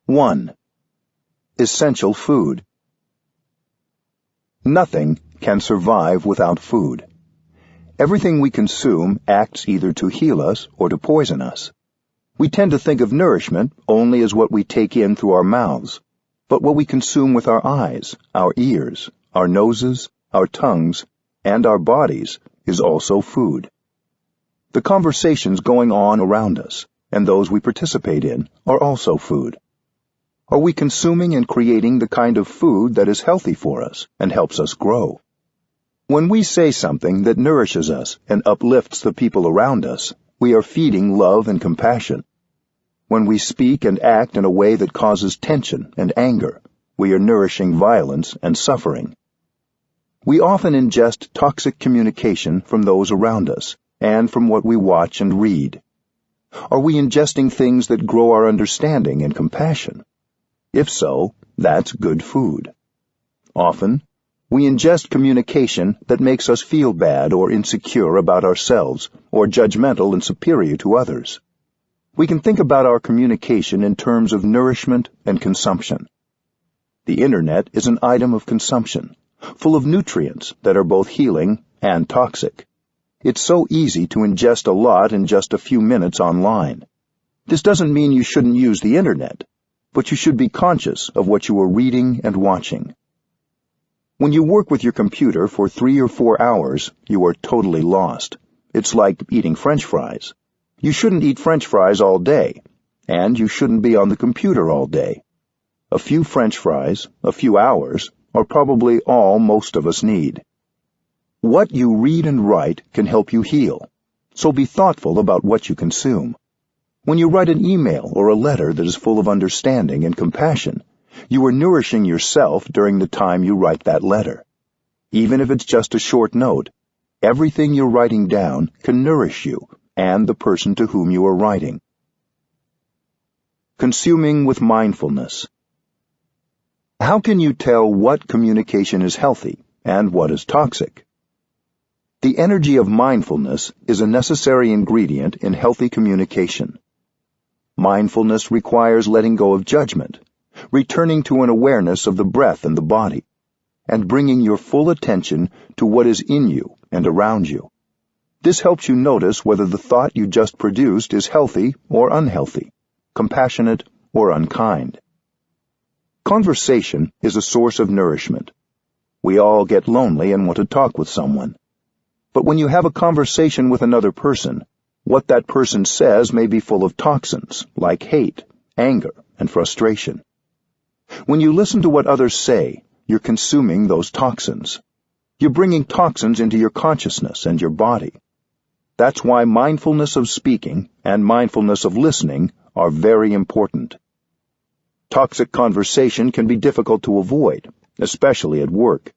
1. Essential food. Nothing can survive without food. Everything we consume acts either to heal us or to poison us. We tend to think of nourishment only as what we take in through our mouths, but what we consume with our eyes, our ears, our noses, our tongues, and our bodies is also food. The conversations going on around us and those we participate in are also food. Are we consuming and creating the kind of food that is healthy for us and helps us grow? When we say something that nourishes us and uplifts the people around us, we are feeding love and compassion. When we speak and act in a way that causes tension and anger, we are nourishing violence and suffering. We often ingest toxic communication from those around us and from what we watch and read. Are we ingesting things that grow our understanding and compassion? If so, that's good food. Often, we ingest communication that makes us feel bad or insecure about ourselves or judgmental and superior to others. We can think about our communication in terms of nourishment and consumption. The Internet is an item of consumption, full of nutrients that are both healing and toxic. It's so easy to ingest a lot in just a few minutes online. This doesn't mean you shouldn't use the Internet, but you should be conscious of what you are reading and watching. When you work with your computer for 3 or 4 hours, you are totally lost. It's like eating French fries. You shouldn't eat French fries all day, and you shouldn't be on the computer all day. A few French fries, a few hours, are probably all most of us need. What you read and write can help you heal, so be thoughtful about what you consume. When you write an email or a letter that is full of understanding and compassion, you are nourishing yourself during the time you write that letter. Even if it's just a short note, everything you're writing down can nourish you and the person to whom you are writing. Consuming with mindfulness. How can you tell what communication is healthy and what is toxic? The energy of mindfulness is a necessary ingredient in healthy communication. Mindfulness requires letting go of judgment, returning to an awareness of the breath and the body, and bringing your full attention to what is in you and around you. This helps you notice whether the thought you just produced is healthy or unhealthy, compassionate or unkind. Conversation is a source of nourishment. We all get lonely and want to talk with someone. But when you have a conversation with another person, what that person says may be full of toxins, like hate, anger, and frustration. When you listen to what others say, you're consuming those toxins. You're bringing toxins into your consciousness and your body. That's why mindfulness of speaking and mindfulness of listening are very important. Toxic conversation can be difficult to avoid, especially at work.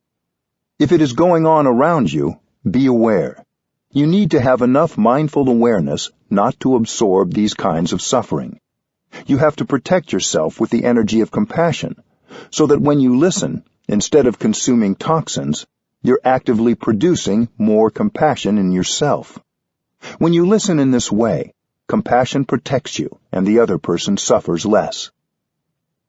If it is going on around you, be aware. You need to have enough mindful awareness not to absorb these kinds of suffering. You have to protect yourself with the energy of compassion, so that when you listen, instead of consuming toxins, you're actively producing more compassion in yourself. When you listen in this way, compassion protects you and the other person suffers less.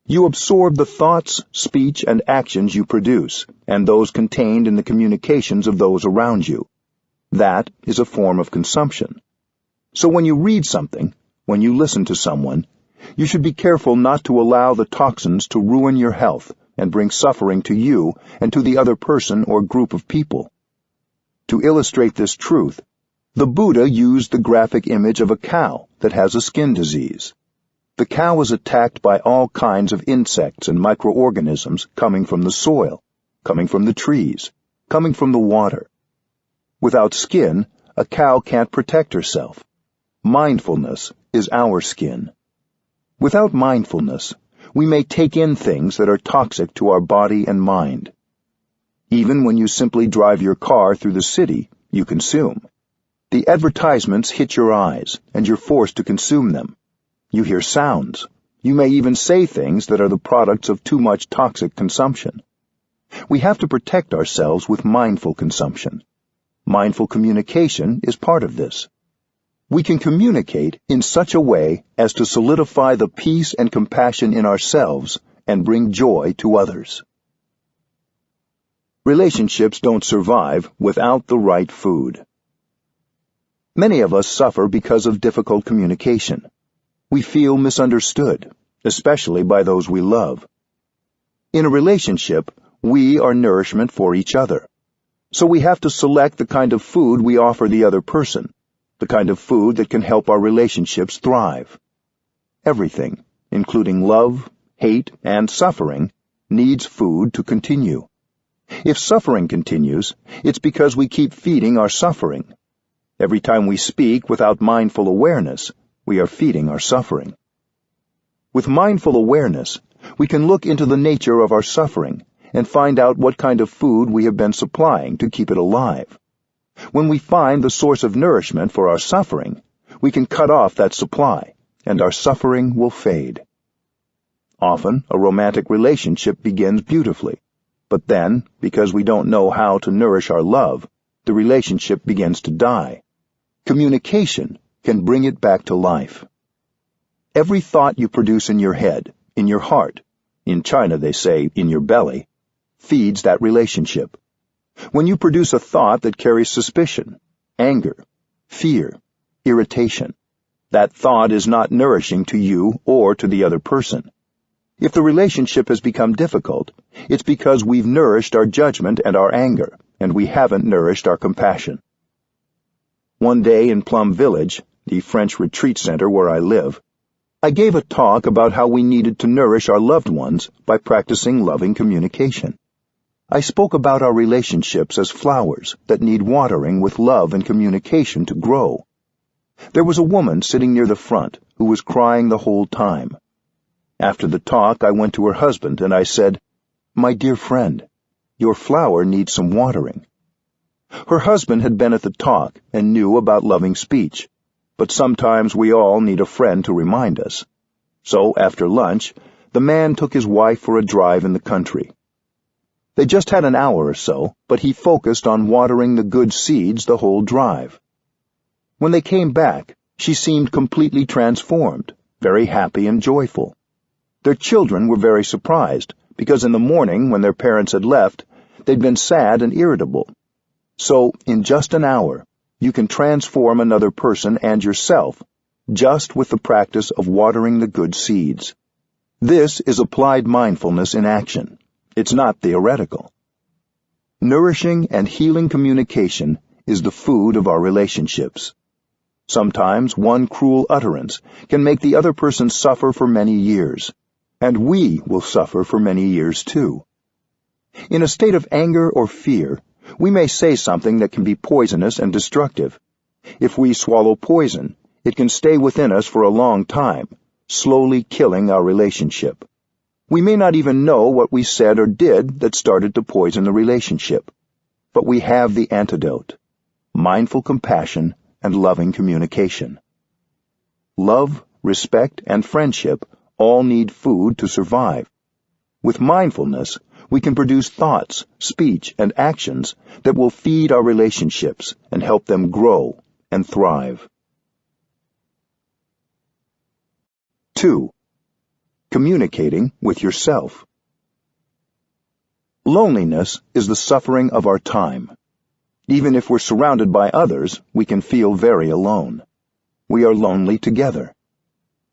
You absorb the thoughts, speech, and actions you produce, and those contained in the communications of those around you. That is a form of consumption. So when you read something, when you listen to someone, you should be careful not to allow the toxins to ruin your health and bring suffering to you and to the other person or group of people. To illustrate this truth, the Buddha used the graphic image of a cow that has a skin disease. The cow is attacked by all kinds of insects and microorganisms coming from the soil, coming from the trees, coming from the water. Without skin, a cow can't protect herself. Mindfulness is our skin. Without mindfulness, we may take in things that are toxic to our body and mind. Even when you simply drive your car through the city, you consume. The advertisements hit your eyes, and you're forced to consume them. You hear sounds. You may even say things that are the products of too much toxic consumption. We have to protect ourselves with mindful consumption. Mindful communication is part of this. We can communicate in such a way as to solidify the peace and compassion in ourselves and bring joy to others. Relationships don't survive without the right food. Many of us suffer because of difficult communication. We feel misunderstood, especially by those we love. In a relationship, we are nourishment for each other. So we have to select the kind of food we offer the other person, the kind of food that can help our relationships thrive. Everything, including love, hate, and suffering, needs food to continue. If suffering continues, it's because we keep feeding our suffering. Every time we speak without mindful awareness, we are feeding our suffering. With mindful awareness, we can look into the nature of our suffering and find out what kind of food we have been supplying to keep it alive. When we find the source of nourishment for our suffering, we can cut off that supply, and our suffering will fade. Often, a romantic relationship begins beautifully, but then, because we don't know how to nourish our love, the relationship begins to die. Communication can bring it back to life. Every thought you produce in your head, in your heart, in China they say in your belly, feeds that relationship. When you produce a thought that carries suspicion, anger, fear, irritation, that thought is not nourishing to you or to the other person. If the relationship has become difficult, it's because we've nourished our judgment and our anger, and we haven't nourished our compassion. One day in Plum Village, the French retreat center where I live, I gave a talk about how we needed to nourish our loved ones by practicing loving communication. I spoke about our relationships as flowers that need watering with love and communication to grow. There was a woman sitting near the front who was crying the whole time. After the talk, I went to her husband and I said, "My dear friend, your flower needs some watering." Her husband had been at the talk and knew about loving speech, but sometimes we all need a friend to remind us. So, after lunch, the man took his wife for a drive in the country. They just had an hour or so, but he focused on watering the good seeds the whole drive. When they came back, she seemed completely transformed, very happy and joyful. Their children were very surprised, because in the morning, when their parents had left, they'd been sad and irritable. So, in just an hour, you can transform another person and yourself, just with the practice of watering the good seeds. This is applied mindfulness in action. It's not theoretical. Nourishing and healing communication is the food of our relationships. Sometimes one cruel utterance can make the other person suffer for many years, and we will suffer for many years too. In a state of anger or fear, we may say something that can be poisonous and destructive. If we swallow poison, it can stay within us for a long time, slowly killing our relationship. We may not even know what we said or did that started to poison the relationship. But we have the antidote: mindful compassion and loving communication. Love, respect, and friendship all need food to survive. With mindfulness, we can produce thoughts, speech, and actions that will feed our relationships and help them grow and thrive. 2. Communicating with yourself. Loneliness is the suffering of our time. Even if we're surrounded by others, we can feel very alone. We are lonely together.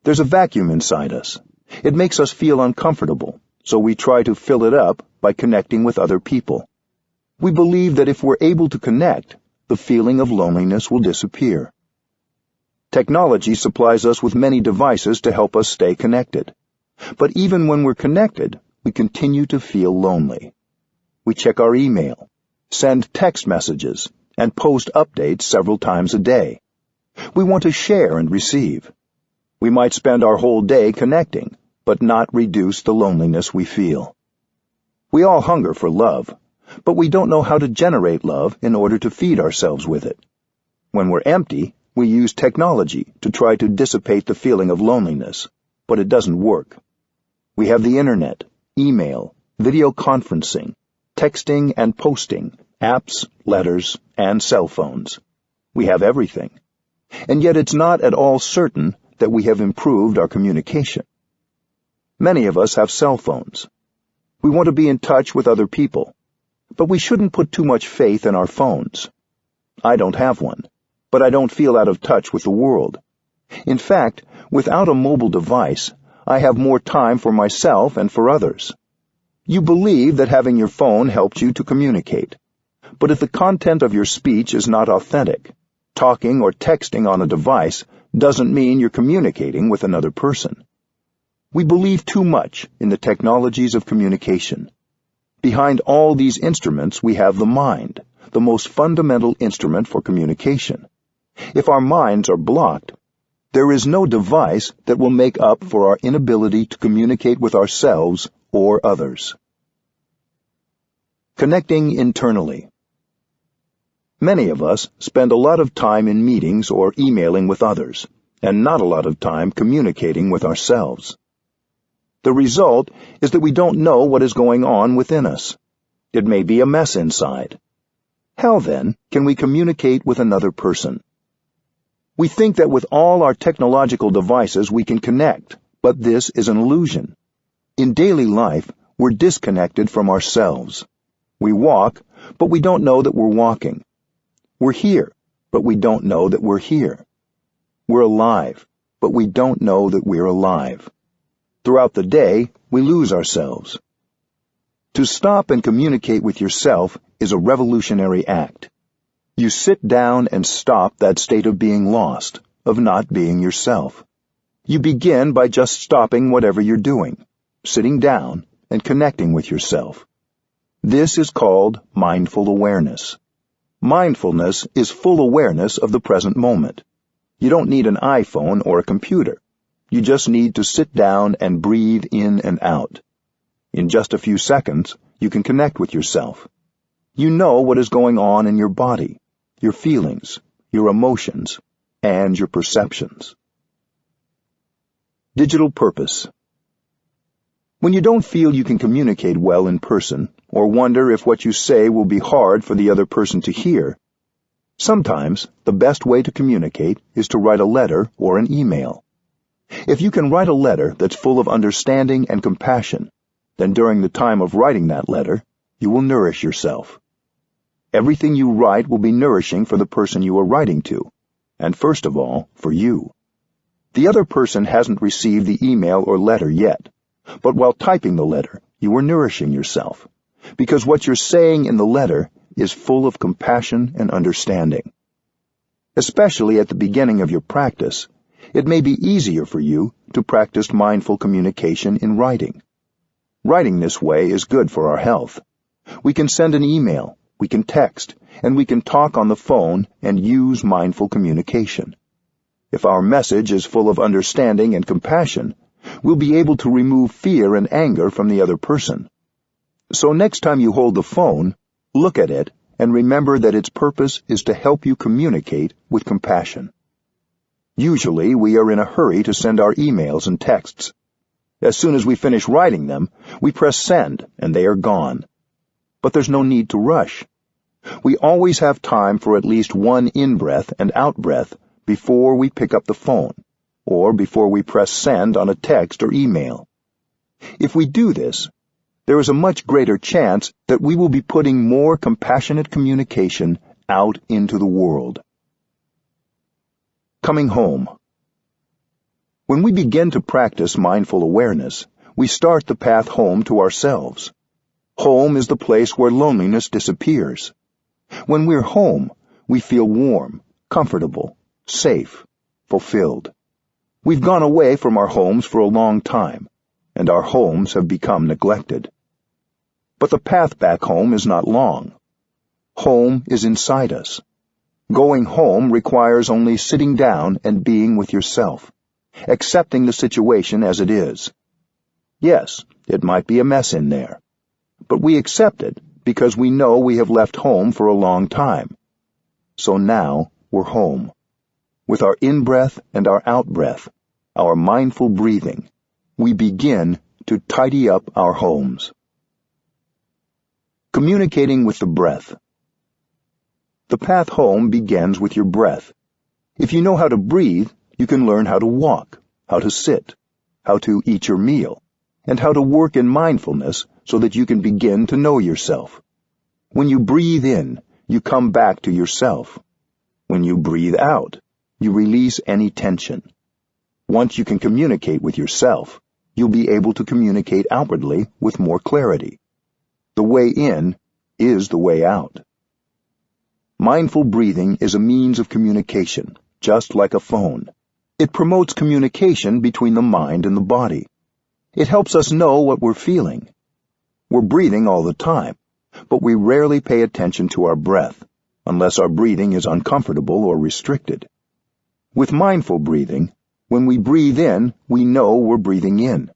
There's a vacuum inside us. It makes us feel uncomfortable, so we try to fill it up by connecting with other people. We believe that if we're able to connect, the feeling of loneliness will disappear. Technology supplies us with many devices to help us stay connected. But even when we're connected, we continue to feel lonely. We check our email, send text messages, and post updates several times a day. We want to share and receive. We might spend our whole day connecting, but not reduce the loneliness we feel. We all hunger for love, but we don't know how to generate love in order to feed ourselves with it. When we're empty, we use technology to try to dissipate the feeling of loneliness, but it doesn't work. We have the internet, email, video conferencing, texting and posting, apps, letters, and cell phones. We have everything. and yet it's not at all certain that we have improved our communication. Many of us have cell phones. We want to be in touch with other people, but we shouldn't put too much faith in our phones. I don't have one, but I don't feel out of touch with the world. In fact, without a mobile device, I have more time for myself and for others. You believe that having your phone helps you to communicate, but if the content of your speech is not authentic, talking or texting on a device doesn't mean you're communicating with another person. We believe too much in the technologies of communication. Behind all these instruments we have the mind, the most fundamental instrument for communication. If our minds are blocked, there is no device that will make up for our inability to communicate with ourselves or others. Connecting internally. Many of us spend a lot of time in meetings or emailing with others, and not a lot of time communicating with ourselves. The result is that we don't know what is going on within us. It may be a mess inside. How, then, can we communicate with another person? We think that with all our technological devices we can connect, but this is an illusion. In daily life, we're disconnected from ourselves. We walk, but we don't know that we're walking. We're here, but we don't know that we're here. We're alive, but we don't know that we're alive. Throughout the day, we lose ourselves. To stop and communicate with yourself is a revolutionary act. You sit down and stop that state of being lost, of not being yourself. You begin by just stopping whatever you're doing, sitting down, and connecting with yourself. This is called mindful awareness. Mindfulness is full awareness of the present moment. You don't need an iPhone or a computer. You just need to sit down and breathe in and out. In just a few seconds, you can connect with yourself. You know what is going on in your body, your feelings, your emotions, and your perceptions. Digital purpose. When you don't feel you can communicate well in person, or wonder if what you say will be hard for the other person to hear, sometimes the best way to communicate is to write a letter or an email. If you can write a letter that's full of understanding and compassion, then during the time of writing that letter, you will nourish yourself. Everything you write will be nourishing for the person you are writing to, and first of all, for you. The other person hasn't received the email or letter yet, but while typing the letter, you are nourishing yourself, because what you're saying in the letter is full of compassion and understanding. Especially at the beginning of your practice, it may be easier for you to practice mindful communication in writing. Writing this way is good for our health. We can send an email, we can text, and we can talk on the phone and use mindful communication. If our message is full of understanding and compassion, we'll be able to remove fear and anger from the other person. So next time you hold the phone, look at it and remember that its purpose is to help you communicate with compassion. Usually we are in a hurry to send our emails and texts. As soon as we finish writing them, we press send and they are gone. But there's no need to rush. We always have time for at least one in-breath and out-breath before we pick up the phone, or before we press send on a text or email. If we do this, there is a much greater chance that we will be putting more compassionate communication out into the world. Coming home. When we begin to practice mindful awareness, we start the path home to ourselves. Home is the place where loneliness disappears. When we're home, we feel warm, comfortable, safe, fulfilled. We've gone away from our homes for a long time, and our homes have become neglected. But the path back home is not long. Home is inside us. Going home requires only sitting down and being with yourself, accepting the situation as it is. Yes, it might be a mess in there, but we accept it because we know we have left home for a long time. So now we're home. With our in-breath and our out-breath, our mindful breathing, we begin to tidy up our homes. Communicating with the breath. The path home begins with your breath. If you know how to breathe, you can learn how to walk, how to sit, how to eat your meal, and how to work in mindfulness so that you can begin to know yourself. When you breathe in, you come back to yourself. When you breathe out, you release any tension. Once you can communicate with yourself, you'll be able to communicate outwardly with more clarity. The way in is the way out. Mindful breathing is a means of communication, just like a phone. It promotes communication between the mind and the body. It helps us know what we're feeling. We're breathing all the time, but we rarely pay attention to our breath, unless our breathing is uncomfortable or restricted. With mindful breathing, when we breathe in, we know we're breathing in.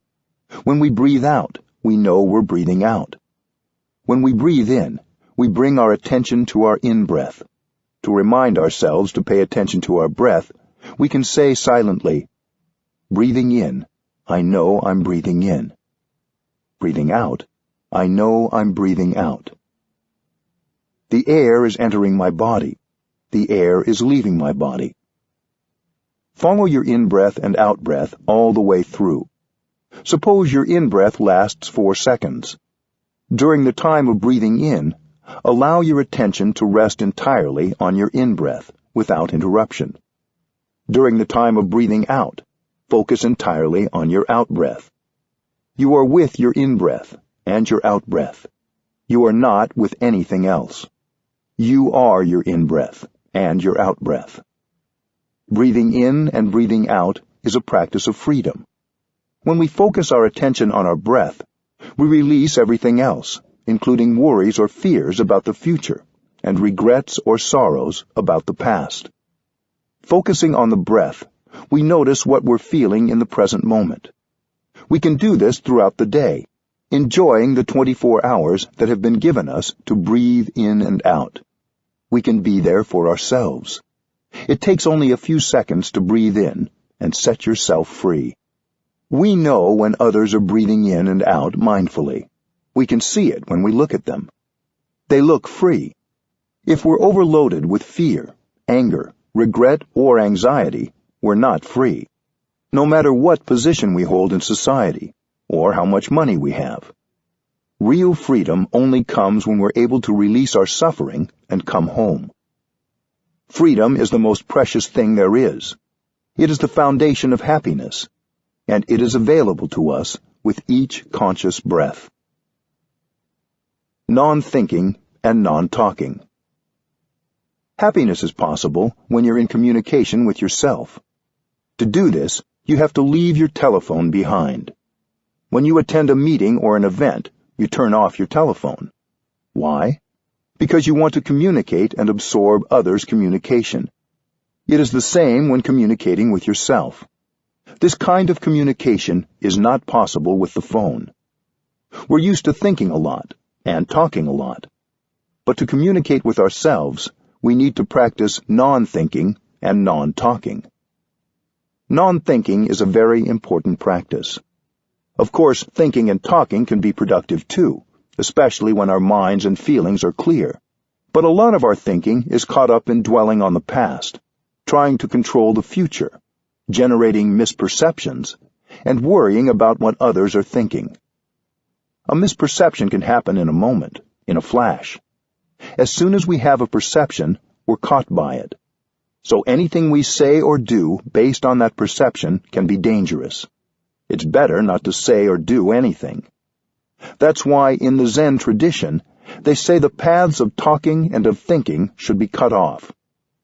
When we breathe out, we know we're breathing out. When we breathe in, we bring our attention to our in-breath. To remind ourselves to pay attention to our breath, we can say silently, breathing in, I know I'm breathing in. Breathing out, I know I'm breathing out. The air is entering my body. The air is leaving my body. Follow your in-breath and out-breath all the way through. Suppose your in-breath lasts 4 seconds. During the time of breathing in, allow your attention to rest entirely on your in-breath without interruption. During the time of breathing out, focus entirely on your out-breath. You are with your in-breath and your out-breath. You are not with anything else. You are your in-breath and your out-breath. Breathing in and breathing out is a practice of freedom. When we focus our attention on our breath, we release everything else, including worries or fears about the future, and regrets or sorrows about the past. Focusing on the breath, we notice what we're feeling in the present moment. We can do this throughout the day, enjoying the 24 hours that have been given us to breathe in and out. We can be there for ourselves. It takes only a few seconds to breathe in and set yourself free. We know when others are breathing in and out mindfully. We can see it when we look at them. They look free. If we're overloaded with fear, anger, regret, or anxiety, we're not free, no matter what position we hold in society or how much money we have. Real freedom only comes when we're able to release our suffering and come home. Freedom is the most precious thing there is. It is the foundation of happiness, and it is available to us with each conscious breath. Non-thinking and non-talking. Happiness is possible when you're in communication with yourself. To do this, you have to leave your telephone behind. When you attend a meeting or an event, you turn off your telephone. Why? Because you want to communicate and absorb others' communication. It is the same when communicating with yourself. This kind of communication is not possible with the phone. We're used to thinking a lot and talking a lot. But to communicate with ourselves, we need to practice non-thinking and non-talking. Non-thinking is a very important practice. Of course, thinking and talking can be productive too, especially when our minds and feelings are clear. But a lot of our thinking is caught up in dwelling on the past, trying to control the future, generating misperceptions, and worrying about what others are thinking. A misperception can happen in a moment, in a flash. As soon as we have a perception, we're caught by it. So anything we say or do based on that perception can be dangerous. It's better not to say or do anything. That's why in the Zen tradition, they say the paths of talking and of thinking should be cut off.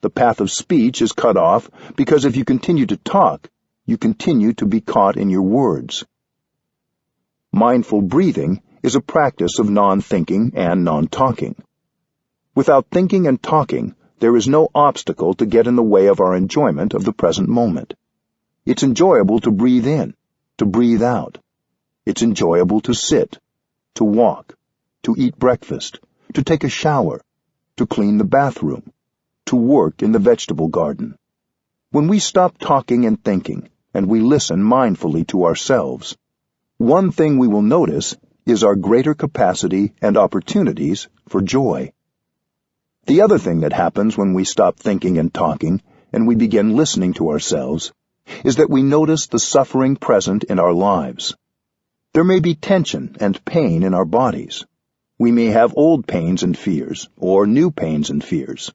The path of speech is cut off because if you continue to talk, you continue to be caught in your words. Mindful breathing is a practice of non-thinking and non-talking. Without thinking and talking, there is no obstacle to get in the way of our enjoyment of the present moment. It's enjoyable to breathe in, to breathe out. It's enjoyable to sit, to walk, to eat breakfast, to take a shower, to clean the bathroom, to work in the vegetable garden. When we stop talking and thinking, and we listen mindfully to ourselves, one thing we will notice is our greater capacity and opportunities for joy. The other thing that happens when we stop thinking and talking and we begin listening to ourselves, is that we notice the suffering present in our lives. There may be tension and pain in our bodies. We may have old pains and fears, or new pains and fears,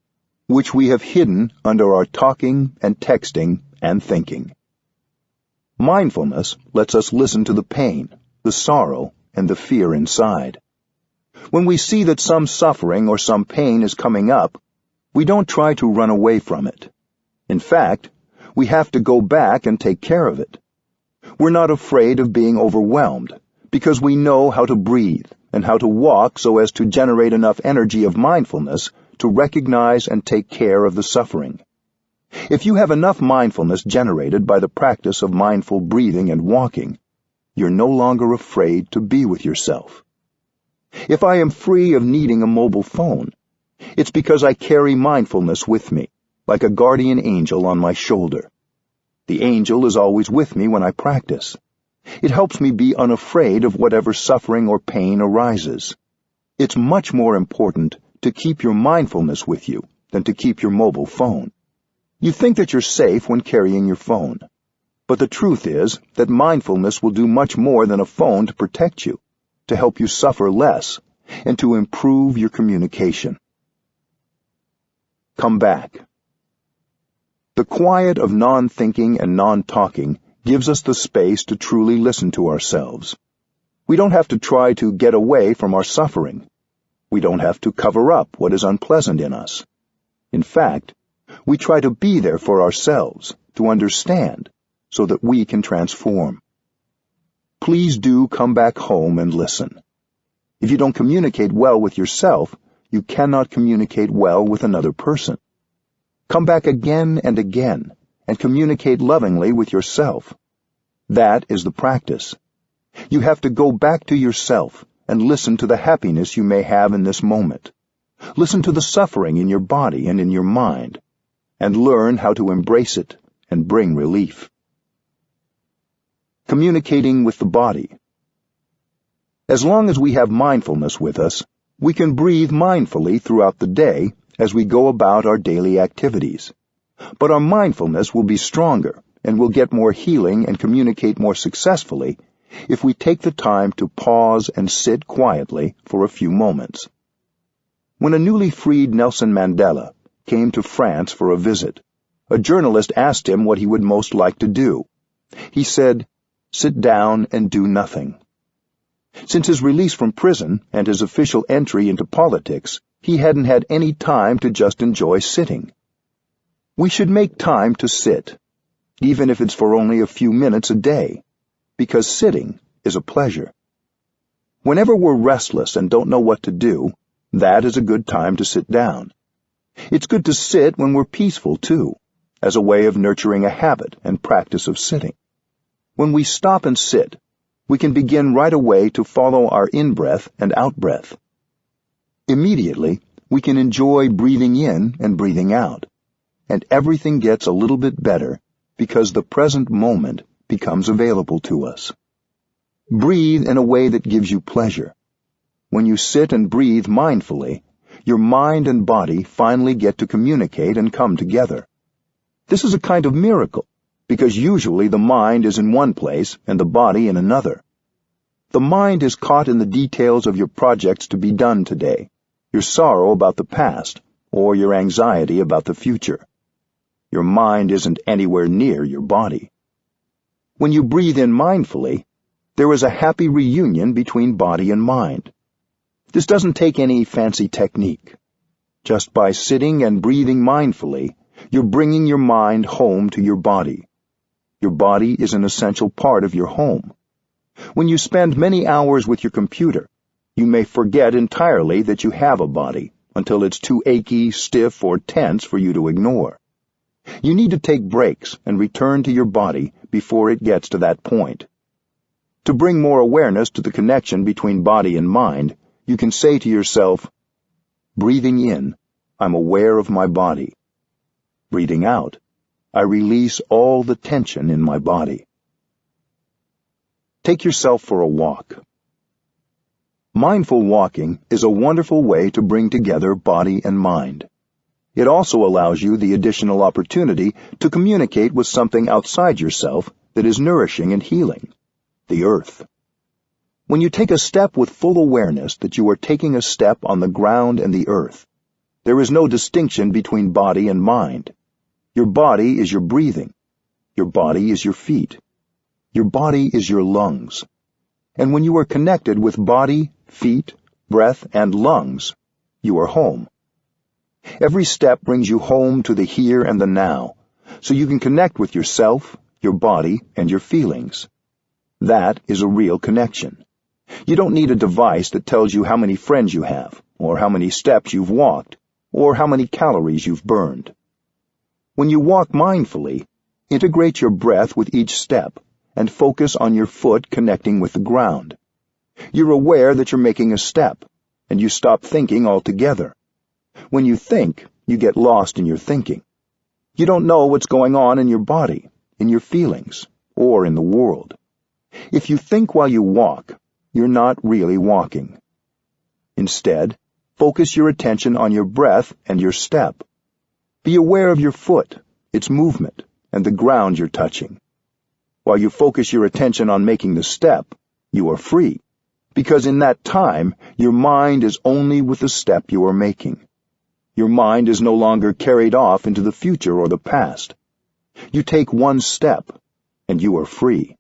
which we have hidden under our talking and texting and thinking. Mindfulness lets us listen to the pain, the sorrow, and the fear inside. When we see that some suffering or some pain is coming up, we don't try to run away from it. In fact, we have to go back and take care of it. We're not afraid of being overwhelmed, because we know how to breathe and how to walk so as to generate enough energy of mindfulness to recognize and take care of the suffering. If you have enough mindfulness generated by the practice of mindful breathing and walking, you're no longer afraid to be with yourself. If I am free of needing a mobile phone, it's because I carry mindfulness with me, like a guardian angel on my shoulder. The angel is always with me when I practice. It helps me be unafraid of whatever suffering or pain arises. It's much more important to keep your mindfulness with you than to keep your mobile phone. You think that you're safe when carrying your phone, but the truth is that mindfulness will do much more than a phone to protect you, to help you suffer less, and to improve your communication. Come back. The quiet of non-thinking and non-talking gives us the space to truly listen to ourselves. We don't have to try to get away from our suffering. We don't have to cover up what is unpleasant in us. In fact, we try to be there for ourselves, to understand, so that we can transform. Please do come back home and listen. If you don't communicate well with yourself, you cannot communicate well with another person. Come back again and again, and communicate lovingly with yourself. That is the practice. You have to go back to yourself and listen to the happiness you may have in this moment. Listen to the suffering in your body and in your mind, and learn how to embrace it and bring relief. Communicating with the body. As long as we have mindfulness with us, we can breathe mindfully throughout the day as we go about our daily activities. But our mindfulness will be stronger and will get more healing and communicate more successfully if we take the time to pause and sit quietly for a few moments. When a newly freed Nelson Mandela came to France for a visit, a journalist asked him what he would most like to do. He said, "Sit down and do nothing." Since his release from prison and his official entry into politics, he hadn't had any time to just enjoy sitting. We should make time to sit, even if it's for only a few minutes a day, because sitting is a pleasure. Whenever we're restless and don't know what to do, that is a good time to sit down. It's good to sit when we're peaceful, too, as a way of nurturing a habit and practice of sitting. When we stop and sit, we can begin right away to follow our in-breath and out-breath. Immediately, we can enjoy breathing in and breathing out, and everything gets a little bit better because the present moment becomes available to us. Breathe in a way that gives you pleasure. When you sit and breathe mindfully, your mind and body finally get to communicate and come together. This is a kind of miracle, because usually the mind is in one place and the body in another. The mind is caught in the details of your projects to be done today, your sorrow about the past, or your anxiety about the future. Your mind isn't anywhere near your body. When you breathe in mindfully, there is a happy reunion between body and mind. This doesn't take any fancy technique. Just by sitting and breathing mindfully, you're bringing your mind home to your body. Your body is an essential part of your home. When you spend many hours with your computer, you may forget entirely that you have a body until it's too achy, stiff, or tense for you to ignore. You need to take breaks and return to your body before it gets to that point. To bring more awareness to the connection between body and mind, you can say to yourself, breathing in, I'm aware of my body. Breathing out, I release all the tension in my body. Take yourself for a walk. Mindful walking is a wonderful way to bring together body and mind. It also allows you the additional opportunity to communicate with something outside yourself that is nourishing and healing, the earth. When you take a step with full awareness that you are taking a step on the ground and the earth, there is no distinction between body and mind. Your body is your breathing. Your body is your feet. Your body is your lungs. And when you are connected with body, feet, breath, and lungs, you are home. Every step brings you home to the here and the now, so you can connect with yourself, your body, and your feelings. That is a real connection. You don't need a device that tells you how many friends you have, or how many steps you've walked, or how many calories you've burned. When you walk mindfully, integrate your breath with each step, and focus on your foot connecting with the ground. You're aware that you're making a step, and you stop thinking altogether. When you think, you get lost in your thinking. You don't know what's going on in your body, in your feelings, or in the world. If you think while you walk, you're not really walking. Instead, focus your attention on your breath and your step. Be aware of your foot, its movement, and the ground you're touching. While you focus your attention on making the step, you are free, because in that time, your mind is only with the step you are making. Your mind is no longer carried off into the future or the past. You take one step, and you are free.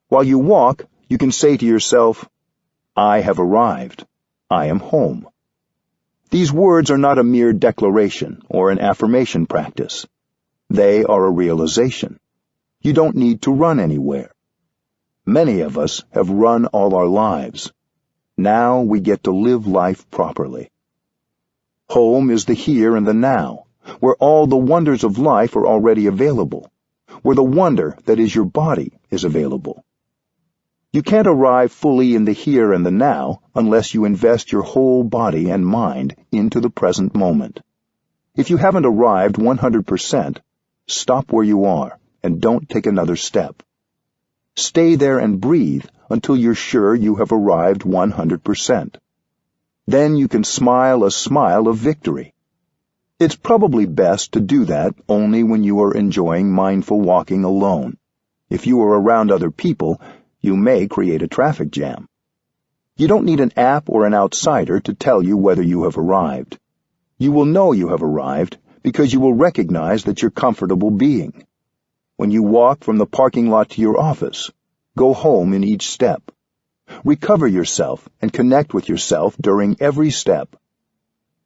While you walk, you can say to yourself, I have arrived. I am home. These words are not a mere declaration or an affirmation practice. They are a realization. You don't need to run anywhere. Many of us have run all our lives. Now we get to live life properly. Home is the here and the now, where all the wonders of life are already available, where the wonder that is your body is available. You can't arrive fully in the here and the now unless you invest your whole body and mind into the present moment. If you haven't arrived 100%, stop where you are and don't take another step. Stay there and breathe until you're sure you have arrived 100%. Then you can smile a smile of victory. It's probably best to do that only when you are enjoying mindful walking alone. If you are around other people, you may create a traffic jam. You don't need an app or an outsider to tell you whether you have arrived. You will know you have arrived because you will recognize that you're comfortable being. When you walk from the parking lot to your office, go home in each step. Recover yourself and connect with yourself during every step.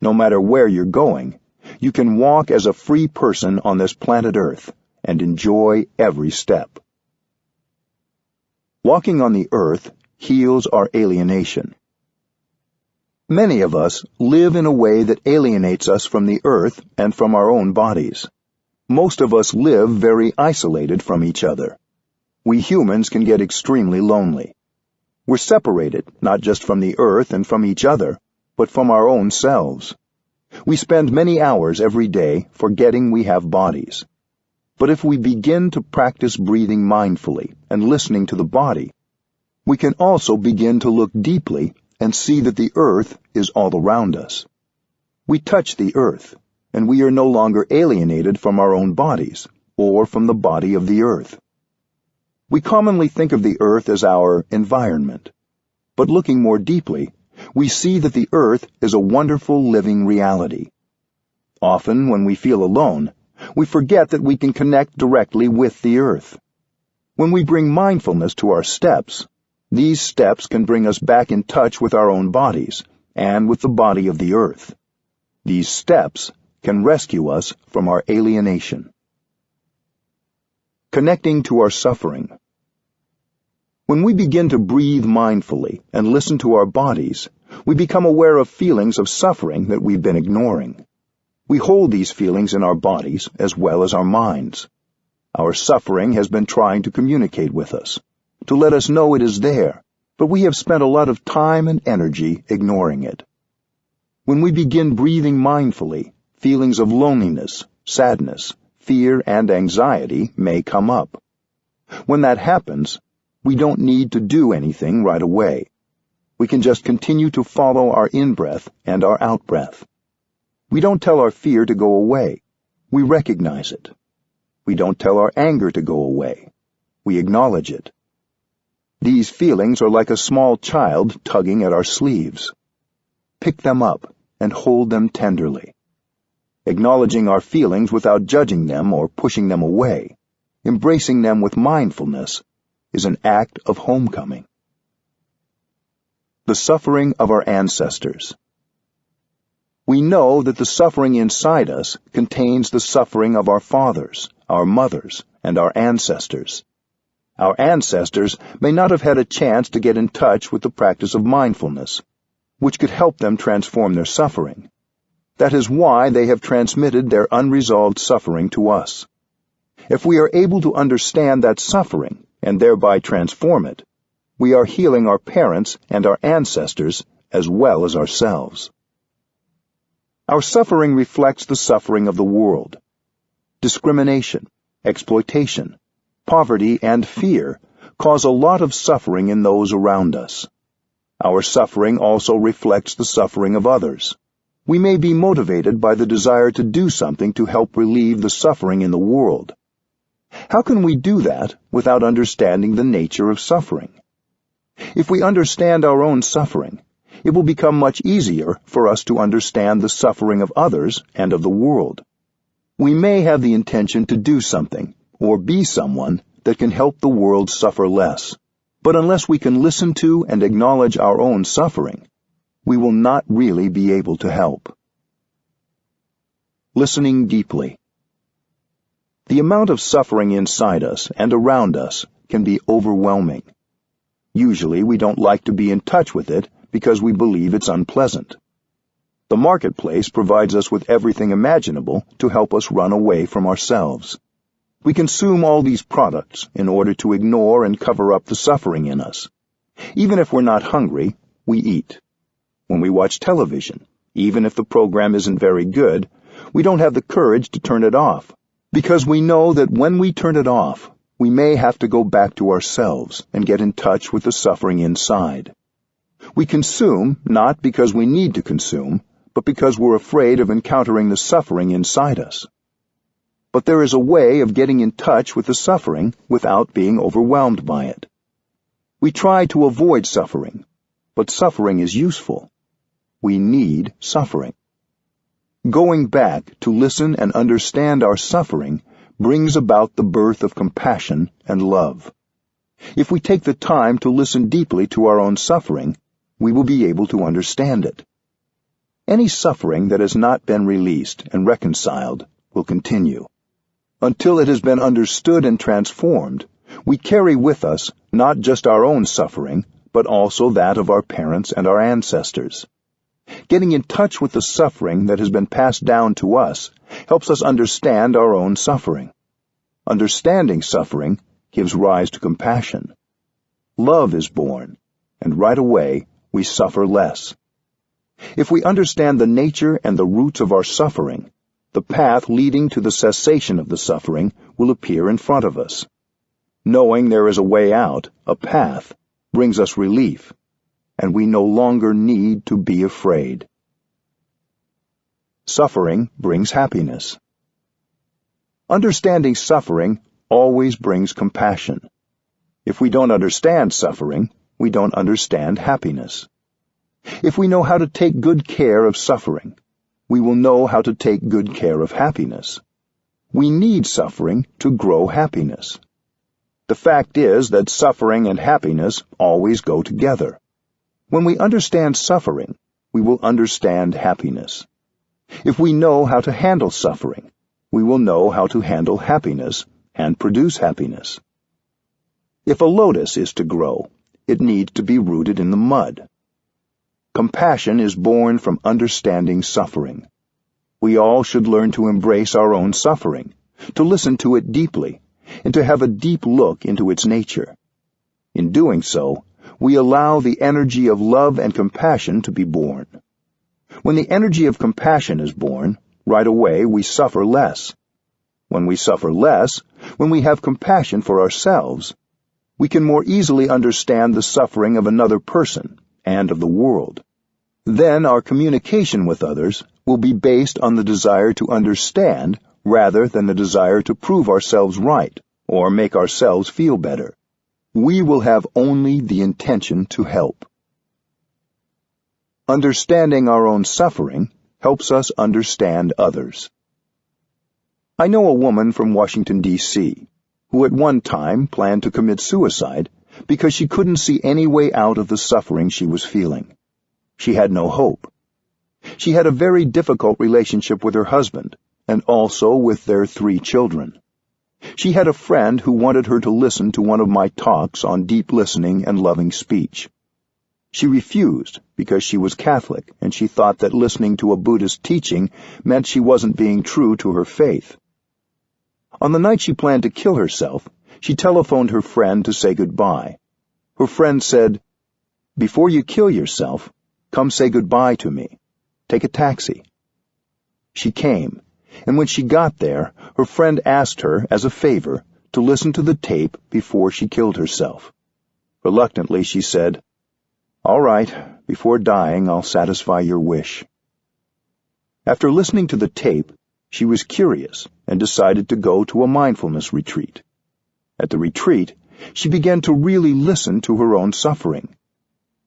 No matter where you're going, you can walk as a free person on this planet Earth and enjoy every step. Walking on the earth heals our alienation. Many of us live in a way that alienates us from the earth and from our own bodies. Most of us live very isolated from each other. We humans can get extremely lonely. We're separated not just from the earth and from each other, but from our own selves. We spend many hours every day forgetting we have bodies. But if we begin to practice breathing mindfully and listening to the body, we can also begin to look deeply and see that the earth is all around us. We touch the earth, and we are no longer alienated from our own bodies or from the body of the earth. We commonly think of the earth as our environment, but looking more deeply, we see that the earth is a wonderful living reality. Often, when we feel alone, we forget that we can connect directly with the earth. When we bring mindfulness to our steps, these steps can bring us back in touch with our own bodies and with the body of the earth. These steps can rescue us from our alienation. Connecting to our suffering. When we begin to breathe mindfully and listen to our bodies, we become aware of feelings of suffering that we've been ignoring. We hold these feelings in our bodies as well as our minds. Our suffering has been trying to communicate with us, to let us know it is there, but we have spent a lot of time and energy ignoring it. When we begin breathing mindfully, feelings of loneliness, sadness, fear, and anxiety may come up. When that happens, we don't need to do anything right away. We can just continue to follow our in-breath and our out-breath. We don't tell our fear to go away. We recognize it. We don't tell our anger to go away. We acknowledge it. These feelings are like a small child tugging at our sleeves. Pick them up and hold them tenderly. Acknowledging our feelings without judging them or pushing them away, embracing them with mindfulness, is an act of homecoming. The suffering of our ancestors. We know that the suffering inside us contains the suffering of our fathers, our mothers, and our ancestors. Our ancestors may not have had a chance to get in touch with the practice of mindfulness, which could help them transform their suffering. That is why they have transmitted their unresolved suffering to us. If we are able to understand that suffering and thereby transform it, we are healing our parents and our ancestors as well as ourselves. Our suffering reflects the suffering of the world. Discrimination, exploitation, poverty, and fear cause a lot of suffering in those around us. Our suffering also reflects the suffering of others. We may be motivated by the desire to do something to help relieve the suffering in the world. How can we do that without understanding the nature of suffering? If we understand our own suffering, it will become much easier for us to understand the suffering of others and of the world. We may have the intention to do something or be someone that can help the world suffer less, but unless we can listen to and acknowledge our own suffering, we will not really be able to help. Listening deeply. The amount of suffering inside us and around us can be overwhelming. Usually we don't like to be in touch with it because we believe it's unpleasant. The marketplace provides us with everything imaginable to help us run away from ourselves. We consume all these products in order to ignore and cover up the suffering in us. Even if we're not hungry, we eat. When we watch television, even if the program isn't very good, we don't have the courage to turn it off, because we know that when we turn it off, we may have to go back to ourselves and get in touch with the suffering inside. We consume not because we need to consume, but because we're afraid of encountering the suffering inside us. But there is a way of getting in touch with the suffering without being overwhelmed by it. We try to avoid suffering, but suffering is useful. We need suffering. Going back to listen and understand our suffering brings about the birth of compassion and love. If we take the time to listen deeply to our own suffering, we will be able to understand it. Any suffering that has not been released and reconciled will continue. Until it has been understood and transformed, we carry with us not just our own suffering, but also that of our parents and our ancestors. Getting in touch with the suffering that has been passed down to us helps us understand our own suffering. Understanding suffering gives rise to compassion. Love is born, and right away we suffer less. If we understand the nature and the roots of our suffering, the path leading to the cessation of the suffering will appear in front of us. Knowing there is a way out, a path, brings us relief, and we no longer need to be afraid. Suffering brings happiness. Understanding suffering always brings compassion. If we don't understand suffering, we don't understand happiness. If we know how to take good care of suffering, we will know how to take good care of happiness. We need suffering to grow happiness. The fact is that suffering and happiness always go together. When we understand suffering, we will understand happiness. If we know how to handle suffering, we will know how to handle happiness and produce happiness. If a lotus is to grow, it needs to be rooted in the mud. Compassion is born from understanding suffering. We all should learn to embrace our own suffering, to listen to it deeply, and to have a deep look into its nature. In doing so, we allow the energy of love and compassion to be born. When the energy of compassion is born, right away we suffer less. When we suffer less, when we have compassion for ourselves, we can more easily understand the suffering of another person and of the world. Then our communication with others will be based on the desire to understand rather than the desire to prove ourselves right or make ourselves feel better. We will have only the intention to help. Understanding our own suffering helps us understand others. I know a woman from Washington, D.C., who at one time planned to commit suicide because she couldn't see any way out of the suffering she was feeling. She had no hope. She had a very difficult relationship with her husband and also with their 3 children. She had a friend who wanted her to listen to one of my talks on deep listening and loving speech. She refused because she was Catholic and she thought that listening to a Buddhist teaching meant she wasn't being true to her faith. On the night she planned to kill herself, she telephoned her friend to say goodbye. Her friend said, "Before you kill yourself, come say goodbye to me. Take a taxi." She came, and when she got there, her friend asked her, as a favor, to listen to the tape before she killed herself. Reluctantly, she said, "All right, before dying, I'll satisfy your wish." After listening to the tape, she was curious and decided to go to a mindfulness retreat. At the retreat, she began to really listen to her own suffering.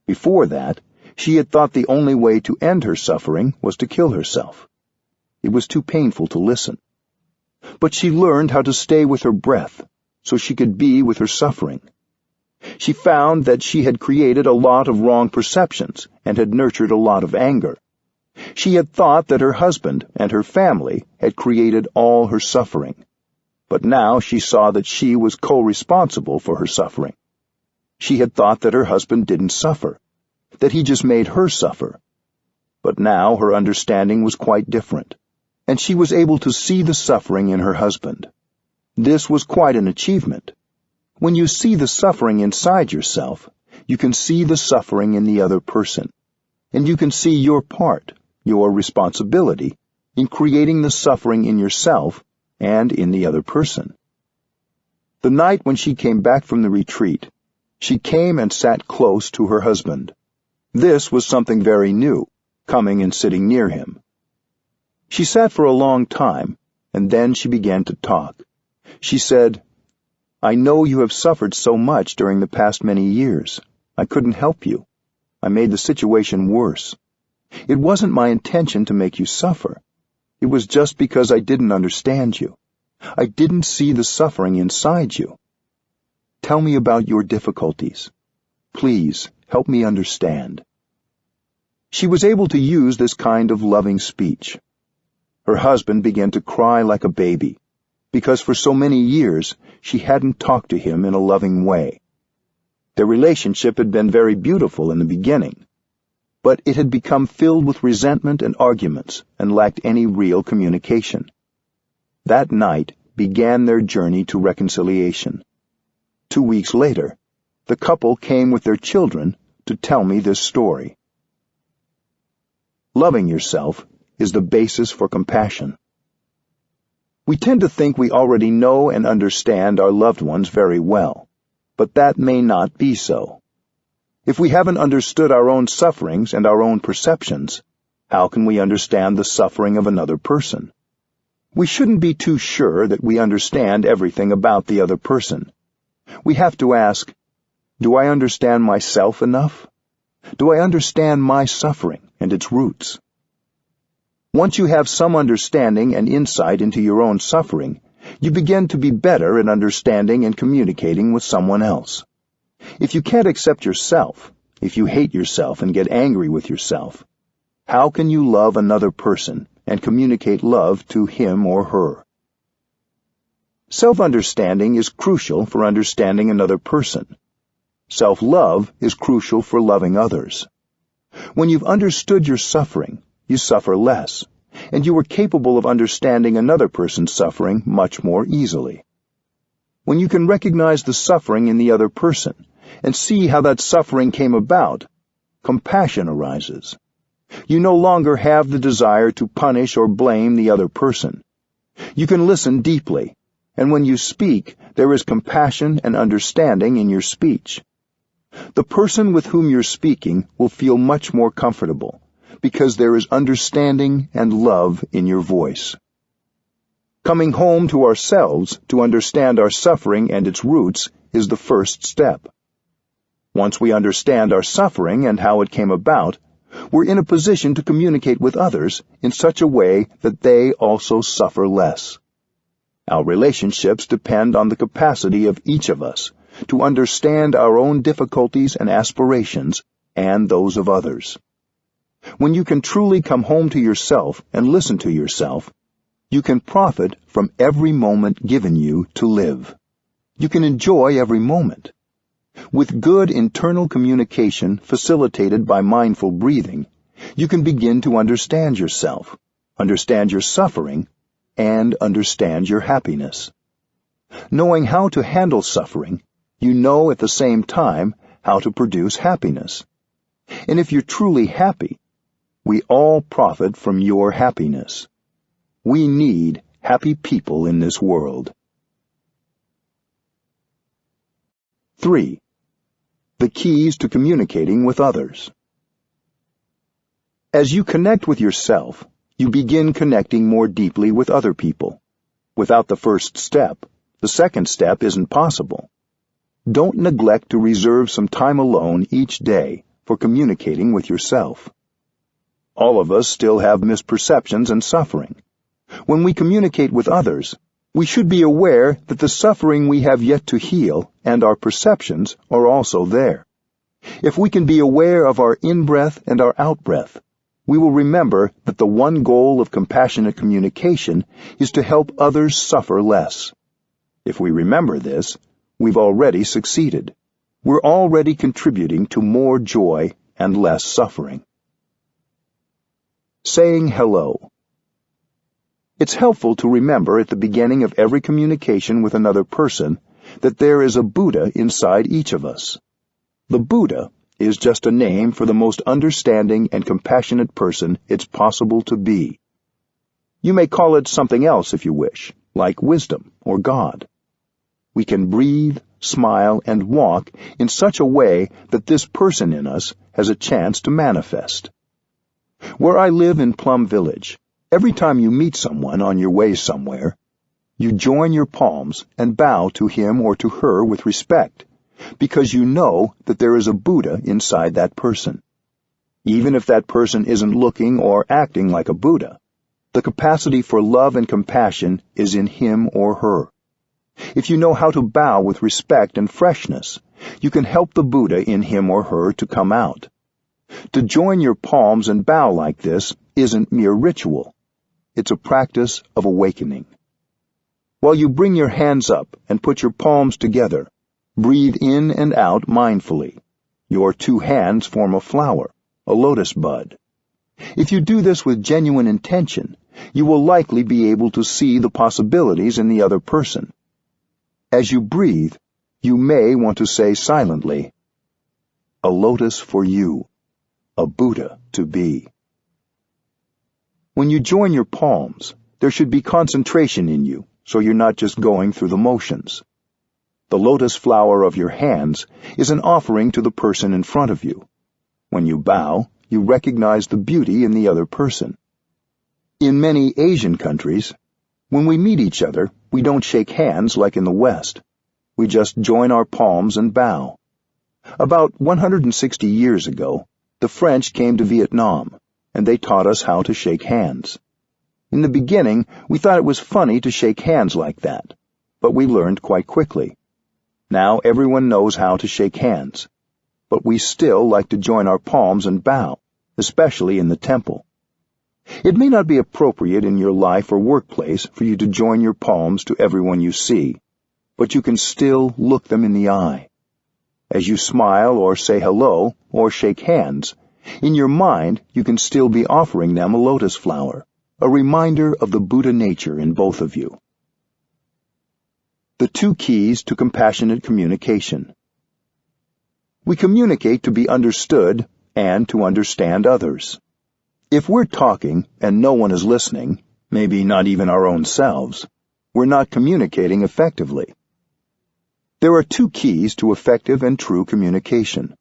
Before that, she had thought the only way to end her suffering was to kill herself. It was too painful to listen. But she learned how to stay with her breath so she could be with her suffering. She found that she had created a lot of wrong perceptions and had nurtured a lot of anger. She had thought that her husband and her family had created all her suffering. But now she saw that she was co-responsible for her suffering. She had thought that her husband didn't suffer, that he just made her suffer. But now her understanding was quite different, and she was able to see the suffering in her husband. This was quite an achievement. When you see the suffering inside yourself, you can see the suffering in the other person, and you can see your part, your responsibility, in creating the suffering in yourself and in the other person. The night when she came back from the retreat, she came and sat close to her husband. This was something very new, coming and sitting near him. She sat for a long time, and then she began to talk. She said, "I know you have suffered so much during the past many years. I couldn't help you. I made the situation worse. It wasn't my intention to make you suffer. It was just because I didn't understand you. I didn't see the suffering inside you. Tell me about your difficulties. Please, help me understand." She was able to use this kind of loving speech. Her husband began to cry like a baby, because for so many years she hadn't talked to him in a loving way. Their relationship had been very beautiful in the beginning, but it had become filled with resentment and arguments and lacked any real communication. That night began their journey to reconciliation. 2 weeks later, the couple came with their children to tell me this story. Loving yourself is the basis for compassion. We tend to think we already know and understand our loved ones very well, but that may not be so. If we haven't understood our own sufferings and our own perceptions, how can we understand the suffering of another person? We shouldn't be too sure that we understand everything about the other person. We have to ask, do I understand myself enough? Do I understand my suffering and its roots? Once you have some understanding and insight into your own suffering, you begin to be better at understanding and communicating with someone else. If you can't accept yourself, if you hate yourself and get angry with yourself, how can you love another person and communicate love to him or her? Self-understanding is crucial for understanding another person. Self-love is crucial for loving others. When you've understood your suffering, you suffer less, and you are capable of understanding another person's suffering much more easily. When you can recognize the suffering in the other person and see how that suffering came about, compassion arises. You no longer have the desire to punish or blame the other person. You can listen deeply, and when you speak, there is compassion and understanding in your speech. The person with whom you're speaking will feel much more comfortable, because there is understanding and love in your voice. Coming home to ourselves to understand our suffering and its roots is the first step. Once we understand our suffering and how it came about, we're in a position to communicate with others in such a way that they also suffer less. Our relationships depend on the capacity of each of us to understand our own difficulties and aspirations and those of others. When you can truly come home to yourself and listen to yourself, you can profit from every moment given you to live. You can enjoy every moment. With good internal communication facilitated by mindful breathing, you can begin to understand yourself, understand your suffering, and understand your happiness. Knowing how to handle suffering, you know at the same time how to produce happiness. And if you're truly happy, we all profit from your happiness. We need happy people in this world. 3. The keys to communicating with others. As you connect with yourself, you begin connecting more deeply with other people. Without the first step, the second step isn't possible. Don't neglect to reserve some time alone each day for communicating with yourself. All of us still have misperceptions and suffering. When we communicate with others, we should be aware that the suffering we have yet to heal and our perceptions are also there. If we can be aware of our in-breath and our out-breath, we will remember that the one goal of compassionate communication is to help others suffer less. If we remember this, we've already succeeded. We're already contributing to more joy and less suffering. Saying hello. It's helpful to remember at the beginning of every communication with another person that there is a Buddha inside each of us. The Buddha is just a name for the most understanding and compassionate person it's possible to be. You may call it something else if you wish, like wisdom or God. We can breathe, smile, and walk in such a way that this person in us has a chance to manifest. Where I live in Plum Village, every time you meet someone on your way somewhere, you join your palms and bow to him or to her with respect, because you know that there is a Buddha inside that person. Even if that person isn't looking or acting like a Buddha, the capacity for love and compassion is in him or her. If you know how to bow with respect and freshness, you can help the Buddha in him or her to come out. To join your palms and bow like this isn't mere ritual. It's a practice of awakening. While you bring your hands up and put your palms together, breathe in and out mindfully. Your two hands form a flower, a lotus bud. If you do this with genuine intention, you will likely be able to see the possibilities in the other person. As you breathe, you may want to say silently, "A lotus for you, a Buddha to be." When you join your palms, there should be concentration in you, so you're not just going through the motions. The lotus flower of your hands is an offering to the person in front of you. When you bow, you recognize the beauty in the other person. In many Asian countries, when we meet each other, we don't shake hands like in the West. We just join our palms and bow. About 160 years ago, the French came to Vietnam, and they taught us how to shake hands. In the beginning, we thought it was funny to shake hands like that, but we learned quite quickly. Now everyone knows how to shake hands, but we still like to join our palms and bow, especially in the temple. It may not be appropriate in your life or workplace for you to join your palms to everyone you see, but you can still look them in the eye. As you smile or say hello or shake hands, in your mind you can still be offering them a lotus flower, a reminder of the Buddha nature in both of you. The 2 keys to compassionate communication. We communicate to be understood and to understand others. If we're talking and no one is listening, maybe not even our own selves, we're not communicating effectively. There are 2 keys to effective and true communication.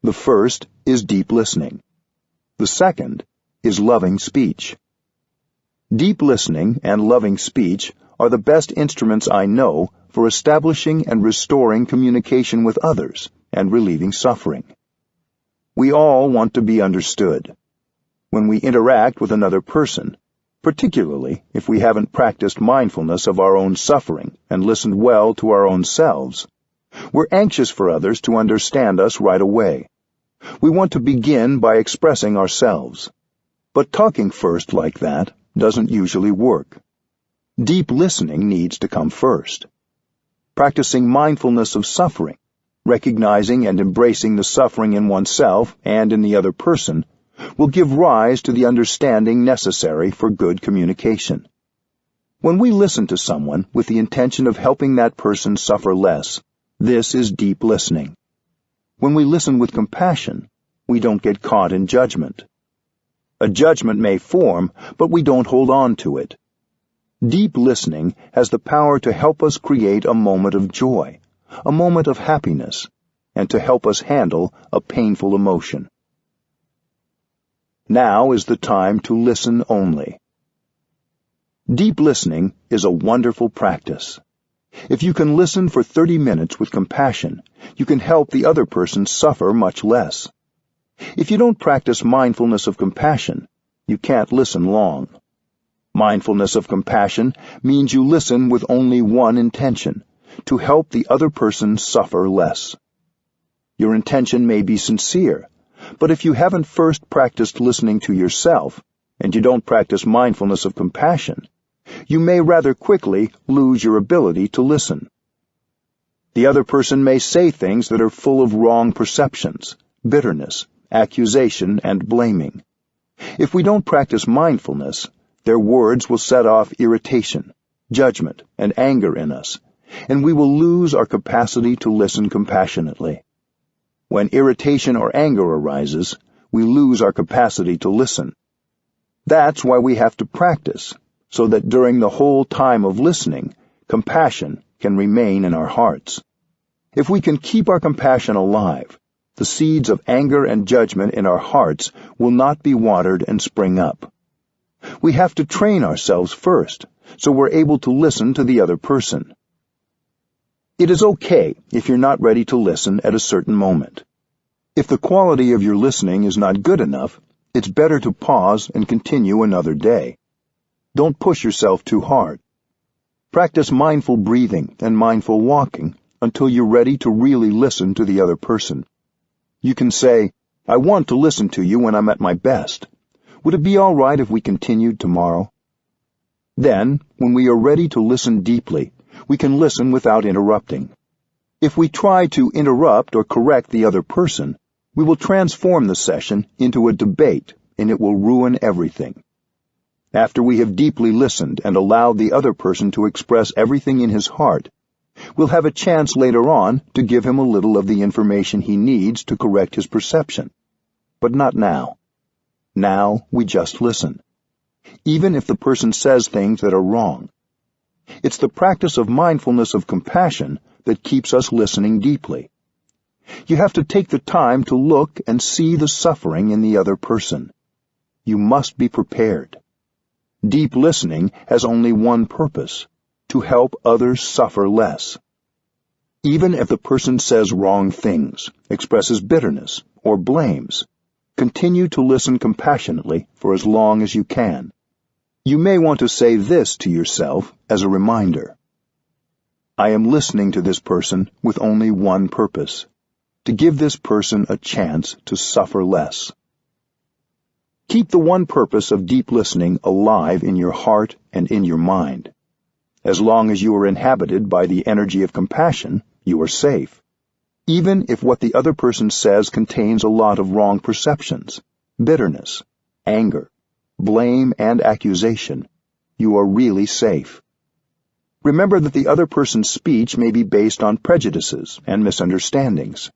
The first is deep listening. The second is loving speech. Deep listening and loving speech are the best instruments I know for establishing and restoring communication with others and relieving suffering. We all want to be understood. When we interact with another person, particularly if we haven't practiced mindfulness of our own suffering and listened well to our own selves, we're anxious for others to understand us right away. We want to begin by expressing ourselves. But talking first like that doesn't usually work. Deep listening needs to come first. Practicing mindfulness of suffering, recognizing and embracing the suffering in oneself and in the other person, will give rise to the understanding necessary for good communication. When we listen to someone with the intention of helping that person suffer less, this is deep listening. When we listen with compassion, we don't get caught in judgment. A judgment may form, but we don't hold on to it. Deep listening has the power to help us create a moment of joy, a moment of happiness, and to help us handle a painful emotion. Now is the time to listen only. Deep listening is a wonderful practice. If you can listen for 30 minutes with compassion, you can help the other person suffer much less. If you don't practice mindfulness of compassion, you can't listen long. Mindfulness of compassion means you listen with only one intention, to help the other person suffer less. Your intention may be sincere, but if you haven't first practiced listening to yourself, and you don't practice mindfulness of compassion, you may rather quickly lose your ability to listen. The other person may say things that are full of wrong perceptions, bitterness, accusation, and blaming. If we don't practice mindfulness, their words will set off irritation, judgment, and anger in us, and we will lose our capacity to listen compassionately. When irritation or anger arises, we lose our capacity to listen. That's why we have to practice, so that during the whole time of listening, compassion can remain in our hearts. If we can keep our compassion alive, the seeds of anger and judgment in our hearts will not be watered and spring up. We have to train ourselves first, so we're able to listen to the other person. It is okay if you're not ready to listen at a certain moment. If the quality of your listening is not good enough, it's better to pause and continue another day. Don't push yourself too hard. Practice mindful breathing and mindful walking until you're ready to really listen to the other person. You can say, "I want to listen to you when I'm at my best. Would it be all right if we continued tomorrow?" Then, when we are ready to listen deeply, we can listen without interrupting. If we try to interrupt or correct the other person, we will transform the session into a debate, and it will ruin everything. After we have deeply listened and allowed the other person to express everything in his heart, we'll have a chance later on to give him a little of the information he needs to correct his perception. But not now. Now we just listen, even if the person says things that are wrong. It's the practice of mindfulness of compassion that keeps us listening deeply. You have to take the time to look and see the suffering in the other person. You must be prepared. Deep listening has only one purpose: to help others suffer less. Even if the person says wrong things, expresses bitterness, or blames, continue to listen compassionately for as long as you can. You may want to say this to yourself as a reminder. I am listening to this person with only one purpose: to give this person a chance to suffer less. Keep the one purpose of deep listening alive in your heart and in your mind. As long as you are inhabited by the energy of compassion, you are safe. Even if what the other person says contains a lot of wrong perceptions, bitterness, anger, blame, and accusation, you are really safe. Remember that the other person's speech may be based on prejudices and misunderstandings.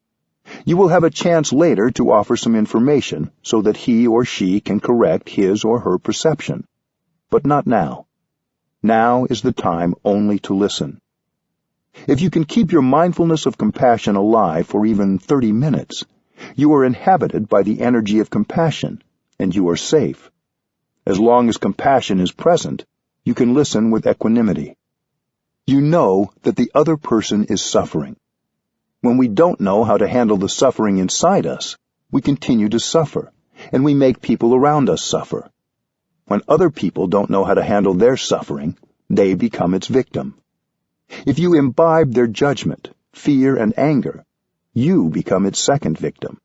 You will have a chance later to offer some information so that he or she can correct his or her perception. But not now. Now is the time only to listen. If you can keep your mindfulness of compassion alive for even 30 minutes, you are inhabited by the energy of compassion, and you are safe. As long as compassion is present, you can listen with equanimity. You know that the other person is suffering. When we don't know how to handle the suffering inside us, we continue to suffer, and we make people around us suffer. When other people don't know how to handle their suffering, they become its victim. If you imbibe their judgment, fear, and anger, you become its second victim.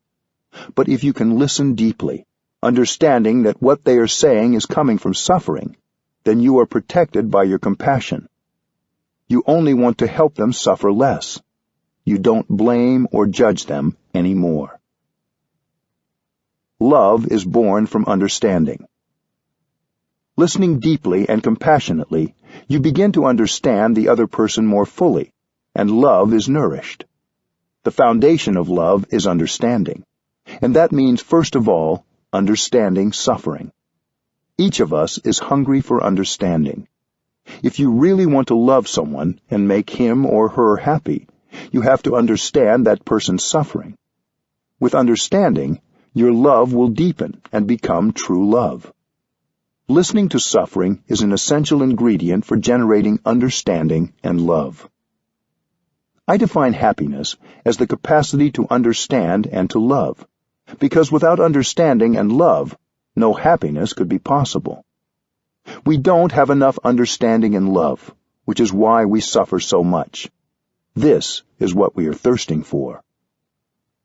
But if you can listen deeply, understanding that what they are saying is coming from suffering, then you are protected by your compassion. You only want to help them suffer less. You don't blame or judge them anymore. Love is born from understanding. Listening deeply and compassionately, you begin to understand the other person more fully, and love is nourished. The foundation of love is understanding, and that means, first of all, understanding suffering. Each of us is hungry for understanding. If you really want to love someone and make him or her happy, you have to understand that person's suffering. With understanding, your love will deepen and become true love. Listening to suffering is an essential ingredient for generating understanding and love. I define happiness as the capacity to understand and to love, because without understanding and love, no happiness could be possible. We don't have enough understanding and love, which is why we suffer so much. This is what we are thirsting for.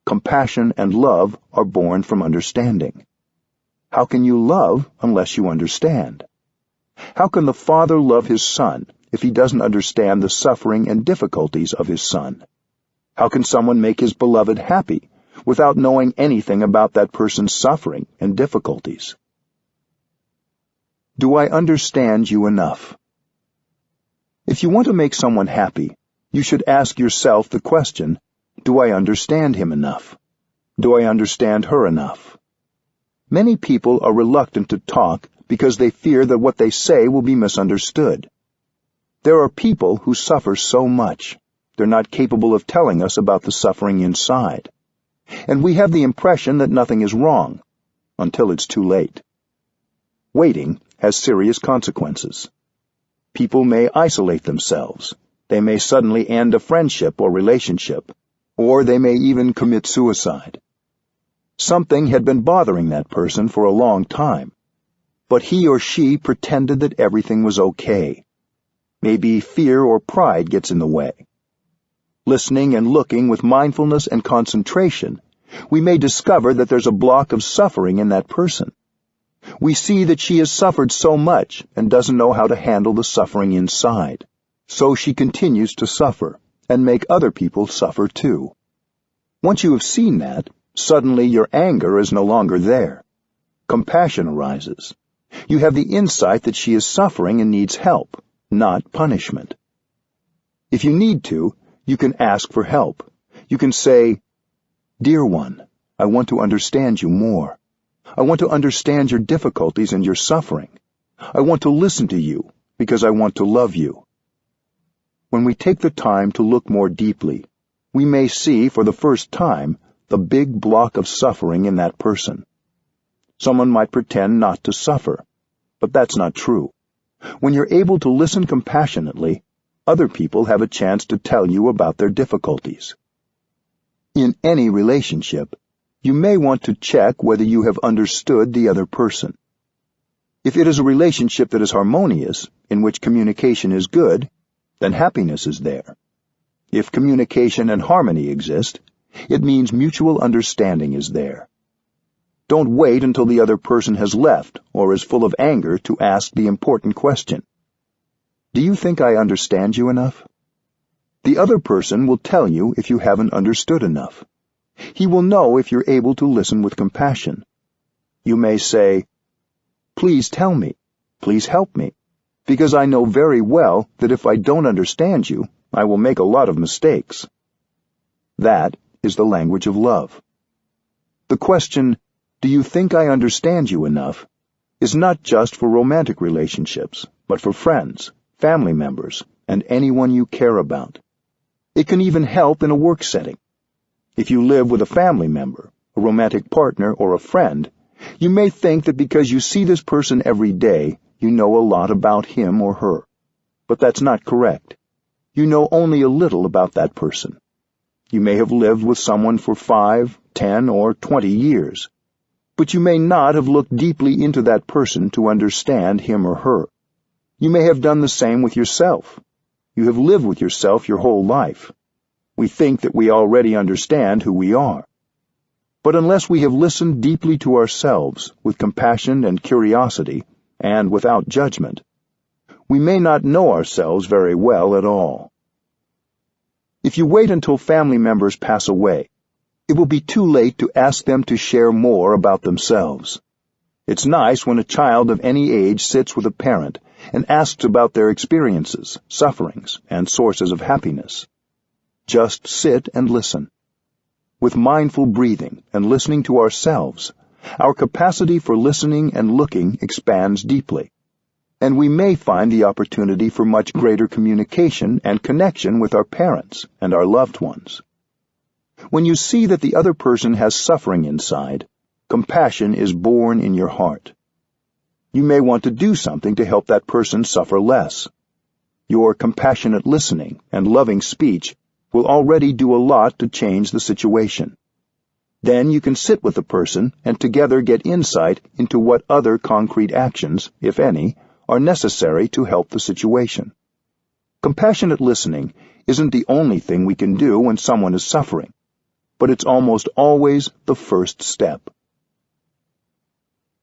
Compassion and love are born from understanding. How can you love unless you understand? How can the father love his son if he doesn't understand the suffering and difficulties of his son? How can someone make his beloved happy without knowing anything about that person's suffering and difficulties? Do I understand you enough? If you want to make someone happy, you should ask yourself the question, do I understand him enough? Do I understand her enough? Many people are reluctant to talk because they fear that what they say will be misunderstood. There are people who suffer so much, they're not capable of telling us about the suffering inside. And we have the impression that nothing is wrong, until it's too late. Waiting has serious consequences. People may isolate themselves. They may suddenly end a friendship or relationship, or they may even commit suicide. Something had been bothering that person for a long time, but he or she pretended that everything was okay. Maybe fear or pride gets in the way. Listening and looking with mindfulness and concentration, we may discover that there's a block of suffering in that person. We see that she has suffered so much and doesn't know how to handle the suffering inside, so she continues to suffer and make other people suffer too. Once you have seen that, suddenly your anger is no longer there. Compassion arises. You have the insight that she is suffering and needs help, not punishment. If you need to, you can ask for help. You can say, "Dear one, I want to understand you more. I want to understand your difficulties and your suffering. I want to listen to you because I want to love you." When we take the time to look more deeply, we may see for the first time the big block of suffering in that person. Someone might pretend not to suffer, but that's not true. When you're able to listen compassionately, other people have a chance to tell you about their difficulties. In any relationship, you may want to check whether you have understood the other person. If it is a relationship that is harmonious, in which communication is good, then happiness is there. If communication and harmony exist, it means mutual understanding is there. Don't wait until the other person has left or is full of anger to ask the important question. Do you think I understand you enough? The other person will tell you if you haven't understood enough. He will know if you're able to listen with compassion. You may say, "Please tell me, please help me, because I know very well that if I don't understand you, I will make a lot of mistakes." That is the language of love. The question, "Do you think I understand you enough?" is not just for romantic relationships, but for friends, family members, and anyone you care about. It can even help in a work setting. If you live with a family member, a romantic partner, or a friend, You may think that because you see this person every day, you know a lot about him or her. But that's not correct. You know only a little about that person. You may have lived with someone for 5, 10, or 20 years. But you may not have looked deeply into that person to understand him or her. You may have done the same with yourself. You have lived with yourself your whole life. We think that we already understand who we are. But unless we have listened deeply to ourselves with compassion and curiosity, and without judgment, we may not know ourselves very well at all. If you wait until family members pass away, it will be too late to ask them to share more about themselves. It's nice when a child of any age sits with a parent and asks about their experiences, sufferings, and sources of happiness. Just sit and listen. With mindful breathing and listening to ourselves, our capacity for listening and looking expands deeply, and we may find the opportunity for much greater communication and connection with our parents and our loved ones. When you see that the other person has suffering inside, compassion is born in your heart. You may want to do something to help that person suffer less. Your compassionate listening and loving speech will already do a lot to change the situation. Then you can sit with the person and together get insight into what other concrete actions, if any, are necessary to help the situation. Compassionate listening isn't the only thing we can do when someone is suffering, but it's almost always the first step.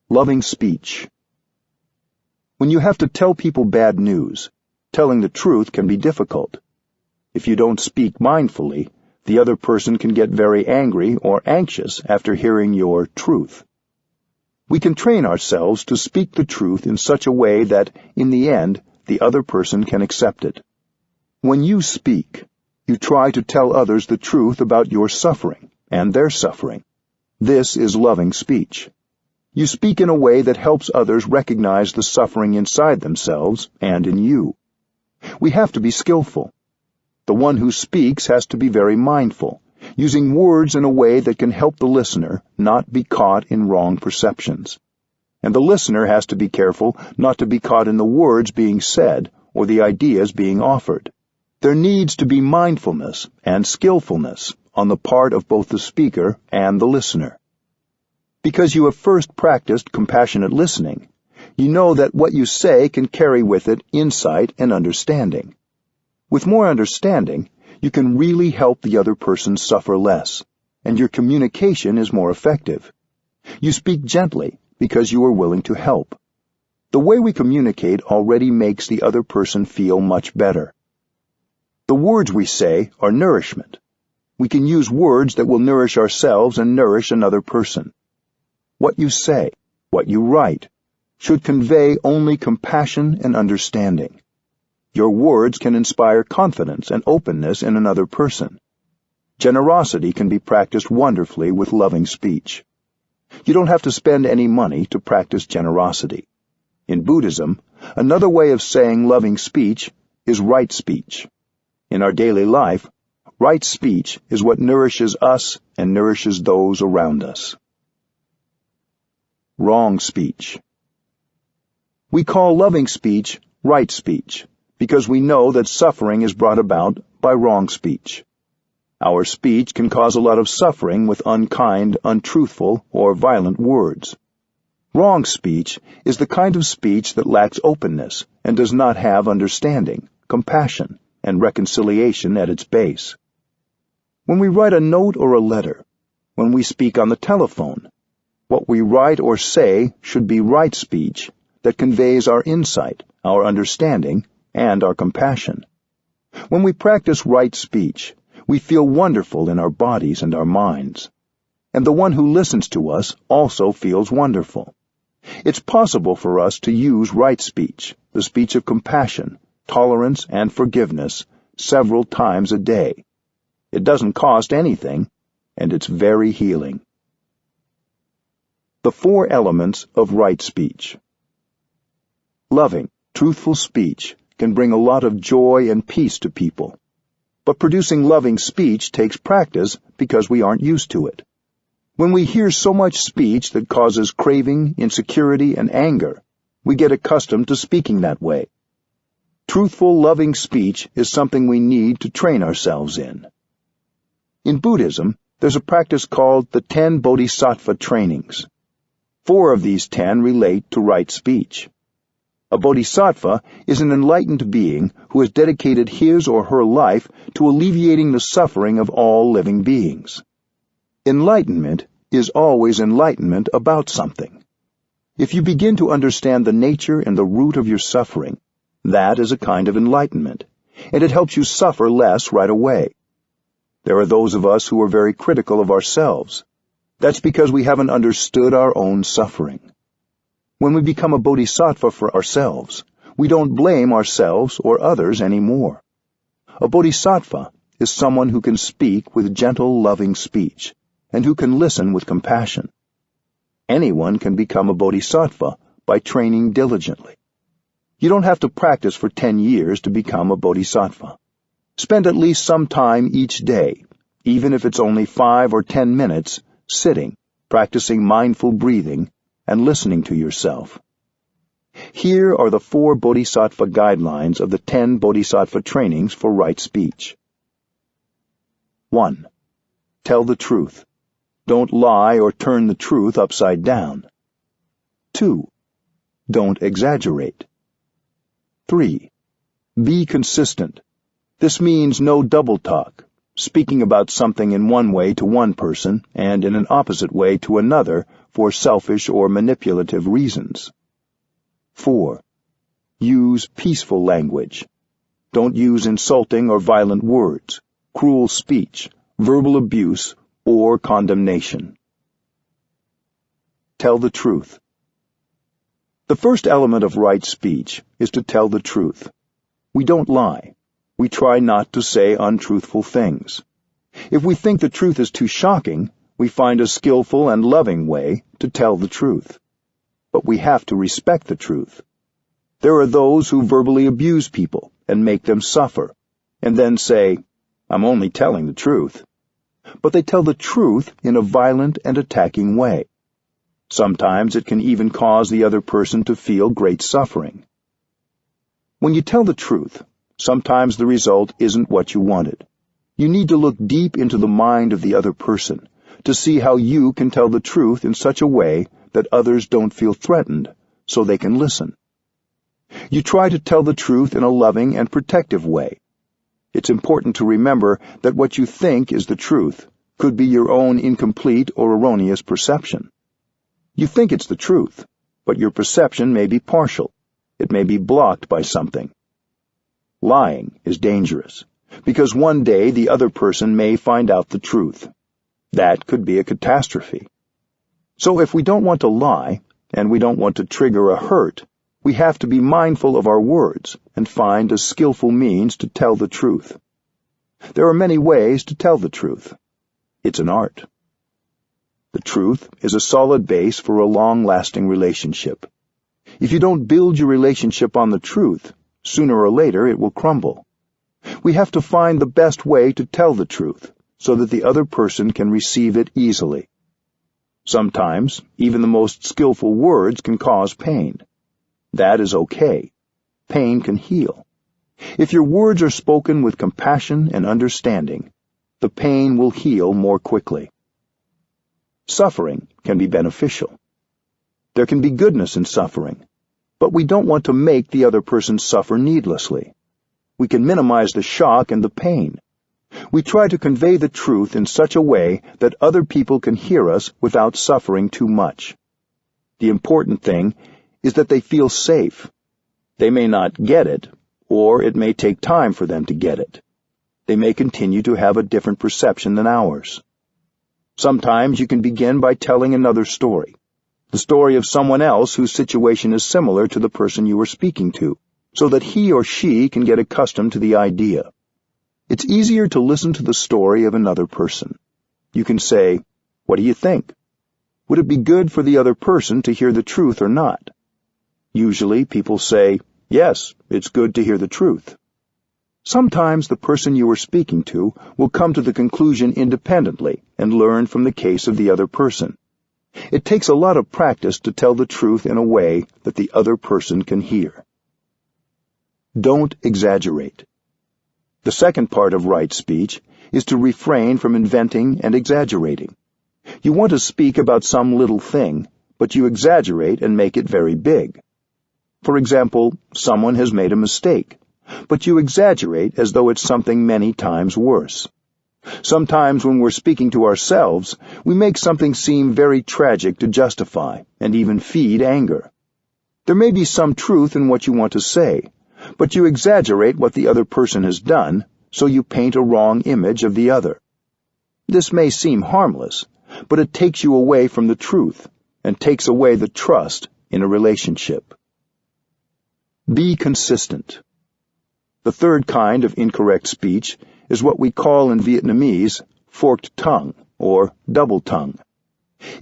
Loving speech. When you have to tell people bad news, telling the truth can be difficult. If you don't speak mindfully, the other person can get very angry or anxious after hearing your truth. We can train ourselves to speak the truth in such a way that, in the end, the other person can accept it. When you speak, you try to tell others the truth about your suffering and their suffering. This is loving speech. You speak in a way that helps others recognize the suffering inside themselves and in you. We have to be skillful. The one who speaks has to be very mindful, using words in a way that can help the listener not be caught in wrong perceptions. And the listener has to be careful not to be caught in the words being said or the ideas being offered. There needs to be mindfulness and skillfulness on the part of both the speaker and the listener. Because you have first practiced compassionate listening, you know that what you say can carry with it insight and understanding. With more understanding, you can really help the other person suffer less, and your communication is more effective. You speak gently because you are willing to help. The way we communicate already makes the other person feel much better. The words we say are nourishment. We can use words that will nourish ourselves and nourish another person. What you say, what you write, should convey only compassion and understanding. Your words can inspire confidence and openness in another person. Generosity can be practiced wonderfully with loving speech. You don't have to spend any money to practice generosity. In Buddhism, another way of saying loving speech is right speech. In our daily life, right speech is what nourishes us and nourishes those around us. Wrong speech. We call loving speech right speech because we know that suffering is brought about by wrong speech. Our speech can cause a lot of suffering with unkind, untruthful, or violent words. Wrong speech is the kind of speech that lacks openness and does not have understanding, compassion, and reconciliation at its base. When we write a note or a letter, when we speak on the telephone, what we write or say should be right speech that conveys our insight, our understanding, and our compassion. When we practice right speech, we feel wonderful in our bodies and our minds. And the one who listens to us also feels wonderful. It's possible for us to use right speech, the speech of compassion, tolerance, and forgiveness, several times a day. It doesn't cost anything, and it's very healing. The 4 elements of right speech. Loving, truthful speech can bring a lot of joy and peace to people. But producing loving speech takes practice because we aren't used to it. When we hear so much speech that causes craving, insecurity, and anger, we get accustomed to speaking that way. Truthful, loving speech is something we need to train ourselves in. In Buddhism, there's a practice called the 10 Bodhisattva trainings. 4 of these 10 relate to right speech. A bodhisattva is an enlightened being who has dedicated his or her life to alleviating the suffering of all living beings. Enlightenment is always enlightenment about something. If you begin to understand the nature and the root of your suffering, that is a kind of enlightenment, and it helps you suffer less right away. There are those of us who are very critical of ourselves. That's because we haven't understood our own suffering. When we become a bodhisattva for ourselves, we don't blame ourselves or others anymore. A bodhisattva is someone who can speak with gentle, loving speech, and who can listen with compassion. Anyone can become a bodhisattva by training diligently. You don't have to practice for 10 years to become a bodhisattva. Spend at least some time each day, even if it's only 5 or 10 minutes, sitting, practicing mindful breathing, and listening to yourself. Here are the 4 bodhisattva guidelines of the 10 bodhisattva trainings for right speech. 1. Tell the truth. Don't lie or turn the truth upside down. 2. Don't exaggerate. 3. Be consistent. This means no double talk, speaking about something in one way to one person and in an opposite way to another for selfish or manipulative reasons. 4. Use peaceful language. Don't use insulting or violent words, cruel speech, verbal abuse, or condemnation. Tell the truth. The first element of right speech is to tell the truth. We don't lie. We try not to say untruthful things. If we think the truth is too shocking, we find a skillful and loving way to tell the truth. But we have to respect the truth. There are those who verbally abuse people and make them suffer, and then say, "I'm only telling the truth." But they tell the truth in a violent and attacking way. Sometimes it can even cause the other person to feel great suffering. When you tell the truth, sometimes the result isn't what you wanted. You need to look deep into the mind of the other person to see how you can tell the truth in such a way that others don't feel threatened, so they can listen. You try to tell the truth in a loving and protective way. It's important to remember that what you think is the truth could be your own incomplete or erroneous perception. You think it's the truth, but your perception may be partial. It may be blocked by something. Lying is dangerous, because one day the other person may find out the truth. That could be a catastrophe. So if we don't want to lie, and we don't want to trigger a hurt, we have to be mindful of our words and find a skillful means to tell the truth. There are many ways to tell the truth. It's an art. The truth is a solid base for a long-lasting relationship. If you don't build your relationship on the truth, sooner or later it will crumble. We have to find the best way to tell the truth so that the other person can receive it easily. Sometimes, even the most skillful words can cause pain. That is okay. Pain can heal. If your words are spoken with compassion and understanding, the pain will heal more quickly. Suffering can be beneficial. There can be goodness in suffering, but we don't want to make the other person suffer needlessly. We can minimize the shock and the pain. We try to convey the truth in such a way that other people can hear us without suffering too much. The important thing is that they feel safe. They may not get it, or it may take time for them to get it. They may continue to have a different perception than ours. Sometimes you can begin by telling another story, the story of someone else whose situation is similar to the person you are speaking to, so that he or she can get accustomed to the idea. It's easier to listen to the story of another person. You can say, "What do you think? Would it be good for the other person to hear the truth or not?" Usually people say, "Yes, it's good to hear the truth." Sometimes the person you are speaking to will come to the conclusion independently and learn from the case of the other person. It takes a lot of practice to tell the truth in a way that the other person can hear. Don't exaggerate. The second part of right speech is to refrain from inventing and exaggerating. You want to speak about some little thing, but you exaggerate and make it very big. For example, someone has made a mistake, but you exaggerate as though it's something many times worse. Sometimes when we're speaking to ourselves, we make something seem very tragic to justify and even feed anger. There may be some truth in what you want to say, but you exaggerate what the other person has done, so you paint a wrong image of the other. This may seem harmless, but it takes you away from the truth and takes away the trust in a relationship. Be consistent. The third kind of incorrect speech is what we call in Vietnamese forked tongue or double tongue.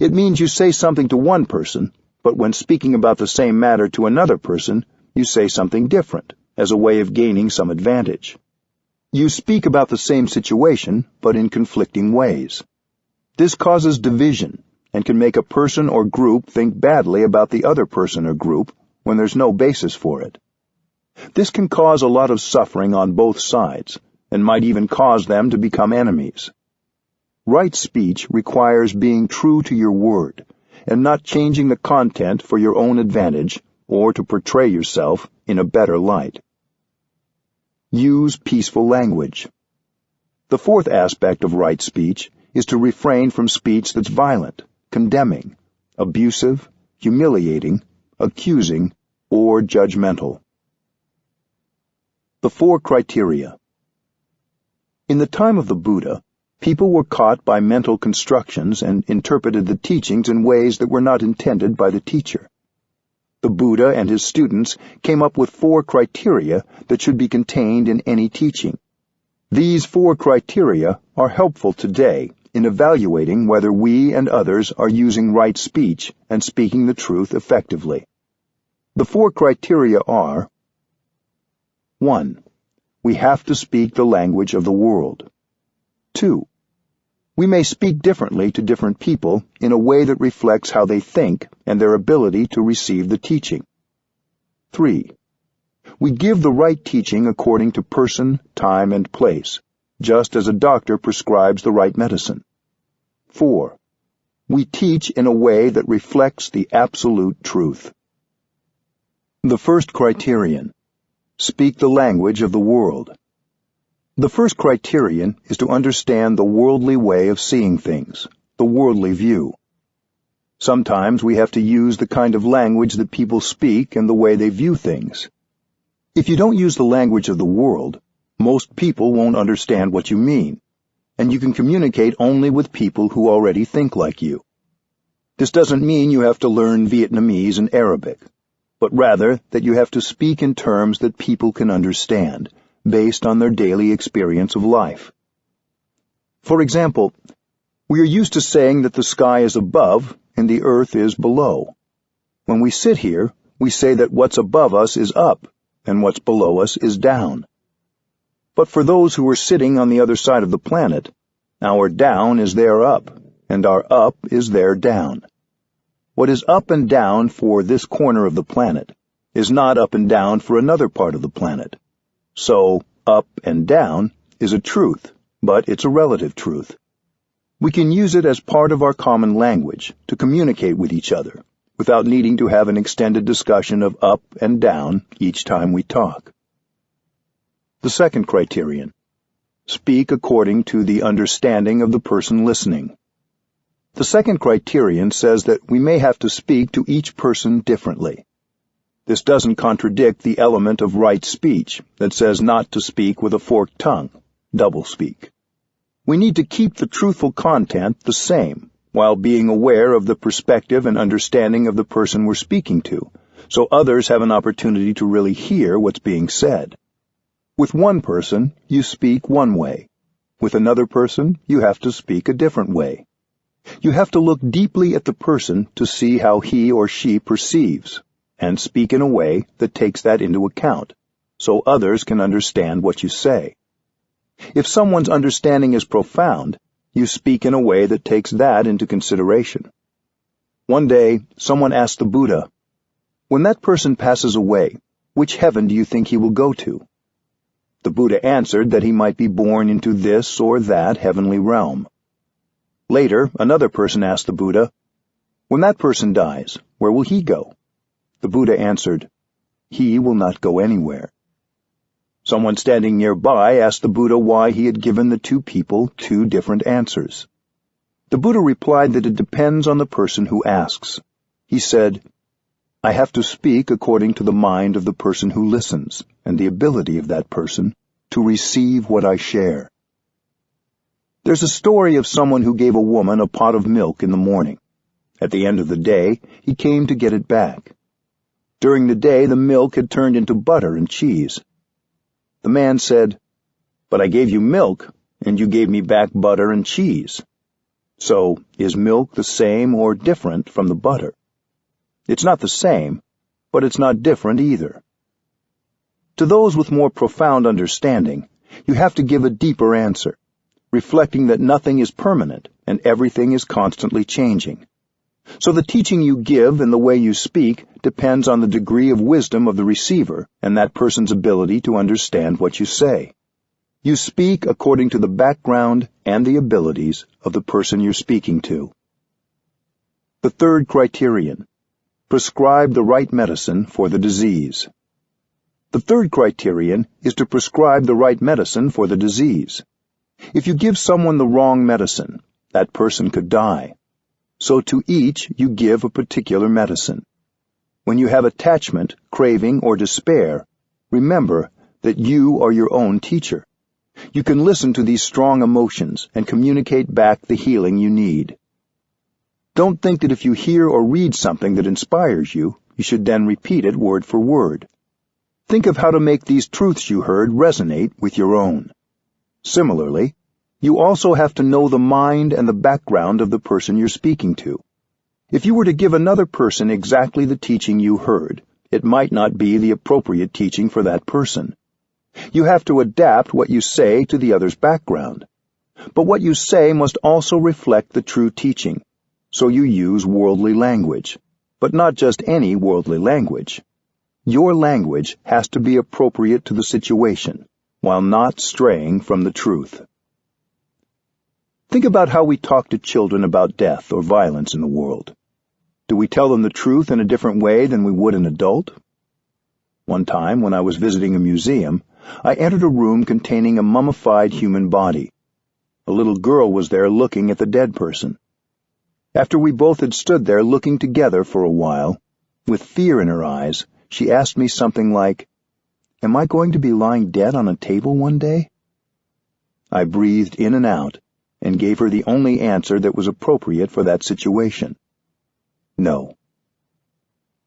It means you say something to one person, but when speaking about the same matter to another person, you say something different as a way of gaining some advantage. You speak about the same situation, but in conflicting ways. This causes division and can make a person or group think badly about the other person or group when there's no basis for it. This can cause a lot of suffering on both sides, and might even cause them to become enemies. Right speech requires being true to your word, and not changing the content for your own advantage or to portray yourself in a better light. Use peaceful language. The fourth aspect of right speech is to refrain from speech that's violent, condemning, abusive, humiliating, accusing, or judgmental. The 4 criteria. In the time of the Buddha, people were caught by mental constructions and interpreted the teachings in ways that were not intended by the teacher. The Buddha and his students came up with 4 criteria that should be contained in any teaching. These 4 criteria are helpful today in evaluating whether we and others are using right speech and speaking the truth effectively. The 4 criteria are: 1. We have to speak the language of the world. 2. We may speak differently to different people in a way that reflects how they think and their ability to receive the teaching. 3. We give the right teaching according to person, time, and place, just as a doctor prescribes the right medicine. 4. We teach in a way that reflects the absolute truth. The first criterion: speak the language of the world. The first criterion is to understand the worldly way of seeing things, the worldly view. Sometimes we have to use the kind of language that people speak and the way they view things. If you don't use the language of the world, most people won't understand what you mean, and you can communicate only with people who already think like you. This doesn't mean you have to learn Vietnamese and Arabic, but rather that you have to speak in terms that people can understand, based on their daily experience of life. For example, we are used to saying that the sky is above and the earth is below. When we sit here, we say that what's above us is up and what's below us is down. But for those who are sitting on the other side of the planet, our down is their up, and our up is their down. What is up and down for this corner of the planet is not up and down for another part of the planet. So, up and down is a truth, but it's a relative truth. We can use it as part of our common language to communicate with each other, without needing to have an extended discussion of up and down each time we talk. The second criterion: speak according to the understanding of the person listening. The second criterion says that we may have to speak to each person differently. This doesn't contradict the element of right speech that says not to speak with a forked tongue, doublespeak. We need to keep the truthful content the same, while being aware of the perspective and understanding of the person we're speaking to, so others have an opportunity to really hear what's being said. With one person, you speak one way. With another person, you have to speak a different way. You have to look deeply at the person to see how he or she perceives, and speak in a way that takes that into account, so others can understand what you say. If someone's understanding is profound, you speak in a way that takes that into consideration. One day, someone asked the Buddha, "When that person passes away, which heaven do you think he will go to?" The Buddha answered that he might be born into this or that heavenly realm. Later, another person asked the Buddha, "When that person dies, where will he go?" The Buddha answered, "He will not go anywhere." Someone standing nearby asked the Buddha why he had given the two people two different answers. The Buddha replied that it depends on the person who asks. He said, "I have to speak according to the mind of the person who listens, and the ability of that person to receive what I share." There's a story of someone who gave a woman a pot of milk in the morning. At the end of the day, he came to get it back. During the day, the milk had turned into butter and cheese. The man said, "But I gave you milk, and you gave me back butter and cheese. So, is milk the same or different from the butter? It's not the same, but it's not different either." To those with more profound understanding, you have to give a deeper answer, reflecting that nothing is permanent and everything is constantly changing. So the teaching you give and the way you speak depends on the degree of wisdom of the receiver and that person's ability to understand what you say. You speak according to the background and the abilities of the person you're speaking to. The third criterion: prescribe the right medicine for the disease. The third criterion is to prescribe the right medicine for the disease. If you give someone the wrong medicine, that person could die. So to each you give a particular medicine. When you have attachment, craving, or despair, remember that you are your own teacher. You can listen to these strong emotions and communicate back the healing you need. Don't think that if you hear or read something that inspires you, you should then repeat it word for word. Think of how to make these truths you heard resonate with your own. Similarly, you also have to know the mind and the background of the person you're speaking to. If you were to give another person exactly the teaching you heard, it might not be the appropriate teaching for that person. You have to adapt what you say to the other's background. But what you say must also reflect the true teaching, so you use worldly language, but not just any worldly language. Your language has to be appropriate to the situation, while not straying from the truth. Think about how we talk to children about death or violence in the world. Do we tell them the truth in a different way than we would an adult? One time, when I was visiting a museum, I entered a room containing a mummified human body. A little girl was there looking at the dead person. After we both had stood there looking together for a while, with fear in her eyes, she asked me something like, "Am I going to be lying dead on a table one day?" I breathed in and out, and gave her the only answer that was appropriate for that situation. No.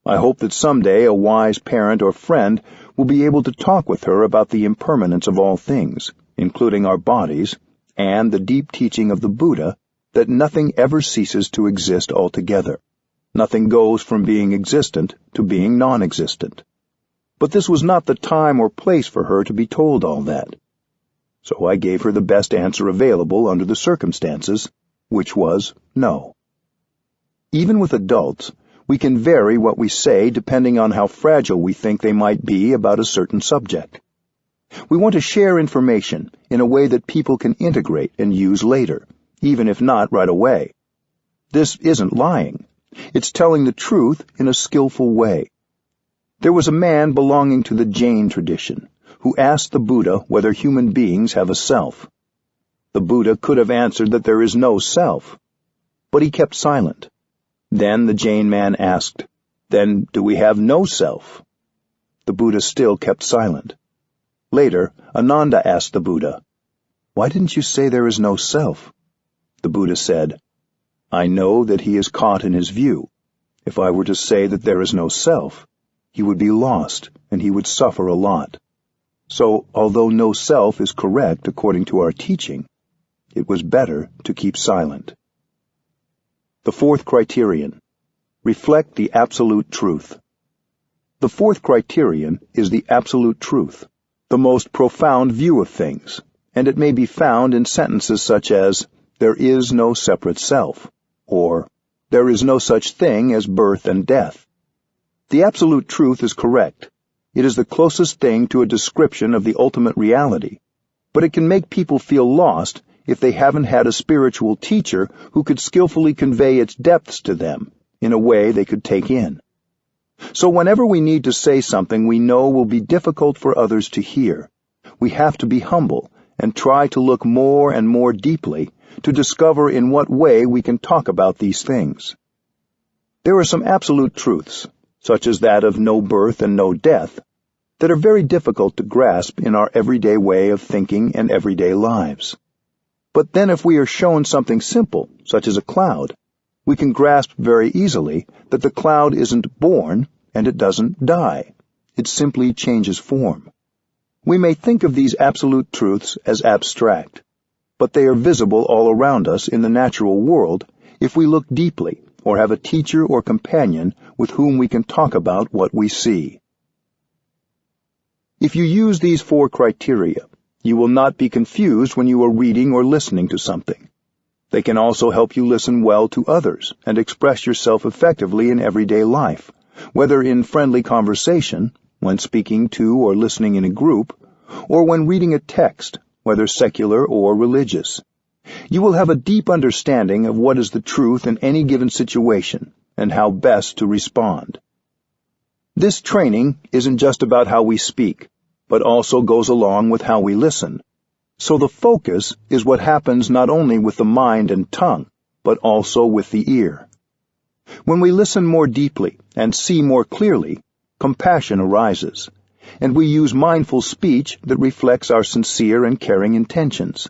I hope that someday a wise parent or friend will be able to talk with her about the impermanence of all things, including our bodies, and the deep teaching of the Buddha that nothing ever ceases to exist altogether. Nothing goes from being existent to being non-existent. But this was not the time or place for her to be told all that. So I gave her the best answer available under the circumstances, which was no. Even with adults, we can vary what we say depending on how fragile we think they might be about a certain subject. We want to share information in a way that people can integrate and use later, even if not right away. This isn't lying. It's telling the truth in a skillful way. There was a man belonging to the Jain tradition who asked the Buddha whether human beings have a self. The Buddha could have answered that there is no self, but he kept silent. Then the Jain man asked, "Then do we have no self?" The Buddha still kept silent. Later, Ananda asked the Buddha, "Why didn't you say there is no self?" The Buddha said, "I know that he is caught in his view. If I were to say that there is no self, he would be lost and he would suffer a lot. So, although no self is correct according to our teaching, it was better to keep silent." The fourth criterion: reflect the absolute truth. The fourth criterion is the absolute truth, the most profound view of things, and it may be found in sentences such as, "There is no separate self," or "There is no such thing as birth and death." The absolute truth is correct. It is the closest thing to a description of the ultimate reality, but it can make people feel lost if they haven't had a spiritual teacher who could skillfully convey its depths to them in a way they could take in. So whenever we need to say something we know will be difficult for others to hear, we have to be humble and try to look more and more deeply to discover in what way we can talk about these things. There are some absolute truths, such as that of no birth and no death, that are very difficult to grasp in our everyday way of thinking and everyday lives. But then if we are shown something simple, such as a cloud, we can grasp very easily that the cloud isn't born and it doesn't die. It simply changes form. We may think of these absolute truths as abstract, but they are visible all around us in the natural world if we look deeply or have a teacher or companion with whom we can talk about what we see. If you use these four criteria, you will not be confused when you are reading or listening to something. They can also help you listen well to others and express yourself effectively in everyday life, whether in friendly conversation, when speaking to or listening in a group, or when reading a text, whether secular or religious. You will have a deep understanding of what is the truth in any given situation and how best to respond. This training isn't just about how we speak, but also goes along with how we listen. So the focus is what happens not only with the mind and tongue, but also with the ear. When we listen more deeply and see more clearly, compassion arises, and we use mindful speech that reflects our sincere and caring intentions.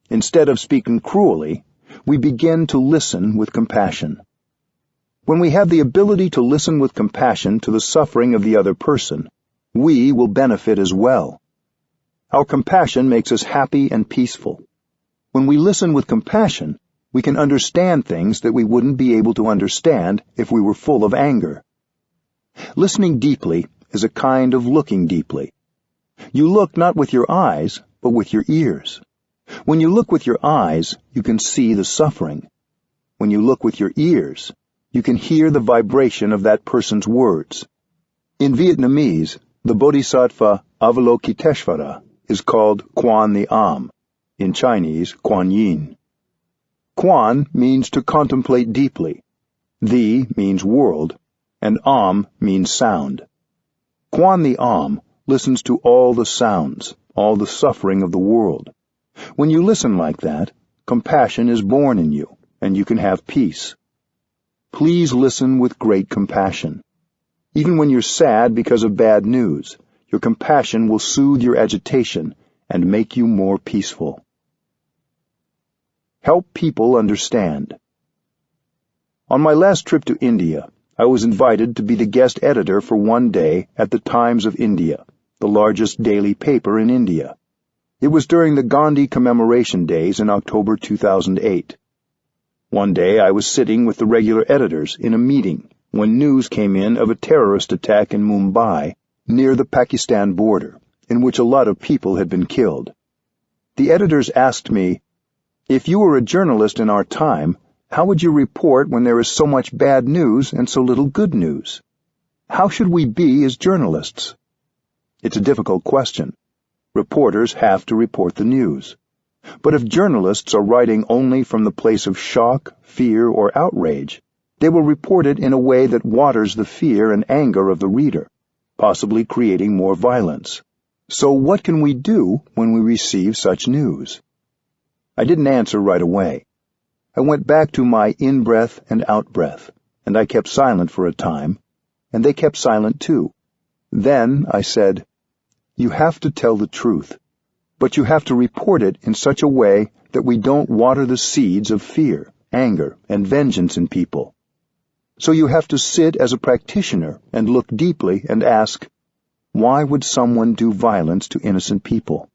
Instead of speaking cruelly, we begin to listen with compassion. When we have the ability to listen with compassion to the suffering of the other person, we will benefit as well. Our compassion makes us happy and peaceful. When we listen with compassion, we can understand things that we wouldn't be able to understand if we were full of anger. Listening deeply is a kind of looking deeply. You look not with your eyes, but with your ears. When you look with your eyes, you can see the suffering. When you look with your ears, you can hear the vibration of that person's words. In Vietnamese, the Bodhisattva Avalokiteshvara is called Quan the Am, in Chinese, Kuan Yin. Quan means to contemplate deeply, the means world, and Am means sound. Quan the Am listens to all the sounds, all the suffering of the world. When you listen like that, compassion is born in you, and you can have peace. Please listen with great compassion. Even when you're sad because of bad news, your compassion will soothe your agitation and make you more peaceful. Help people understand. On my last trip to India, I was invited to be the guest editor for one day at the Times of India, the largest daily paper in India. It was during the Gandhi commemoration days in October 2008. One day I was sitting with the regular editors in a meeting when news came in of a terrorist attack in Mumbai, near the Pakistan border, in which a lot of people had been killed. The editors asked me, "If you were a journalist in our time, how would you report when there is so much bad news and so little good news? How should we be as journalists?" It's a difficult question. Reporters have to report the news. But if journalists are writing only from the place of shock, fear, or outrage, they will report it in a way that waters the fear and anger of the reader, possibly creating more violence. So what can we do when we receive such news? I didn't answer right away. I went back to my in-breath and out-breath, and I kept silent for a time, and they kept silent too. Then I said, "You have to tell the truth, but you have to report it in such a way that we don't water the seeds of fear, anger, and vengeance in people. So you have to sit as a practitioner and look deeply and ask, why would someone do violence to innocent people?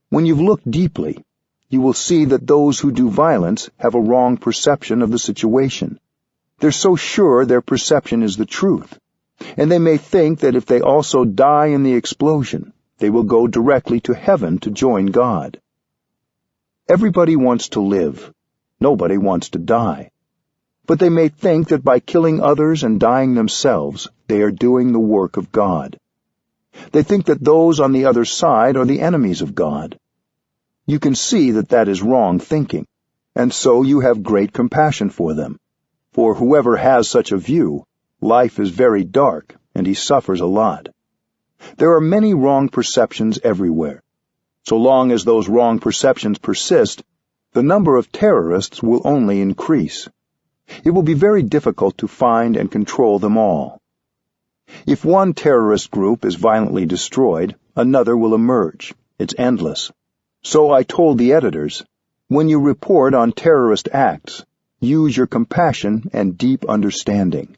When you've looked deeply, you will see that those who do violence have a wrong perception of the situation. They're so sure their perception is the truth And they may think that if they also die in the explosion, they will go directly to heaven to join God. Everybody wants to live. Nobody wants to die. But they may think that by killing others and dying themselves, they are doing the work of God. They think that those on the other side are the enemies of God. You can see that that is wrong thinking, and so you have great compassion for them. For whoever has such a view, life is very dark, and he suffers a lot. There are many wrong perceptions everywhere. So long as those wrong perceptions persist, the number of terrorists will only increase. It will be very difficult to find and control them all. If one terrorist group is violently destroyed, another will emerge. It's endless. So I told the editors, when you report on terrorist acts, use your compassion and deep understanding.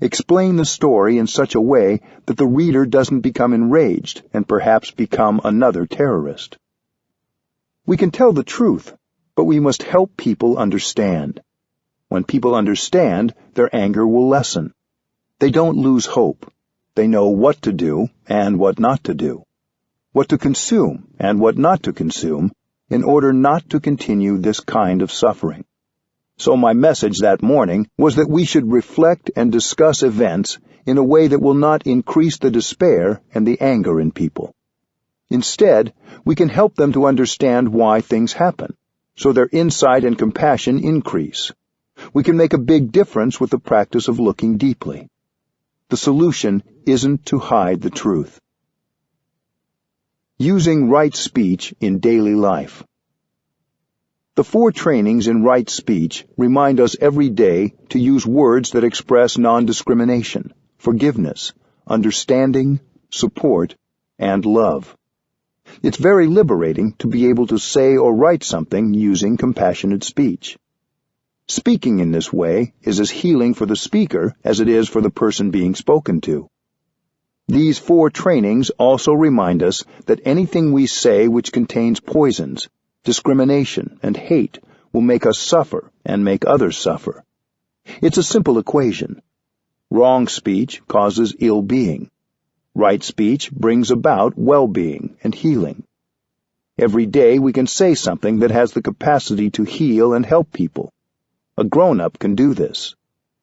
Explain the story in such a way that the reader doesn't become enraged and perhaps become another terrorist. We can tell the truth, but we must help people understand. When people understand, their anger will lessen. They don't lose hope. They know what to do and what not to do, what to consume and what not to consume, in order not to continue this kind of suffering. So my message that morning was that we should reflect and discuss events in a way that will not increase the despair and the anger in people. Instead, we can help them to understand why things happen, so their insight and compassion increase. We can make a big difference with the practice of looking deeply. The solution isn't to hide the truth. Using right speech in daily life. The 4 trainings in right speech remind us every day to use words that express non-discrimination, forgiveness, understanding, support, and love. It's very liberating to be able to say or write something using compassionate speech. Speaking in this way is as healing for the speaker as it is for the person being spoken to. These 4 trainings also remind us that anything we say which contains poisons, discrimination, and hate will make us suffer and make others suffer. It's a simple equation. Wrong speech causes ill-being. Right speech brings about well-being and healing. Every day we can say something that has the capacity to heal and help people. A grown-up can do this.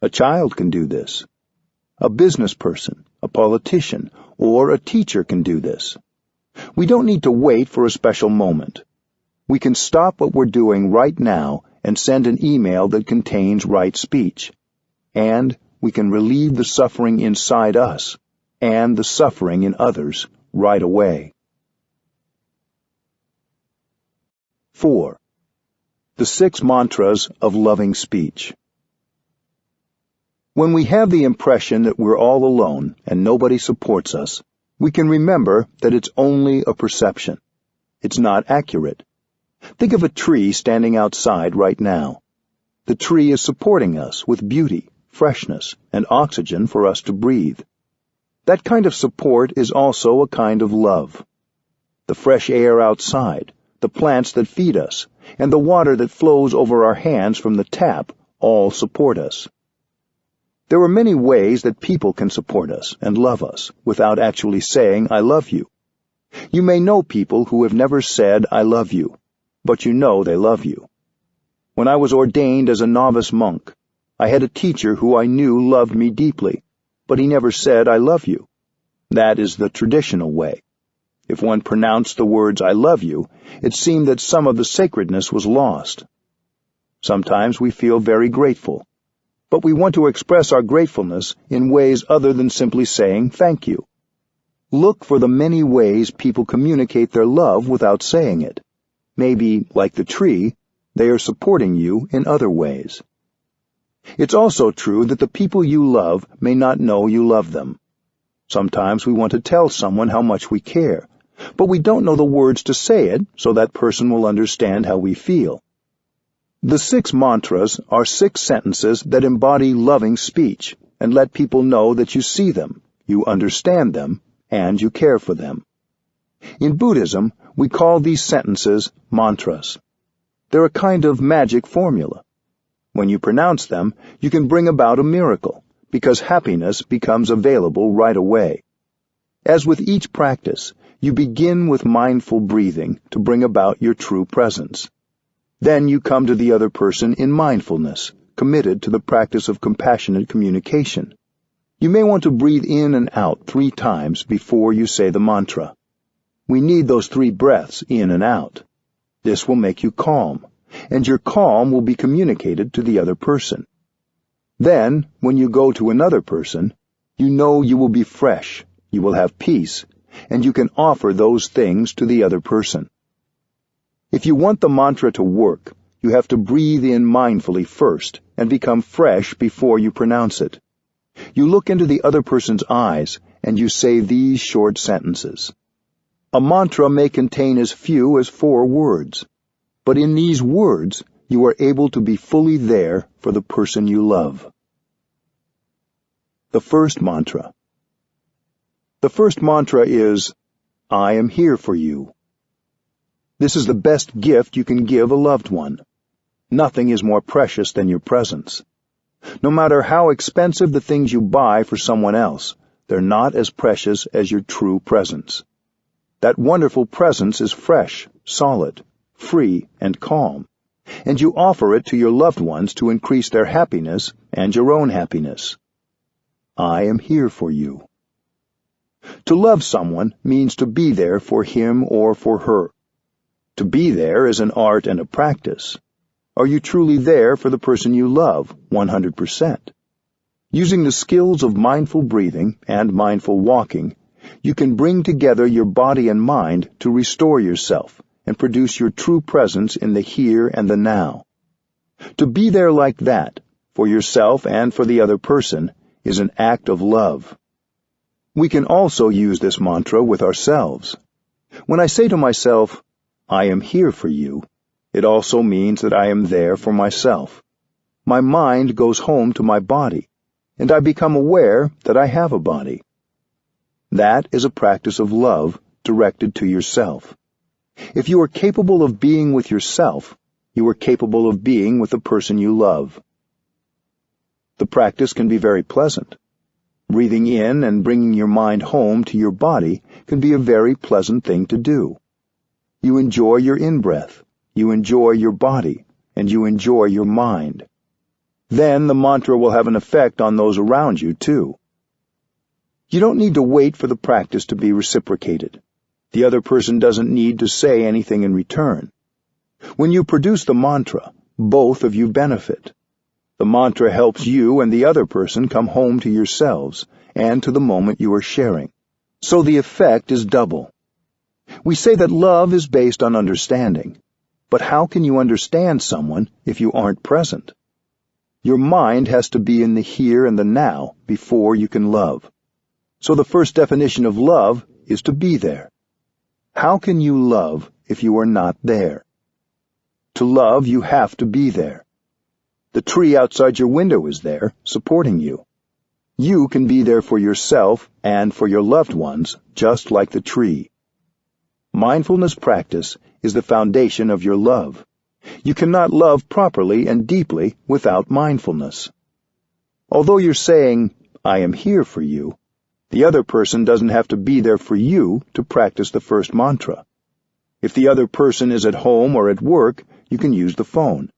A child can do this. A business person, a politician, or a teacher can do this. We don't need to wait for a special moment. We can stop what we're doing right now and send an email that contains right speech. And we can relieve the suffering inside us and the suffering in others right away. 4. The 6 mantras of loving speech. When we have the impression that we're all alone and nobody supports us, we can remember that it's only a perception. It's not accurate. Think of a tree standing outside right now. The tree is supporting us with beauty, freshness, and oxygen for us to breathe. That kind of support is also a kind of love. The fresh air outside, the plants that feed us, and the water that flows over our hands from the tap all support us. There are many ways that people can support us and love us without actually saying, "I love you." You may know people who have never said, "I love you," but you know they love you. When I was ordained as a novice monk, I had a teacher who I knew loved me deeply, but he never said, "I love you." That is the traditional way. If one pronounced the words, "I love you," it seemed that some of the sacredness was lost. Sometimes we feel very grateful, but we want to express our gratefulness in ways other than simply saying thank you. Look for the many ways people communicate their love without saying it. Maybe, like the tree, they are supporting you in other ways. It's also true that the people you love may not know you love them. Sometimes we want to tell someone how much we care, but we don't know the words to say it so that person will understand how we feel. The 6 mantras are 6 sentences that embody loving speech and let people know that you see them, you understand them, and you care for them. In Buddhism, we call these sentences mantras. They're a kind of magic formula. When you pronounce them, you can bring about a miracle, because happiness becomes available right away. As with each practice, you begin with mindful breathing to bring about your true presence. Then you come to the other person in mindfulness, committed to the practice of compassionate communication. You may want to breathe in and out 3 times before you say the mantra. We need those 3 breaths in and out. This will make you calm, and your calm will be communicated to the other person. Then, when you go to another person, you know you will be fresh, you will have peace, and you can offer those things to the other person. If you want the mantra to work, you have to breathe in mindfully first and become fresh before you pronounce it. You look into the other person's eyes and you say these short sentences. A mantra may contain as few as 4 words, but in these words you are able to be fully there for the person you love. The first mantra. The first mantra is, I am here for you. This is the best gift you can give a loved one. Nothing is more precious than your presence. No matter how expensive the things you buy for someone else, they're not as precious as your true presence. That wonderful presence is fresh, solid, free, and calm, and you offer it to your loved ones to increase their happiness and your own happiness. I am here for you. To love someone means to be there for him or for her. To be there is an art and a practice. Are you truly there for the person you love, 100%? Using the skills of mindful breathing and mindful walking, you can bring together your body and mind to restore yourself and produce your true presence in the here and the now. To be there like that, for yourself and for the other person, is an act of love. We can also use this mantra with ourselves. When I say to myself, I am here for you, it also means that I am there for myself. My mind goes home to my body, and I become aware that I have a body. That is a practice of love directed to yourself. If you are capable of being with yourself, you are capable of being with the person you love. The practice can be very pleasant. Breathing in and bringing your mind home to your body can be a very pleasant thing to do. You enjoy your in-breath, you enjoy your body, and you enjoy your mind. Then the mantra will have an effect on those around you, too. You don't need to wait for the practice to be reciprocated. The other person doesn't need to say anything in return. When you produce the mantra, both of you benefit. The mantra helps you and the other person come home to yourselves and to the moment you are sharing. So the effect is double. We say that love is based on understanding. But how can you understand someone if you aren't present? Your mind has to be in the here and the now before you can love. So the first definition of love is to be there. How can you love if you are not there? To love, you have to be there. The tree outside your window is there, supporting you. You can be there for yourself and for your loved ones, just like the tree. Mindfulness practice is the foundation of your love. You cannot love properly and deeply without mindfulness. Although you're saying, I am here for you, the other person doesn't have to be there for you to practice the first mantra. If the other person is at home or at work, you can use the phone.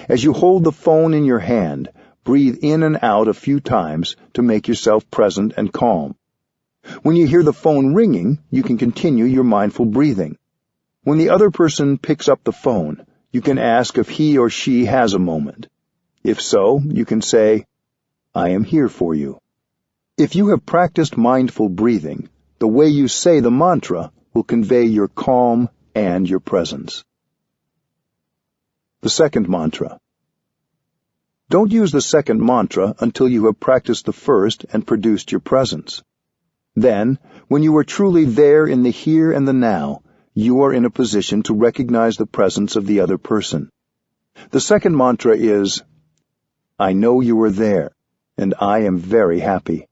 As you hold the phone in your hand, breathe in and out a few times to make yourself present and calm. When you hear the phone ringing, you can continue your mindful breathing. When the other person picks up the phone, you can ask if he or she has a moment. If so, you can say, I am here for you. If you have practiced mindful breathing, the way you say the mantra will convey your calm and your presence. The second mantra. Don't use the second mantra until you have practiced the first and produced your presence. Then, when you are truly there in the here and the now, you are in a position to recognize the presence of the other person. The second mantra is, I know you are there, and I am very happy.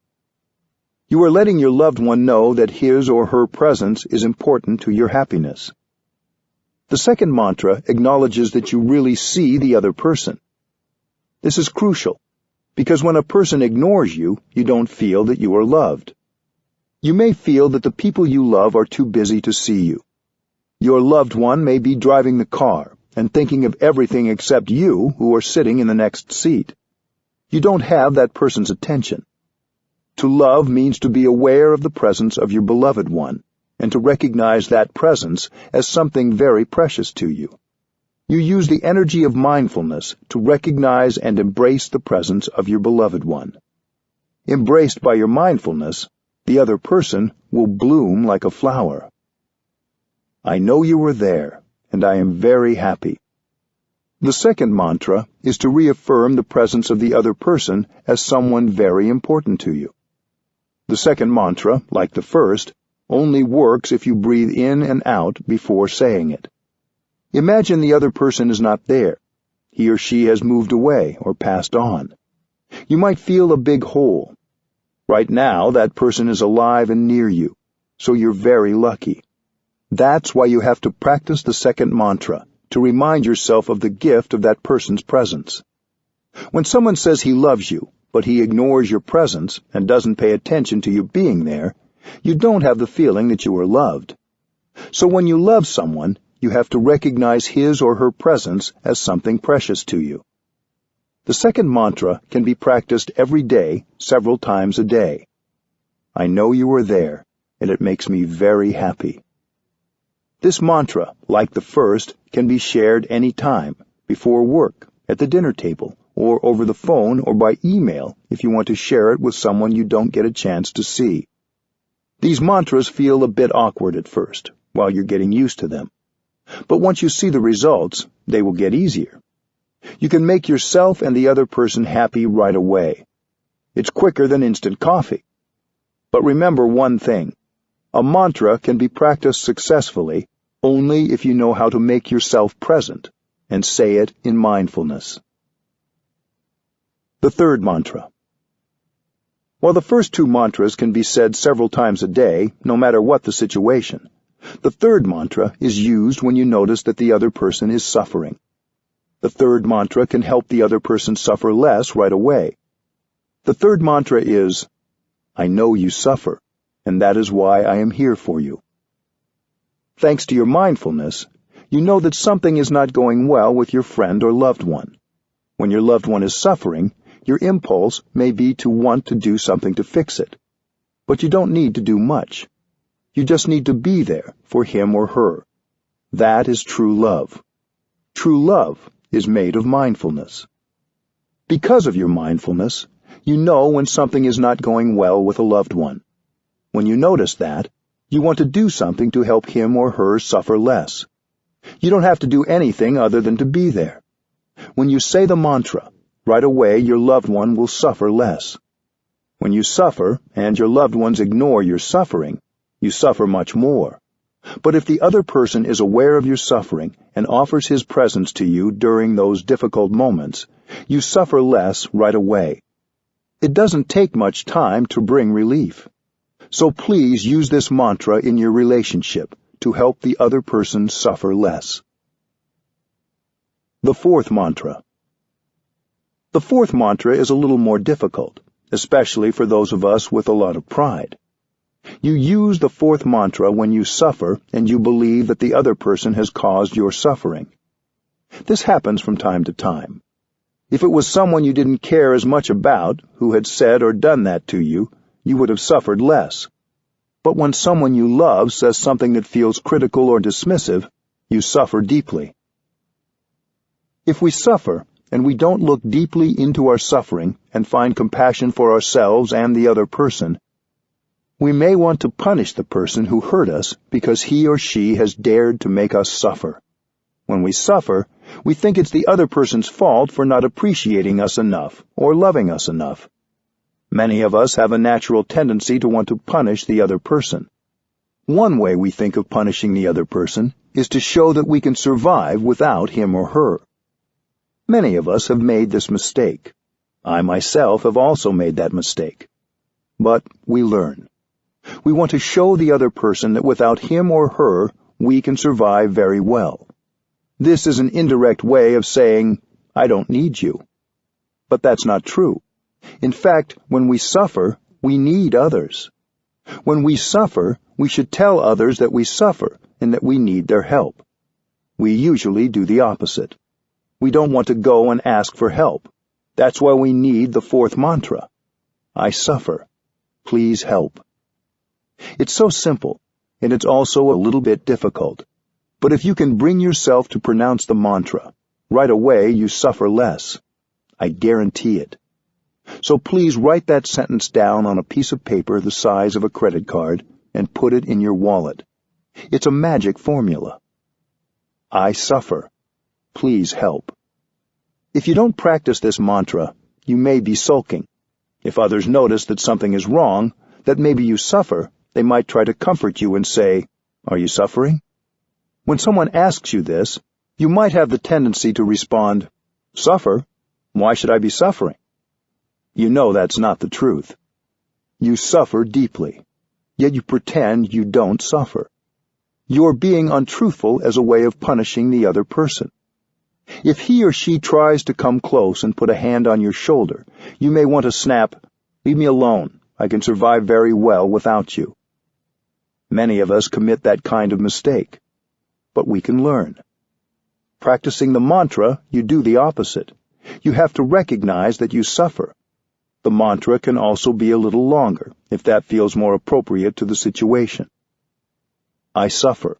You are letting your loved one know that his or her presence is important to your happiness. The second mantra acknowledges that you really see the other person. This is crucial. because when a person ignores you, you don't feel that you are loved. You may feel that the people you love are too busy to see you. Your loved one may be driving the car and thinking of everything except you who are sitting in the next seat. You don't have that person's attention. To love means to be aware of the presence of your beloved one and to recognize that presence as something very precious to you. You use the energy of mindfulness to recognize and embrace the presence of your beloved one. Embraced by your mindfulness, the other person will bloom like a flower. I know you were there, and I am very happy. The second mantra is to reaffirm the presence of the other person as someone very important to you. The second mantra, like the first, only works if you breathe in and out before saying it. Imagine the other person is not there. He or she has moved away or passed on. You might feel a big hole. Right now, that person is alive and near you, so you're very lucky. That's why you have to practice the second mantra, to remind yourself of the gift of that person's presence. When someone says he loves you, but he ignores your presence and doesn't pay attention to you being there, you don't have the feeling that you are loved. So when you love someone, you have to recognize his or her presence as something precious to you. The second mantra can be practiced every day, several times a day. I know you are there, and it makes me very happy. This mantra, like the first, can be shared any time, before work, at the dinner table, or over the phone or by email if you want to share it with someone you don't get a chance to see. These mantras feel a bit awkward at first, while you're getting used to them. But once you see the results, they will get easier. You can make yourself and the other person happy right away. It's quicker than instant coffee. But remember one thing. A mantra can be practiced successfully only if you know how to make yourself present and say it in mindfulness. The third mantra. While the first two mantras can be said several times a day, no matter what the situation, the third mantra is used when you notice that the other person is suffering. The third mantra can help the other person suffer less right away. The third mantra is, I know you suffer, and that is why I am here for you. Thanks to your mindfulness, you know that something is not going well with your friend or loved one. When your loved one is suffering, your impulse may be to want to do something to fix it. But you don't need to do much. You just need to be there for him or her. That is true love. True love is made of mindfulness. Because of your mindfulness, you know when something is not going well with a loved one. When you notice that, you want to do something to help him or her suffer less. You don't have to do anything other than to be there. When you say the mantra, right away your loved one will suffer less. When you suffer and your loved ones ignore your suffering, you suffer much more. But if the other person is aware of your suffering and offers his presence to you during those difficult moments, you suffer less right away. It doesn't take much time to bring relief. So please use this mantra in your relationship to help the other person suffer less. The fourth mantra. The fourth mantra is a little more difficult, especially for those of us with a lot of pride. You use the fourth mantra when you suffer and you believe that the other person has caused your suffering. This happens from time to time. If it was someone you didn't care as much about who had said or done that to you, you would have suffered less. But when someone you love says something that feels critical or dismissive, you suffer deeply. If we suffer and we don't look deeply into our suffering and find compassion for ourselves and the other person, we may want to punish the person who hurt us because he or she has dared to make us suffer. When we suffer, we think it's the other person's fault for not appreciating us enough or loving us enough. Many of us have a natural tendency to want to punish the other person. One way we think of punishing the other person is to show that we can survive without him or her. Many of us have made this mistake. I myself have also made that mistake. But we learn. We want to show the other person that without him or her, we can survive very well. This is an indirect way of saying, I don't need you. But that's not true. In fact, when we suffer, we need others. When we suffer, we should tell others that we suffer and that we need their help. We usually do the opposite. We don't want to go and ask for help. That's why we need the fourth mantra. I suffer. Please help. It's so simple, and it's also a little bit difficult. But if you can bring yourself to pronounce the mantra, right away you suffer less. I guarantee it. So please write that sentence down on a piece of paper the size of a credit card and put it in your wallet. It's a magic formula. I suffer. Please help. If you don't practice this mantra, you may be sulking. If others notice that something is wrong, that maybe you suffer, they might try to comfort you and say, "Are you suffering?" When someone asks you this, you might have the tendency to respond, "Suffer? Why should I be suffering?" You know that's not the truth. You suffer deeply, yet you pretend you don't suffer. You're being untruthful as a way of punishing the other person. If he or she tries to come close and put a hand on your shoulder, you may want to snap, "Leave me alone. I can survive very well without you." Many of us commit that kind of mistake, but we can learn. Practicing the mantra, you do the opposite. You have to recognize that you suffer. The mantra can also be a little longer, if that feels more appropriate to the situation. I suffer.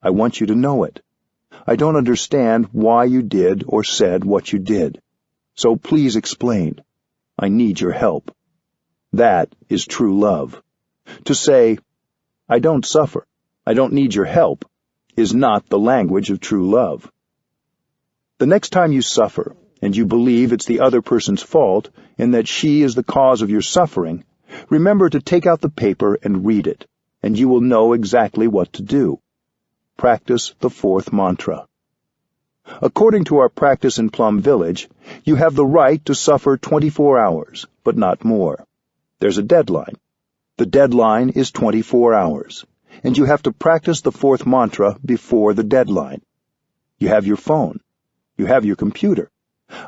I want you to know it. I don't understand why you did or said what you did. So please explain. I need your help. That is true love. To say, "I don't suffer. I don't need your help," is not the language of true love. The next time you suffer, and you believe it's the other person's fault and that she is the cause of your suffering, remember to take out the paper and read it, and you will know exactly what to do. Practice the fourth mantra. According to our practice in Plum Village, you have the right to suffer 24 hours, but not more. There's a deadline. The deadline is 24 hours, and you have to practice the fourth mantra before the deadline. You have your phone. You have your computer.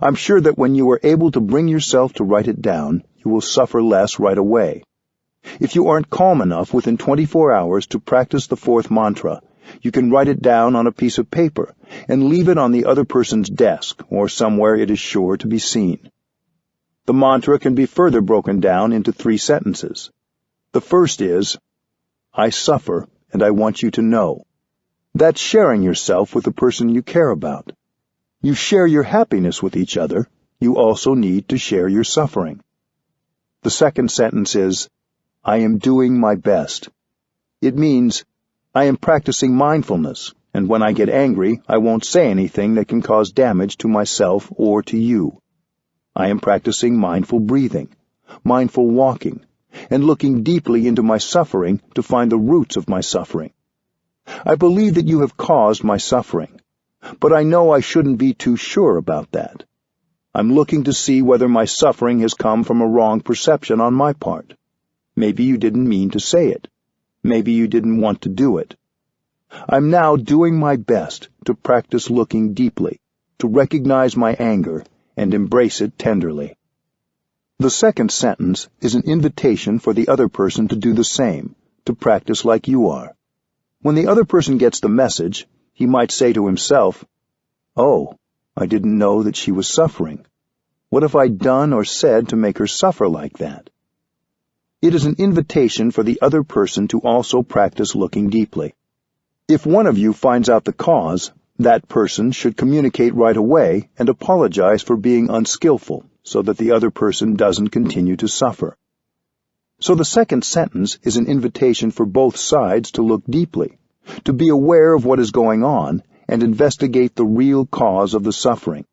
I'm sure that when you are able to bring yourself to write it down, you will suffer less right away. If you aren't calm enough within 24 hours to practice the fourth mantra, you can write it down on a piece of paper and leave it on the other person's desk or somewhere it is sure to be seen. The mantra can be further broken down into 3 sentences. The first is, I suffer and I want you to know. That's sharing yourself with the person you care about. You share your happiness with each other. You also need to share your suffering. The second sentence is, I am doing my best. It means, I am practicing mindfulness, and when I get angry, I won't say anything that can cause damage to myself or to you. I am practicing mindful breathing, mindful walking, and looking deeply into my suffering to find the roots of my suffering. I believe that you have caused my suffering, but I know I shouldn't be too sure about that. I'm looking to see whether my suffering has come from a wrong perception on my part. Maybe you didn't mean to say it. Maybe you didn't want to do it. I'm now doing my best to practice looking deeply, to recognize my anger and embrace it tenderly. The second sentence is an invitation for the other person to do the same, to practice like you are. When the other person gets the message, he might say to himself, Oh, I didn't know that she was suffering. What have I done or said to make her suffer like that? It is an invitation for the other person to also practice looking deeply. If one of you finds out the cause, that person should communicate right away and apologize for being unskillful so that the other person doesn't continue to suffer. So the second sentence is an invitation for both sides to look deeply, to be aware of what is going on and investigate the real cause of the suffering.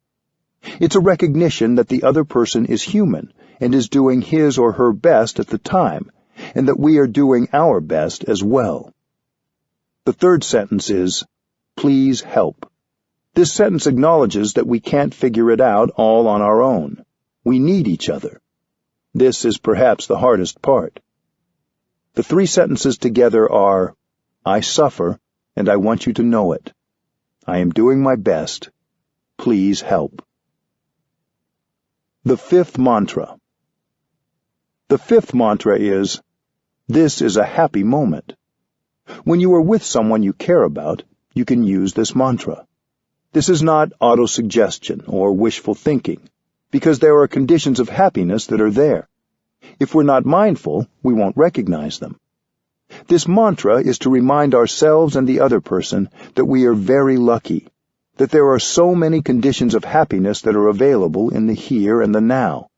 It's a recognition that the other person is human and is doing his or her best at the time, and that we are doing our best as well. The third sentence is, Please help. This sentence acknowledges that we can't figure it out all on our own. We need each other. This is perhaps the hardest part. The 3 sentences together are, I suffer, and I want you to know it. I am doing my best. Please help. The 5th mantra. The fifth mantra is, "This is a happy moment." When you are with someone you care about, you can use this mantra. This is not autosuggestion or wishful thinking, because there are conditions of happiness that are there. If we're not mindful, we won't recognize them. This mantra is to remind ourselves and the other person that we are very lucky, that there are so many conditions of happiness that are available in the here and the now.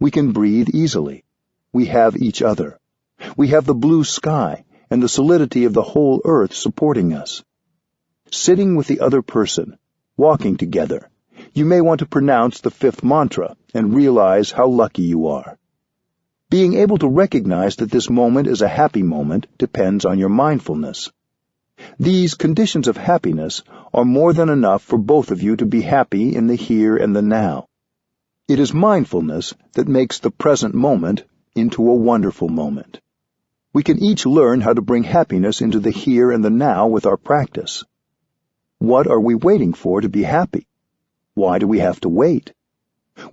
We can breathe easily. We have each other. We have the blue sky and the solidity of the whole earth supporting us. Sitting with the other person, walking together, you may want to pronounce the fifth mantra and realize how lucky you are. Being able to recognize that this moment is a happy moment depends on your mindfulness. These conditions of happiness are more than enough for both of you to be happy in the here and the now. It is mindfulness that makes the present moment into a wonderful moment. We can each learn how to bring happiness into the here and the now with our practice. What are we waiting for to be happy? Why do we have to wait?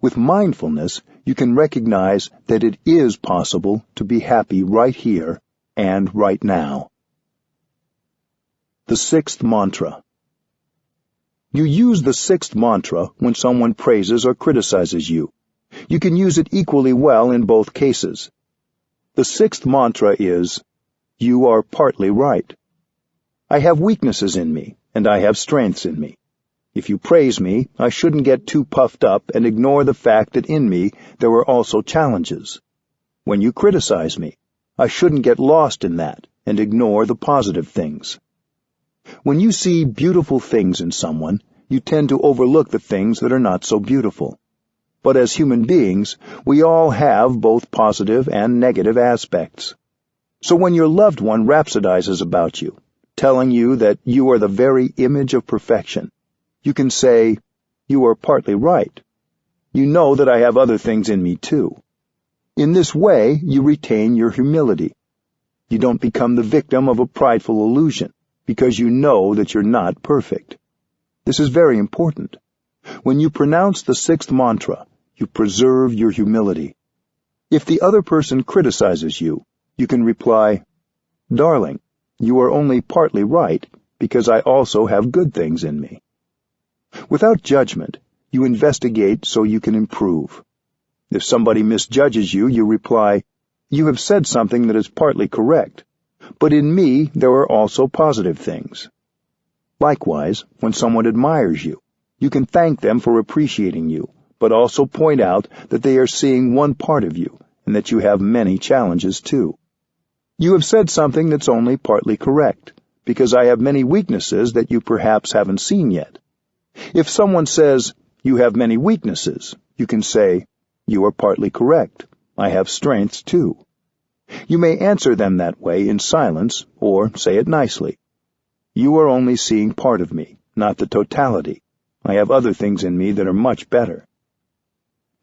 With mindfulness, you can recognize that it is possible to be happy right here and right now. The sixth mantra. You use the sixth mantra when someone praises or criticizes you. You can use it equally well in both cases. The sixth mantra is, "You are partly right. I have weaknesses in me, and I have strengths in me. If you praise me, I shouldn't get too puffed up and ignore the fact that in me there are also challenges. When you criticize me, I shouldn't get lost in that and ignore the positive things." When you see beautiful things in someone, you tend to overlook the things that are not so beautiful. But as human beings, we all have both positive and negative aspects. So when your loved one rhapsodizes about you, telling you that you are the very image of perfection, you can say, "You are partly right. You know that I have other things in me too." In this way, you retain your humility. You don't become the victim of a prideful illusion, because you know that you're not perfect. This is very important. When you pronounce the sixth mantra, you preserve your humility. If the other person criticizes you, you can reply, "Darling, you are only partly right, because I also have good things in me." Without judgment, you investigate so you can improve. If somebody misjudges you, you reply, "You have said something that is partly correct, but in me there are also positive things." Likewise, when someone admires you, you can thank them for appreciating you, but also point out that they are seeing one part of you and that you have many challenges too. "You have said something that's only partly correct, because I have many weaknesses that you perhaps haven't seen yet." If someone says, "You have many weaknesses," you can say, "You are partly correct. I have strengths too." You may answer them that way in silence or say it nicely. "You are only seeing part of me, not the totality. I have other things in me that are much better."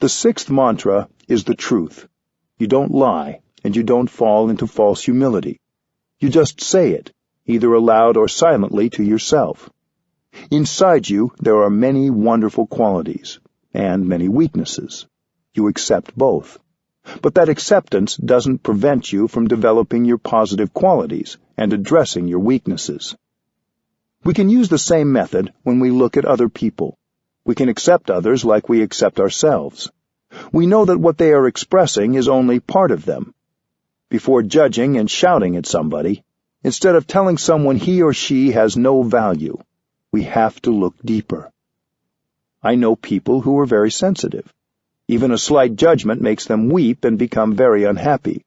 The sixth mantra is the truth. You don't lie, and you don't fall into false humility. You just say it, either aloud or silently to yourself. Inside you there are many wonderful qualities, and many weaknesses. You accept both. But that acceptance doesn't prevent you from developing your positive qualities and addressing your weaknesses. We can use the same method when we look at other people. We can accept others like we accept ourselves. We know that what they are expressing is only part of them. Before judging and shouting at somebody, instead of telling someone he or she has no value, we have to look deeper. I know people who are very sensitive. Even a slight judgment makes them weep and become very unhappy.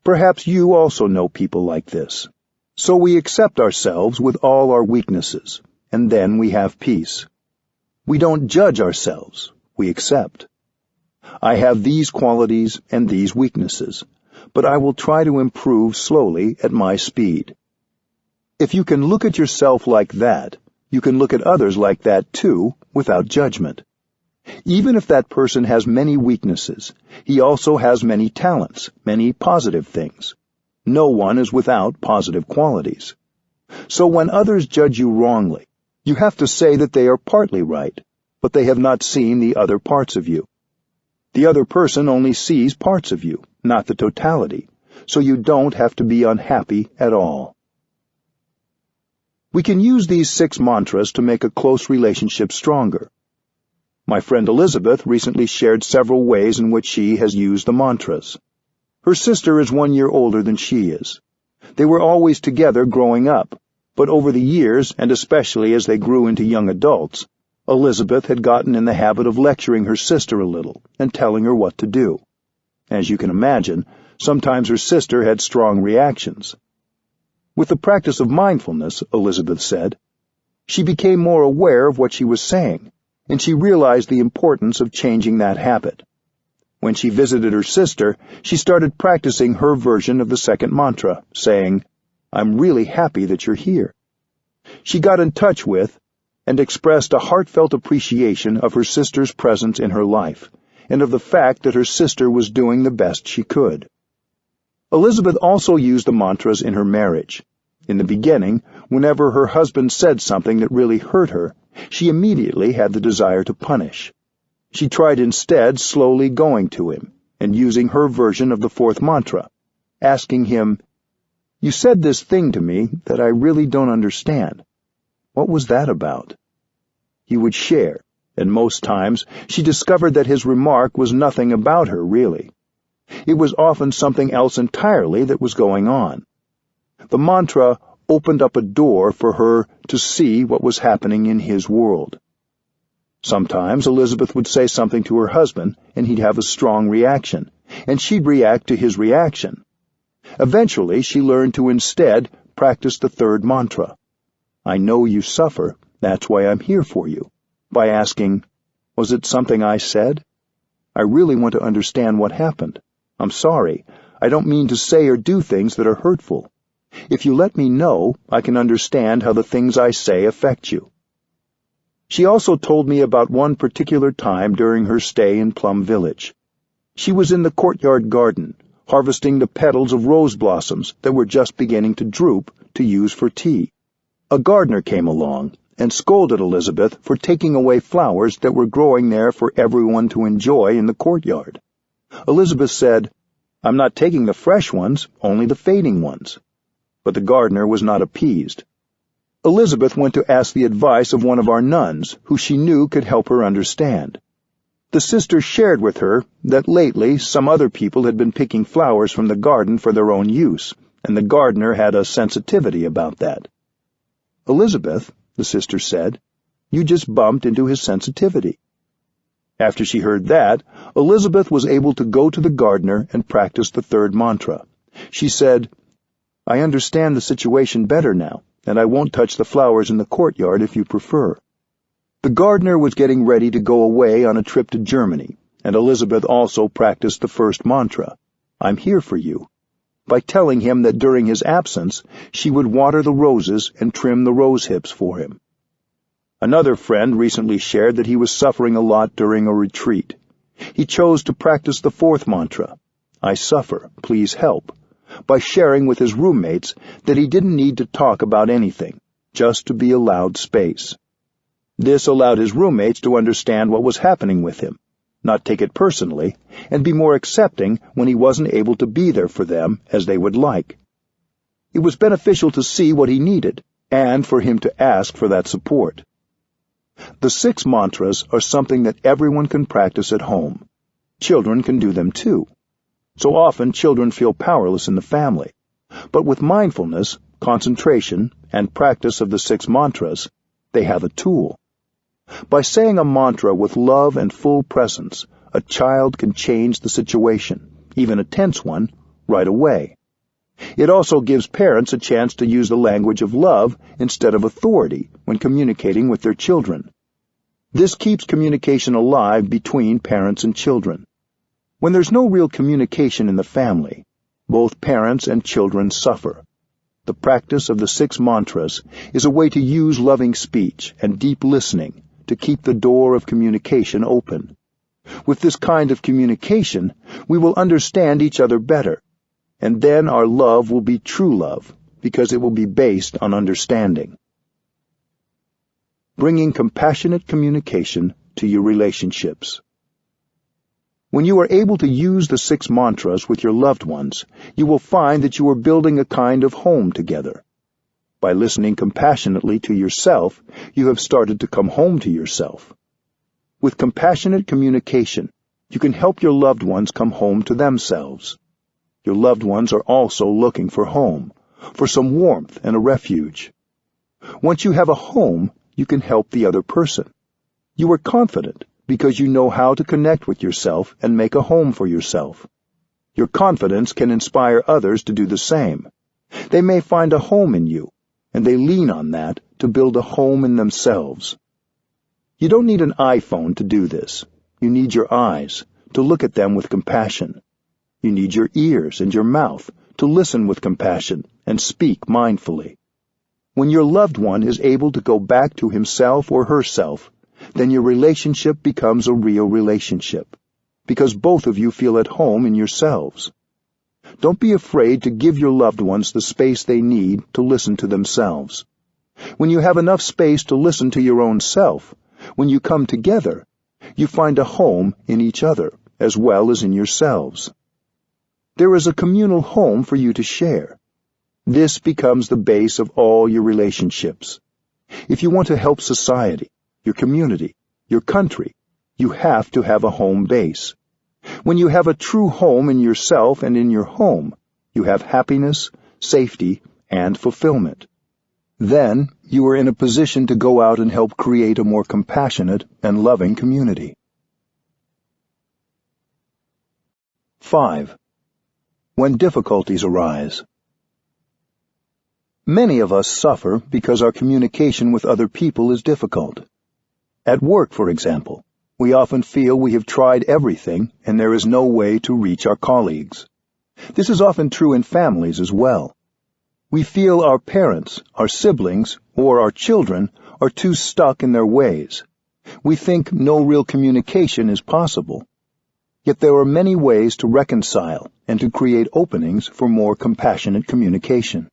Perhaps you also know people like this. So we accept ourselves with all our weaknesses, and then we have peace. We don't judge ourselves, we accept. I have these qualities and these weaknesses, but I will try to improve slowly at my speed. If you can look at yourself like that, you can look at others like that too, without judgment. Even if that person has many weaknesses, he also has many talents, many positive things. No one is without positive qualities. So when others judge you wrongly, you have to say that they are partly right, but they have not seen the other parts of you. The other person only sees parts of you, not the totality, so you don't have to be unhappy at all. We can use these 6 mantras to make a close relationship stronger. My friend Elizabeth recently shared several ways in which she has used the mantras. Her sister is 1 year older than she is. They were always together growing up, but over the years, and especially as they grew into young adults, Elizabeth had gotten in the habit of lecturing her sister a little and telling her what to do. As you can imagine, sometimes her sister had strong reactions. With the practice of mindfulness, Elizabeth said, she became more aware of what she was saying, and she realized the importance of changing that habit. When she visited her sister, she started practicing her version of the second mantra, saying, "I'm really happy that you're here." She got in touch with and expressed a heartfelt appreciation of her sister's presence in her life, and of the fact that her sister was doing the best she could. Elizabeth also used the mantras in her marriage. In the beginning, whenever her husband said something that really hurt her, she immediately had the desire to punish. She tried instead slowly going to him and using her version of the 4th mantra, asking him, "You said this thing to me that I really don't understand. What was that about?" He would share, and most times she discovered that his remark was nothing about her, really. It was often something else entirely that was going on. The mantra opened up a door for her to see what was happening in his world. Sometimes Elizabeth would say something to her husband, and he'd have a strong reaction, and she'd react to his reaction. Eventually, she learned to instead practice the 3rd mantra, "I know you suffer, that's why I'm here for you," by asking, "Was it something I said? I really want to understand what happened. I'm sorry. I don't mean to say or do things that are hurtful. If you let me know, I can understand how the things I say affect you." She also told me about one particular time during her stay in Plum Village. She was in the courtyard garden, harvesting the petals of rose blossoms that were just beginning to droop to use for tea. A gardener came along and scolded Elizabeth for taking away flowers that were growing there for everyone to enjoy in the courtyard. Elizabeth said, "I'm not taking the fresh ones, only the fading ones." But the gardener was not appeased. Elizabeth went to ask the advice of one of our nuns, who she knew could help her understand. The sister shared with her that lately some other people had been picking flowers from the garden for their own use, and the gardener had a sensitivity about that. "Elizabeth," the sister said, "you just bumped into his sensitivity." After she heard that, Elizabeth was able to go to the gardener and practice the 3rd mantra. She said, "I understand the situation better now, and I won't touch the flowers in the courtyard if you prefer." The gardener was getting ready to go away on a trip to Germany, and Elizabeth also practiced the 1st mantra, "I'm here for you," by telling him that during his absence she would water the roses and trim the rose hips for him. Another friend recently shared that he was suffering a lot during a retreat. He chose to practice the 4th mantra, "I suffer, please help," by sharing with his roommates that he didn't need to talk about anything, just to be allowed space. This allowed his roommates to understand what was happening with him, not take it personally, and be more accepting when he wasn't able to be there for them as they would like. It was beneficial to see what he needed, and for him to ask for that support. The 6 mantras are something that everyone can practice at home. Children can do them too. So often children feel powerless in the family. But with mindfulness, concentration, and practice of the 6 mantras, they have a tool. By saying a mantra with love and full presence, a child can change the situation, even a tense one, right away. It also gives parents a chance to use the language of love instead of authority when communicating with their children. This keeps communication alive between parents and children. When there's no real communication in the family, both parents and children suffer. The practice of the 6 mantras is a way to use loving speech and deep listening to keep the door of communication open. With this kind of communication, we will understand each other better, and then our love will be true love, because it will be based on understanding. Bringing compassionate communication to your relationships. When you are able to use the 6 mantras with your loved ones, you will find that you are building a kind of home together. By listening compassionately to yourself, you have started to come home to yourself. With compassionate communication, you can help your loved ones come home to themselves. Your loved ones are also looking for home, for some warmth and a refuge. Once you have a home, you can help the other person. You are confident because you know how to connect with yourself and make a home for yourself. Your confidence can inspire others to do the same. They may find a home in you, and they lean on that to build a home in themselves. You don't need an iPhone to do this. You need your eyes, to look at them with compassion. You need your ears and your mouth to listen with compassion and speak mindfully. When your loved one is able to go back to himself or herself, then your relationship becomes a real relationship, because both of you feel at home in yourselves. Don't be afraid to give your loved ones the space they need to listen to themselves. When you have enough space to listen to your own self, when you come together, you find a home in each other as well as in yourselves. There is a communal home for you to share. This becomes the base of all your relationships. If you want to help society, your community, your country, you have to have a home base. When you have a true home in yourself and in your home, you have happiness, safety, and fulfillment. Then you are in a position to go out and help create a more compassionate and loving community. 5. When difficulties arise. Many of us suffer because our communication with other people is difficult. At work, for example, we often feel we have tried everything and there is no way to reach our colleagues. This is often true in families as well. We feel our parents, our siblings, or our children are too stuck in their ways. We think no real communication is possible. Yet there are many ways to reconcile and to create openings for more compassionate communication.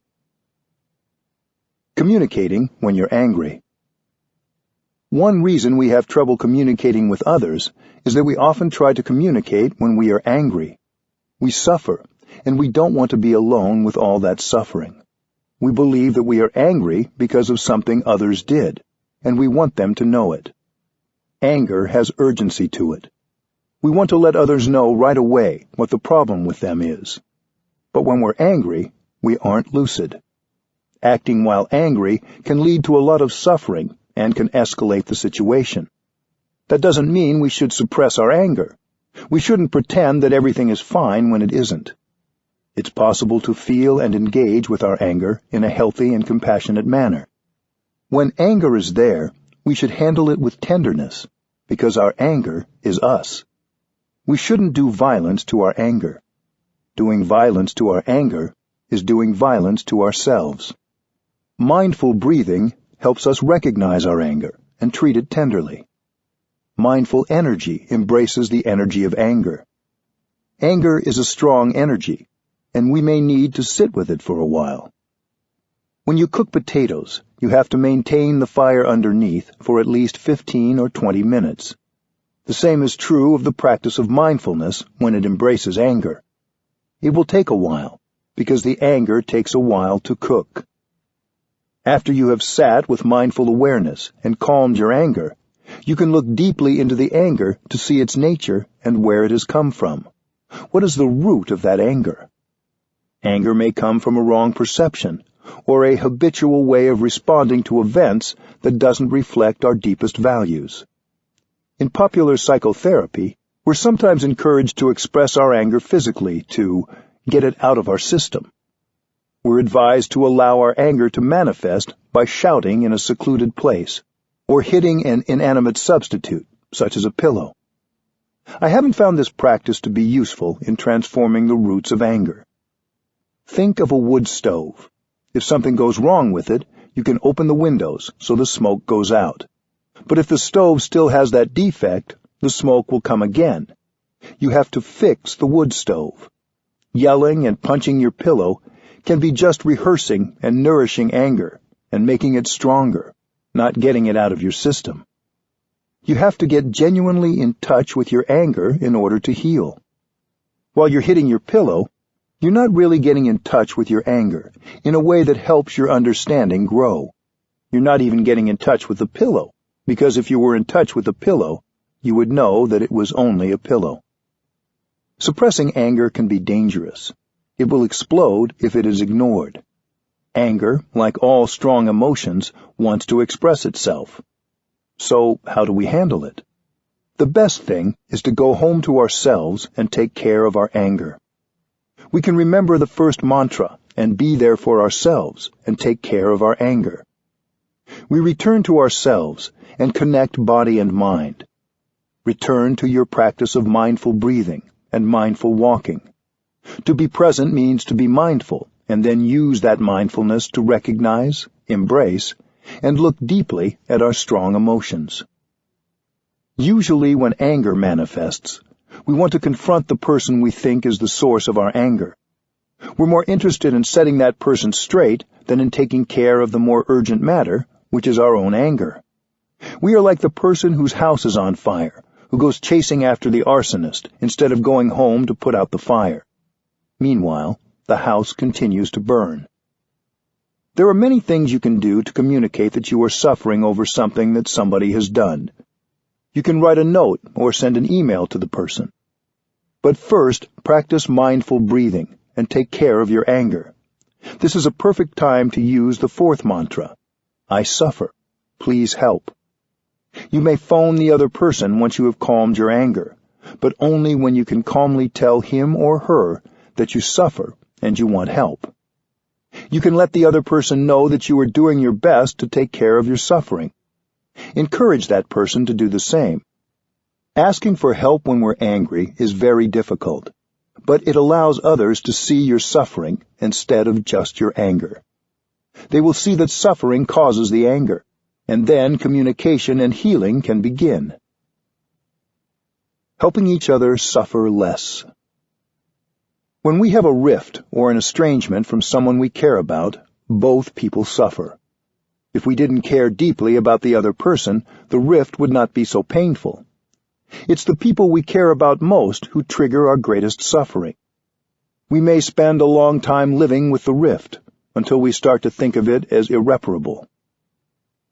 Communicating when you're angry. One reason we have trouble communicating with others is that we often try to communicate when we are angry. We suffer, and we don't want to be alone with all that suffering. We believe that we are angry because of something others did, and we want them to know it. Anger has urgency to it. We want to let others know right away what the problem with them is. But when we're angry, we aren't lucid. Acting while angry can lead to a lot of suffering and can escalate the situation. That doesn't mean we should suppress our anger. We shouldn't pretend that everything is fine when it isn't. It's possible to feel and engage with our anger in a healthy and compassionate manner. When anger is there, we should handle it with tenderness, because our anger is us. We shouldn't do violence to our anger. Doing violence to our anger is doing violence to ourselves. Mindful breathing helps us recognize our anger and treat it tenderly. Mindful energy embraces the energy of anger. Anger is a strong energy, and we may need to sit with it for a while. When you cook potatoes, you have to maintain the fire underneath for at least 15 or 20 minutes. The same is true of the practice of mindfulness when it embraces anger. It will take a while, because the anger takes a while to cook. After you have sat with mindful awareness and calmed your anger, you can look deeply into the anger to see its nature and where it has come from. What is the root of that anger? Anger may come from a wrong perception, or a habitual way of responding to events that doesn't reflect our deepest values. In popular psychotherapy, we're sometimes encouraged to express our anger physically, to get it out of our system. We're advised to allow our anger to manifest by shouting in a secluded place, or hitting an inanimate substitute, such as a pillow. I haven't found this practice to be useful in transforming the roots of anger. Think of a wood stove. If something goes wrong with it, you can open the windows so the smoke goes out. But if the stove still has that defect, the smoke will come again. You have to fix the wood stove. Yelling and punching your pillow can be just rehearsing and nourishing anger and making it stronger, not getting it out of your system. You have to get genuinely in touch with your anger in order to heal. While you're hitting your pillow, you're not really getting in touch with your anger in a way that helps your understanding grow. You're not even getting in touch with the pillow, because if you were in touch with the pillow, you would know that it was only a pillow. Suppressing anger can be dangerous. It will explode if it is ignored. Anger, like all strong emotions, wants to express itself. So, how do we handle it? The best thing is to go home to ourselves and take care of our anger. We can remember the first mantra and be there for ourselves and take care of our anger. We return to ourselves and connect body and mind. Return to your practice of mindful breathing and mindful walking. To be present means to be mindful, and then use that mindfulness to recognize, embrace, and look deeply at our strong emotions. Usually when anger manifests, we want to confront the person we think is the source of our anger. We're more interested in setting that person straight than in taking care of the more urgent matter, which is our own anger. We are like the person whose house is on fire, who goes chasing after the arsonist instead of going home to put out the fire. Meanwhile, the house continues to burn. There are many things you can do to communicate that you are suffering over something that somebody has done. You can write a note or send an email to the person. But first, practice mindful breathing and take care of your anger. This is a perfect time to use the fourth mantra, I suffer. Please help. You may phone the other person once you have calmed your anger, but only when you can calmly tell him or her that you suffer and you want help. You can let the other person know that you are doing your best to take care of your suffering. Encourage that person to do the same. Asking for help when we're angry is very difficult, but it allows others to see your suffering instead of just your anger. They will see that suffering causes the anger, and then communication and healing can begin. Helping each other suffer less. When we have a rift or an estrangement from someone we care about, both people suffer. If we didn't care deeply about the other person, the rift would not be so painful. It's the people we care about most who trigger our greatest suffering. We may spend a long time living with the rift, until we start to think of it as irreparable.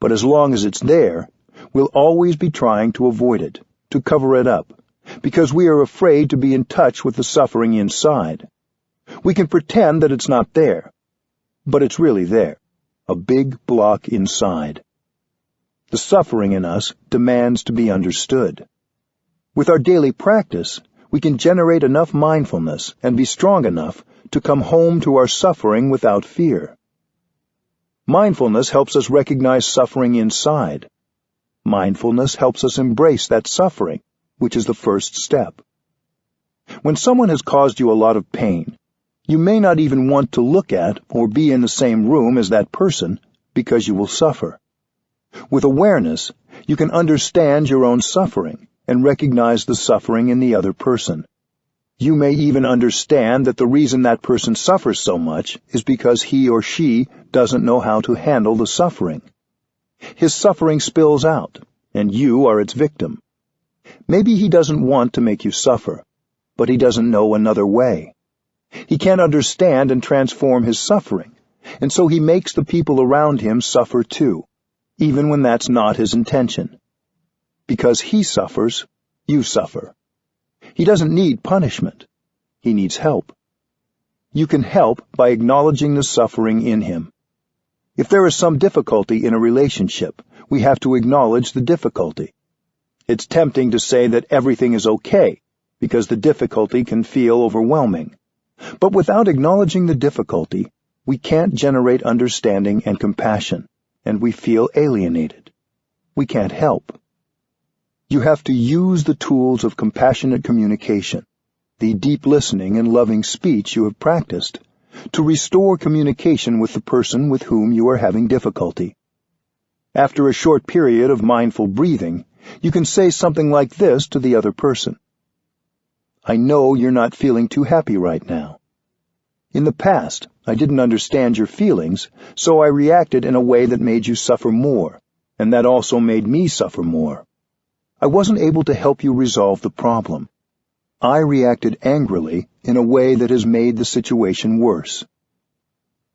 But as long as it's there, we'll always be trying to avoid it, to cover it up, because we are afraid to be in touch with the suffering inside. We can pretend that it's not there, but it's really there, a big block inside. The suffering in us demands to be understood. With our daily practice, we can generate enough mindfulness and be strong enough to come home to our suffering without fear. Mindfulness helps us recognize suffering inside. Mindfulness helps us embrace that suffering, which is the first step. When someone has caused you a lot of pain, you may not even want to look at or be in the same room as that person because you will suffer. With awareness, you can understand your own suffering and recognize the suffering in the other person. You may even understand that the reason that person suffers so much is because he or she doesn't know how to handle the suffering. His suffering spills out, and you are its victim. Maybe he doesn't want to make you suffer, but he doesn't know another way. He can't understand and transform his suffering, and so he makes the people around him suffer too, even when that's not his intention. Because he suffers, you suffer. He doesn't need punishment. He needs help. You can help by acknowledging the suffering in him. If there is some difficulty in a relationship, we have to acknowledge the difficulty. It's tempting to say that everything is okay, because the difficulty can feel overwhelming. But without acknowledging the difficulty, we can't generate understanding and compassion, and we feel alienated. We can't help. You have to use the tools of compassionate communication, the deep listening and loving speech you have practiced, to restore communication with the person with whom you are having difficulty. After a short period of mindful breathing, you can say something like this to the other person. I know you're not feeling too happy right now. In the past, I didn't understand your feelings, so I reacted in a way that made you suffer more, and that also made me suffer more. I wasn't able to help you resolve the problem. I reacted angrily in a way that has made the situation worse.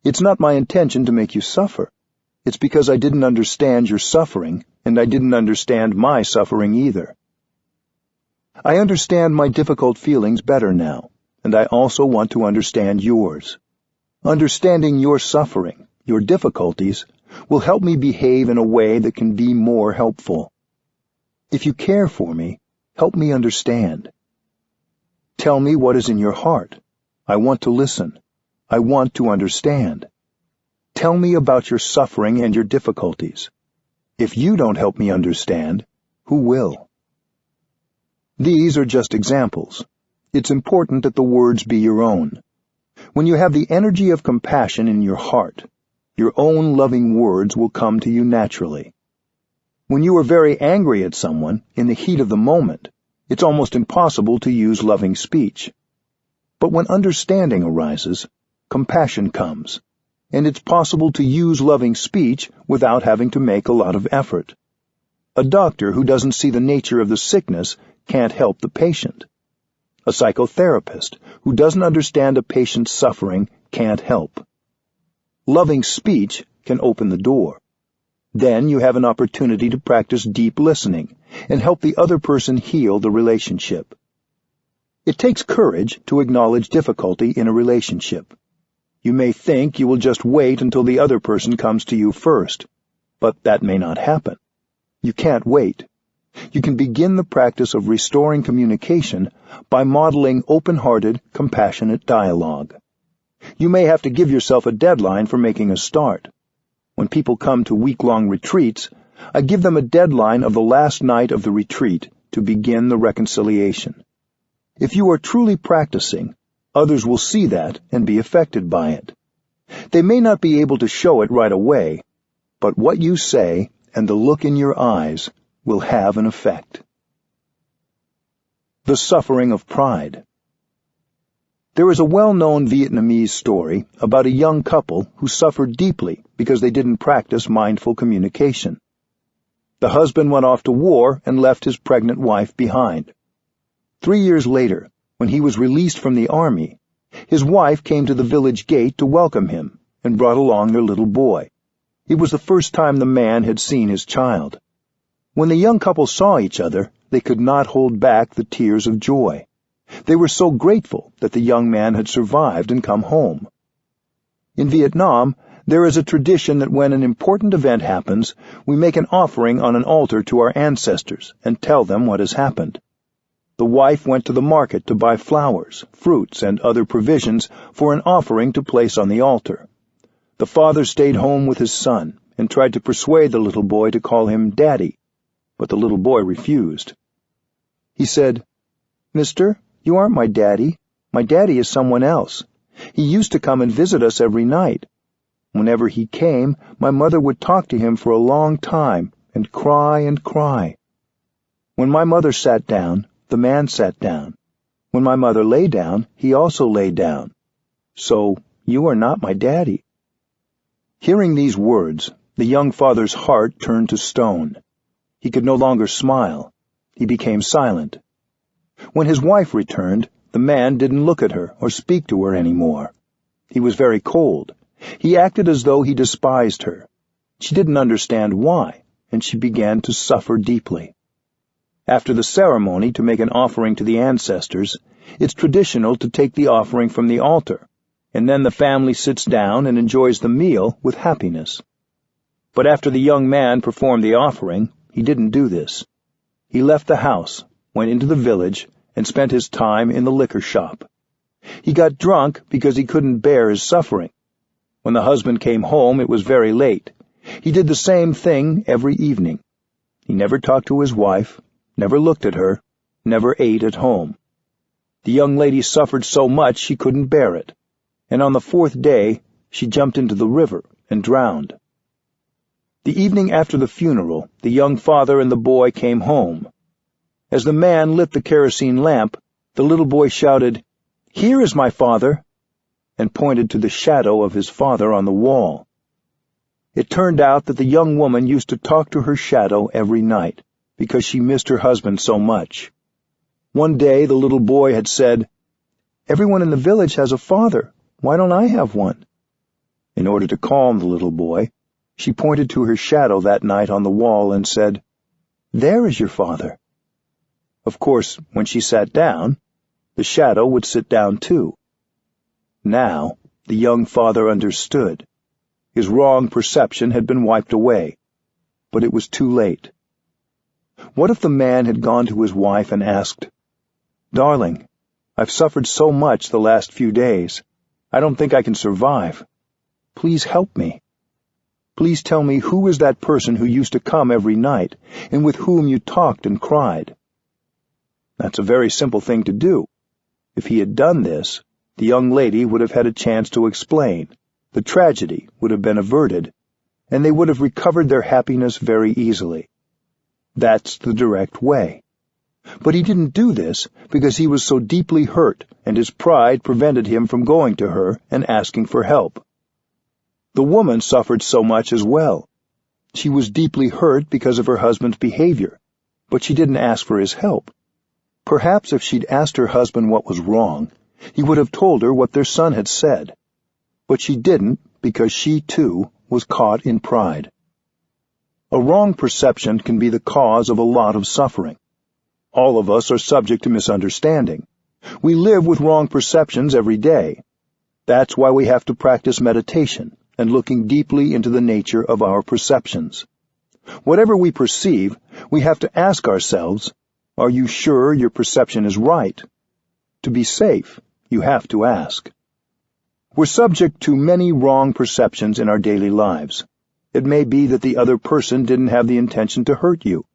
It's not my intention to make you suffer. It's because I didn't understand your suffering, and I didn't understand my suffering either. I understand my difficult feelings better now, and I also want to understand yours. Understanding your suffering, your difficulties, will help me behave in a way that can be more helpful. If you care for me, help me understand. Tell me what is in your heart. I want to listen. I want to understand. Tell me about your suffering and your difficulties. If you don't help me understand, who will? These are just examples. It's important that the words be your own. When you have the energy of compassion in your heart, your own loving words will come to you naturally. When you are very angry at someone, in the heat of the moment, it's almost impossible to use loving speech. But when understanding arises, compassion comes, and it's possible to use loving speech without having to make a lot of effort. A doctor who doesn't see the nature of the sickness can't help the patient. A psychotherapist who doesn't understand a patient's suffering can't help. Loving speech can open the door. Then you have an opportunity to practice deep listening and help the other person heal the relationship. It takes courage to acknowledge difficulty in a relationship. You may think you will just wait until the other person comes to you first, but that may not happen. You can't wait. You can begin the practice of restoring communication by modeling open-hearted, compassionate dialogue. You may have to give yourself a deadline for making a start. When people come to week-long retreats, I give them a deadline of the last night of the retreat to begin the reconciliation. If you are truly practicing, others will see that and be affected by it. They may not be able to show it right away, but what you say and the look in your eyes will have an effect. The suffering of pride. There is a well-known Vietnamese story about a young couple who suffered deeply because they didn't practice mindful communication. The husband went off to war and left his pregnant wife behind. 3 years later, when he was released from the army, his wife came to the village gate to welcome him and brought along their little boy. It was the first time the man had seen his child. When the young couple saw each other, they could not hold back the tears of joy. They were so grateful that the young man had survived and come home. In Vietnam, there is a tradition that when an important event happens, we make an offering on an altar to our ancestors and tell them what has happened. The wife went to the market to buy flowers, fruits, and other provisions for an offering to place on the altar. The father stayed home with his son and tried to persuade the little boy to call him Daddy, but the little boy refused. He said, "Mister, you aren't my daddy. My daddy is someone else. He used to come and visit us every night. Whenever he came, my mother would talk to him for a long time and cry and cry. When my mother sat down, the man sat down. When my mother lay down, he also lay down. So, you are not my daddy." Hearing these words, the young father's heart turned to stone. He could no longer smile. He became silent. When his wife returned, the man didn't look at her or speak to her anymore. He was very cold. He acted as though he despised her. She didn't understand why, and she began to suffer deeply. After the ceremony to make an offering to the ancestors, it's traditional to take the offering from the altar, and then the family sits down and enjoys the meal with happiness. But after the young man performed the offering, he didn't do this. He left the house, went into the village, and spent his time in the liquor shop. He got drunk because he couldn't bear his suffering. When the husband came home, it was very late. He did the same thing every evening. He never talked to his wife, never looked at her, never ate at home. The young lady suffered so much she couldn't bear it, and on the 4th day she jumped into the river and drowned. The evening after the funeral, the young father and the boy came home. As the man lit the kerosene lamp, the little boy shouted, "Here is my father," and pointed to the shadow of his father on the wall. It turned out that the young woman used to talk to her shadow every night, because she missed her husband so much. One day the little boy had said, "Everyone in the village has a father. Why don't I have one?" In order to calm the little boy, she pointed to her shadow that night on the wall and said, "There is your father." Of course, when she sat down, the shadow would sit down too. Now, the young father understood. His wrong perception had been wiped away, but it was too late. What if the man had gone to his wife and asked, "Darling, I've suffered so much the last few days. I don't think I can survive. Please help me. Please tell me who is that person who used to come every night and with whom you talked and cried?" That's a very simple thing to do. If he had done this, the young lady would have had a chance to explain, the tragedy would have been averted, and they would have recovered their happiness very easily. That's the direct way. But he didn't do this because he was so deeply hurt, and his pride prevented him from going to her and asking for help. The woman suffered so much as well. She was deeply hurt because of her husband's behavior, but she didn't ask for his help. Perhaps if she'd asked her husband what was wrong, he would have told her what their son had said. But she didn't because she, too, was caught in pride. A wrong perception can be the cause of a lot of suffering. All of us are subject to misunderstanding. We live with wrong perceptions every day. That's why we have to practice meditation and looking deeply into the nature of our perceptions. Whatever we perceive, we have to ask ourselves, are you sure your perception is right? To be safe, you have to ask. We're subject to many wrong perceptions in our daily lives. It may be that the other person didn't have the intention to hurt you.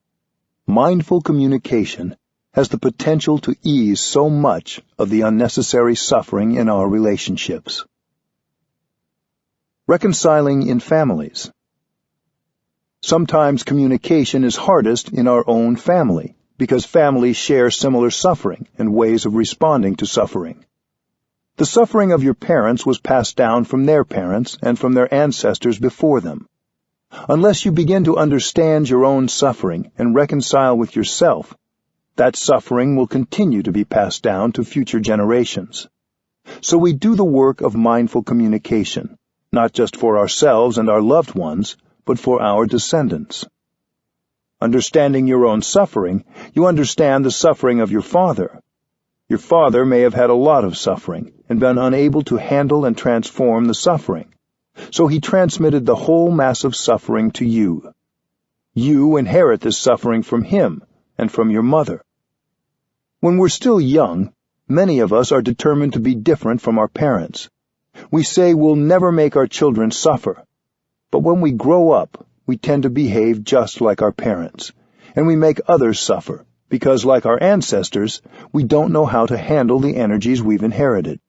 Mindful communication has the potential to ease so much of the unnecessary suffering in our relationships. Reconciling in families. Sometimes communication is hardest in our own family, because families share similar suffering and ways of responding to suffering. The suffering of your parents was passed down from their parents and from their ancestors before them. Unless you begin to understand your own suffering and reconcile with yourself, that suffering will continue to be passed down to future generations. So we do the work of mindful communication, not just for ourselves and our loved ones, but for our descendants. Understanding your own suffering, you understand the suffering of your father. Your father may have had a lot of suffering and been unable to handle and transform the suffering, so he transmitted the whole mass of suffering to you. You inherit this suffering from him and from your mother. When we're still young, many of us are determined to be different from our parents. We say we'll never make our children suffer. But when we grow up, we tend to behave just like our parents, and we make others suffer, because like our ancestors, we don't know how to handle the energies we've inherited.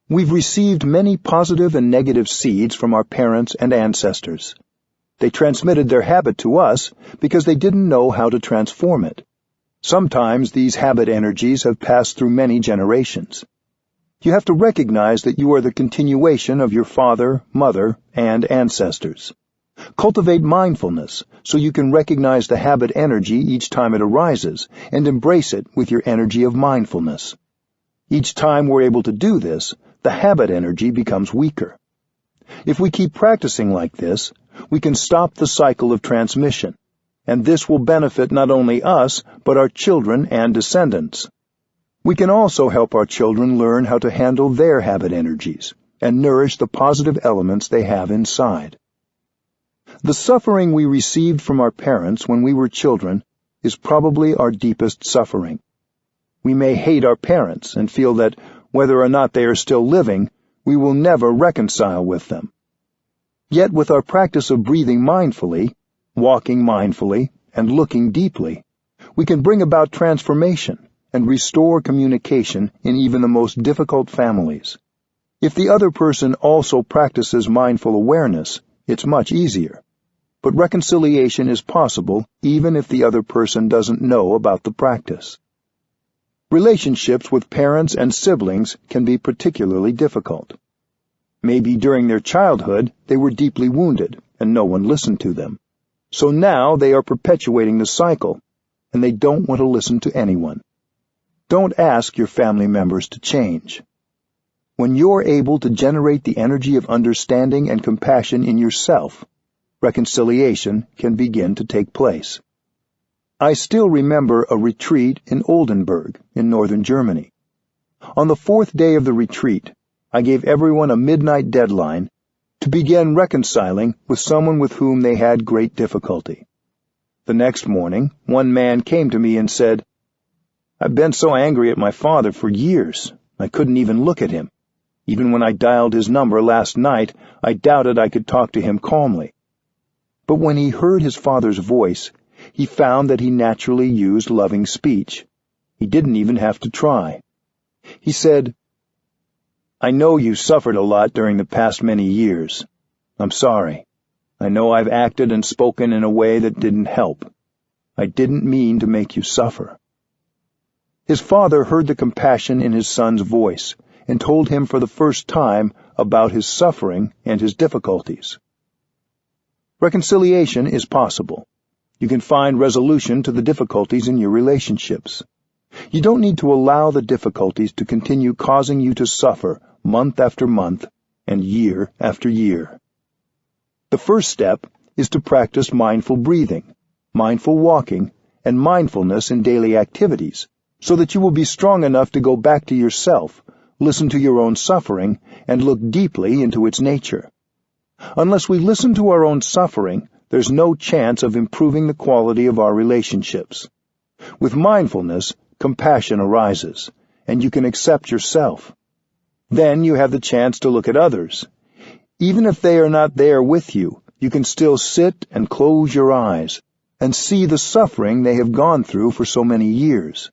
We've received many positive and negative seeds from our parents and ancestors. They transmitted their habit to us because they didn't know how to transform it. Sometimes these habit energies have passed through many generations. You have to recognize that you are the continuation of your father, mother, and ancestors. Cultivate mindfulness so you can recognize the habit energy each time it arises and embrace it with your energy of mindfulness. Each time we're able to do this, the habit energy becomes weaker. If we keep practicing like this, we can stop the cycle of transmission, and this will benefit not only us, but our children and descendants. We can also help our children learn how to handle their habit energies and nourish the positive elements they have inside. The suffering we received from our parents when we were children is probably our deepest suffering. We may hate our parents and feel that, whether or not they are still living, we will never reconcile with them. Yet with our practice of breathing mindfully, walking mindfully, and looking deeply, we can bring about transformation and restore communication in even the most difficult families. If the other person also practices mindful awareness, it's much easier. But reconciliation is possible even if the other person doesn't know about the practice. Relationships with parents and siblings can be particularly difficult. Maybe during their childhood they were deeply wounded and no one listened to them. So now they are perpetuating the cycle, and they don't want to listen to anyone. Don't ask your family members to change. When you're able to generate the energy of understanding and compassion in yourself, reconciliation can begin to take place. I still remember a retreat in Oldenburg in northern Germany. On the fourth day of the retreat, I gave everyone a midnight deadline to begin reconciling with someone with whom they had great difficulty. The next morning, one man came to me and said, "I've been so angry at my father for years, I couldn't even look at him. Even when I dialed his number last night, I doubted I could talk to him calmly." But when he heard his father's voice, he found that he naturally used loving speech. He didn't even have to try. He said, "I know you suffered a lot during the past many years. I'm sorry. I know I've acted and spoken in a way that didn't help. I didn't mean to make you suffer." His father heard the compassion in his son's voice and told him for the first time about his suffering and his difficulties. Reconciliation is possible. You can find resolution to the difficulties in your relationships. You don't need to allow the difficulties to continue causing you to suffer month after month and year after year. The first step is to practice mindful breathing, mindful walking, and mindfulness in daily activities, so that you will be strong enough to go back to yourself, listen to your own suffering, and look deeply into its nature. Unless we listen to our own suffering, there's no chance of improving the quality of our relationships. With mindfulness, compassion arises, and you can accept yourself. Then you have the chance to look at others. Even if they are not there with you, you can still sit and close your eyes and see the suffering they have gone through for so many years.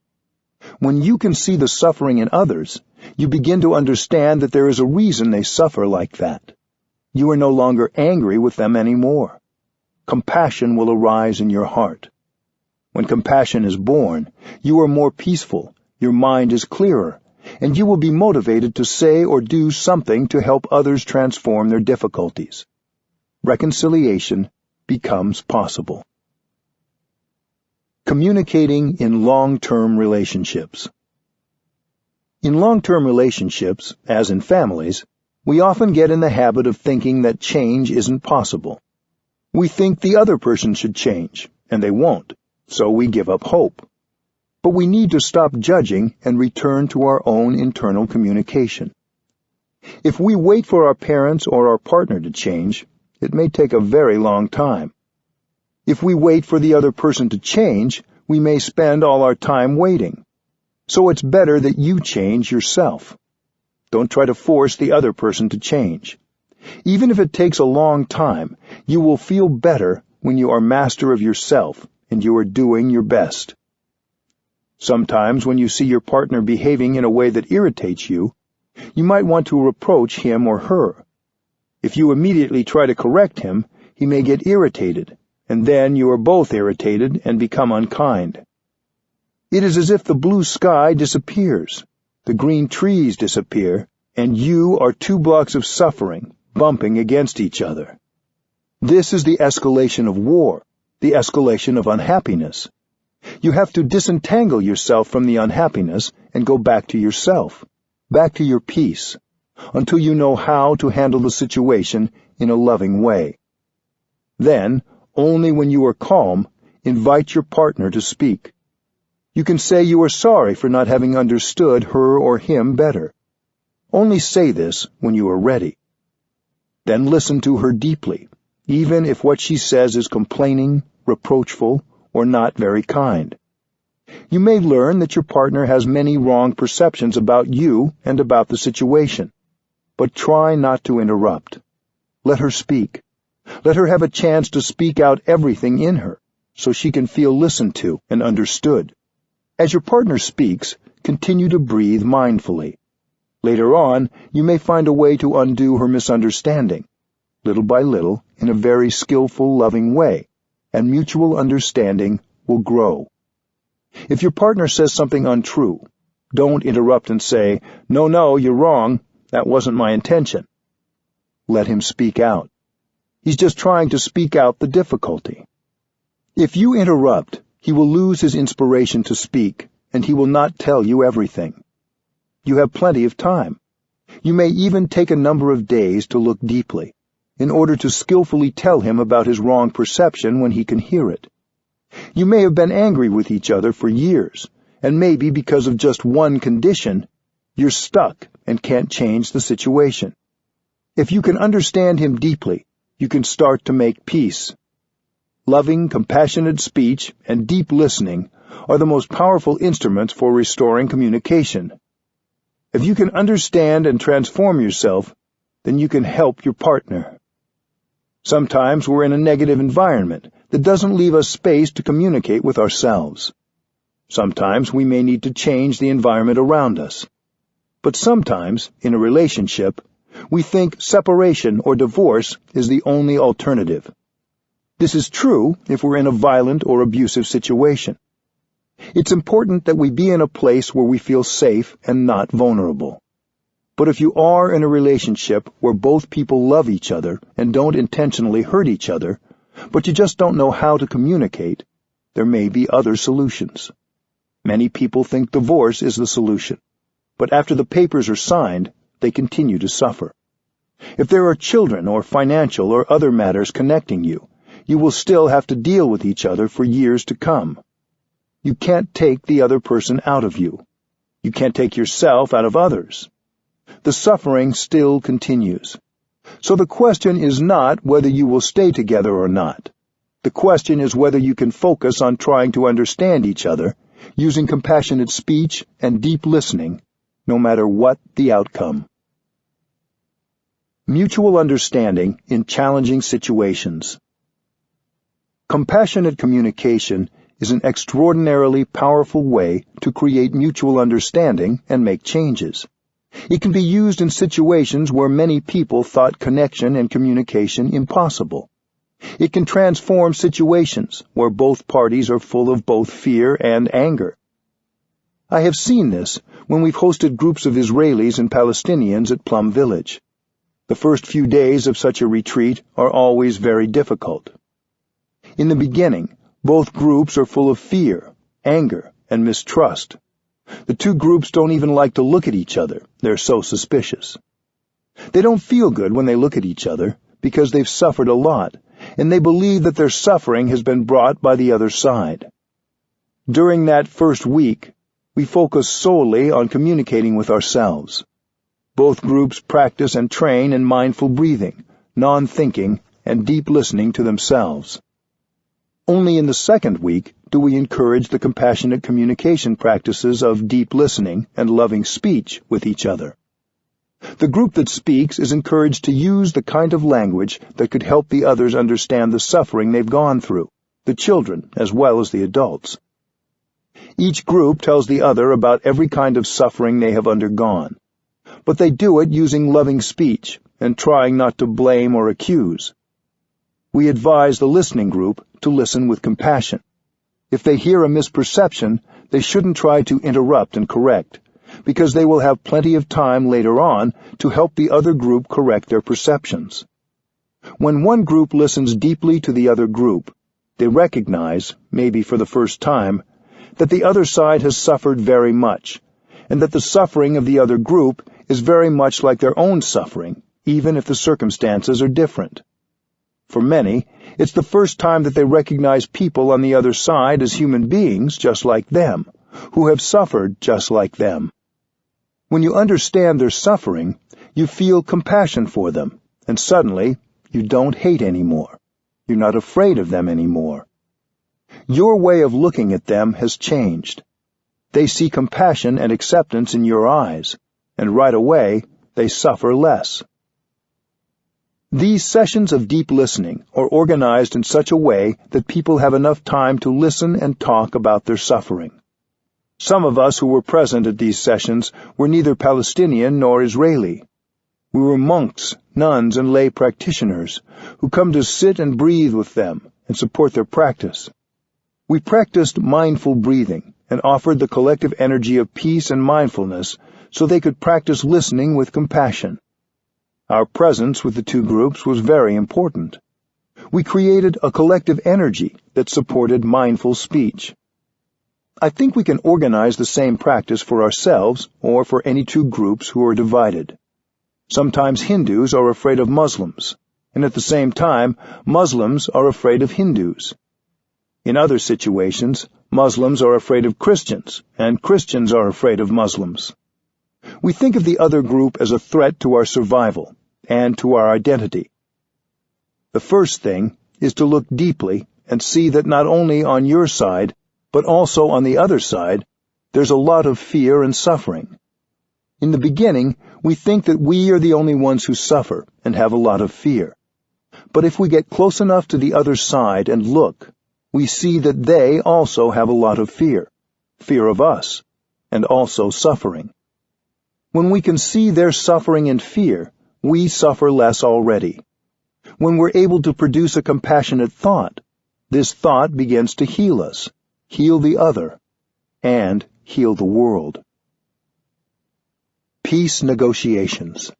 When you can see the suffering in others, you begin to understand that there is a reason they suffer like that. You are no longer angry with them anymore. Compassion will arise in your heart. When compassion is born, you are more peaceful, your mind is clearer, and you will be motivated to say or do something to help others transform their difficulties. Reconciliation becomes possible. Communicating in long-term relationships. In long-term relationships, as in families, we often get in the habit of thinking that change isn't possible. We think the other person should change, and they won't, so we give up hope. But we need to stop judging and return to our own internal communication. If we wait for our parents or our partner to change, it may take a very long time. If we wait for the other person to change, we may spend all our time waiting. So it's better that you change yourself. Don't try to force the other person to change. Even if it takes a long time, you will feel better when you are master of yourself and you are doing your best. Sometimes when you see your partner behaving in a way that irritates you, you might want to reproach him or her. If you immediately try to correct him, he may get irritated, and then you are both irritated and become unkind. It is as if the blue sky disappears, the green trees disappear, and you are 2 blocks of suffering bumping against each other. This is the escalation of war, the escalation of unhappiness. You have to disentangle yourself from the unhappiness and go back to yourself, back to your peace, until you know how to handle the situation in a loving way. Then, only when you are calm, invite your partner to speak. You can say you are sorry for not having understood her or him better. Only say this when you are ready. Then listen to her deeply, even if what she says is complaining, reproachful, or not very kind. You may learn that your partner has many wrong perceptions about you and about the situation, but try not to interrupt. Let her speak. Let her have a chance to speak out everything in her, so she can feel listened to and understood. As your partner speaks, continue to breathe mindfully. Later on, you may find a way to undo her misunderstanding, little by little, in a very skillful, loving way, and mutual understanding will grow. If your partner says something untrue, don't interrupt and say, No, you're wrong. That wasn't my intention." Let him speak out. He's just trying to speak out the difficulty. If you interrupt, He will lose his inspiration to speak, and he will not tell you everything. You have plenty of time. You may even take a number of days to look deeply, in order to skillfully tell him about his wrong perception when he can hear it. You may have been angry with each other for years, and maybe because of just one condition, you're stuck and can't change the situation. If you can understand him deeply, you can start to make peace. Loving, compassionate speech and deep listening are the most powerful instruments for restoring communication. If you can understand and transform yourself, then you can help your partner. Sometimes we're in a negative environment that doesn't leave us space to communicate with ourselves. Sometimes we may need to change the environment around us. But sometimes, in a relationship, we think separation or divorce is the only alternative. This is true if we're in a violent or abusive situation. It's important that we be in a place where we feel safe and not vulnerable. But if you are in a relationship where both people love each other and don't intentionally hurt each other, but you just don't know how to communicate, there may be other solutions. Many people think divorce is the solution, but after the papers are signed, they continue to suffer. If there are children or financial or other matters connecting you, you will still have to deal with each other for years to come. You can't take the other person out of you. You can't take yourself out of others. The suffering still continues. So the question is not whether you will stay together or not. The question is whether you can focus on trying to understand each other, using compassionate speech and deep listening, no matter what the outcome. Mutual understanding in challenging situations. Compassionate communication is an extraordinarily powerful way to create mutual understanding and make changes. It can be used in situations where many people thought connection and communication impossible. It can transform situations where both parties are full of both fear and anger. I have seen this when we've hosted groups of Israelis and Palestinians at Plum Village. The first few days of such a retreat are always very difficult. In the beginning, both groups are full of fear, anger, and mistrust. The two groups don't even like to look at each other. They're so suspicious. They don't feel good when they look at each other because they've suffered a lot, and they believe that their suffering has been brought by the other side. During that first week, we focus solely on communicating with ourselves. Both groups practice and train in mindful breathing, non-thinking, and deep listening to themselves. Only in the second week do we encourage the compassionate communication practices of deep listening and loving speech with each other. The group that speaks is encouraged to use the kind of language that could help the others understand the suffering they've gone through, the children as well as the adults. Each group tells the other about every kind of suffering they have undergone, but they do it using loving speech and trying not to blame or accuse. We advise the listening group to listen with compassion. If they hear a misperception, they shouldn't try to interrupt and correct, because they will have plenty of time later on to help the other group correct their perceptions. When one group listens deeply to the other group, they recognize, maybe for the first time, that the other side has suffered very much, and that the suffering of the other group is very much like their own suffering, even if the circumstances are different. For many, it's the first time that they recognize people on the other side as human beings just like them, who have suffered just like them. When you understand their suffering, you feel compassion for them, and suddenly you don't hate anymore. You're not afraid of them anymore. Your way of looking at them has changed. They see compassion and acceptance in your eyes, and right away they suffer less. These sessions of deep listening are organized in such a way that people have enough time to listen and talk about their suffering. Some of us who were present at these sessions were neither Palestinian nor Israeli. We were monks, nuns, and lay practitioners who come to sit and breathe with them and support their practice. We practiced mindful breathing and offered the collective energy of peace and mindfulness so they could practice listening with compassion. Our presence with the two groups was very important. We created a collective energy that supported mindful speech. I think we can organize the same practice for ourselves or for any two groups who are divided. Sometimes Hindus are afraid of Muslims, and at the same time, Muslims are afraid of Hindus. In other situations, Muslims are afraid of Christians, and Christians are afraid of Muslims. We think of the other group as a threat to our survival and to our identity. The first thing is to look deeply and see that not only on your side, but also on the other side, there's a lot of fear and suffering. In the beginning, we think that we are the only ones who suffer and have a lot of fear. But if we get close enough to the other side and look, we see that they also have a lot of fear of us, and also suffering. When we can see their suffering and fear, we suffer less already. When we're able to produce a compassionate thought, this thought begins to heal us, heal the other, and heal the world. Peace negotiations.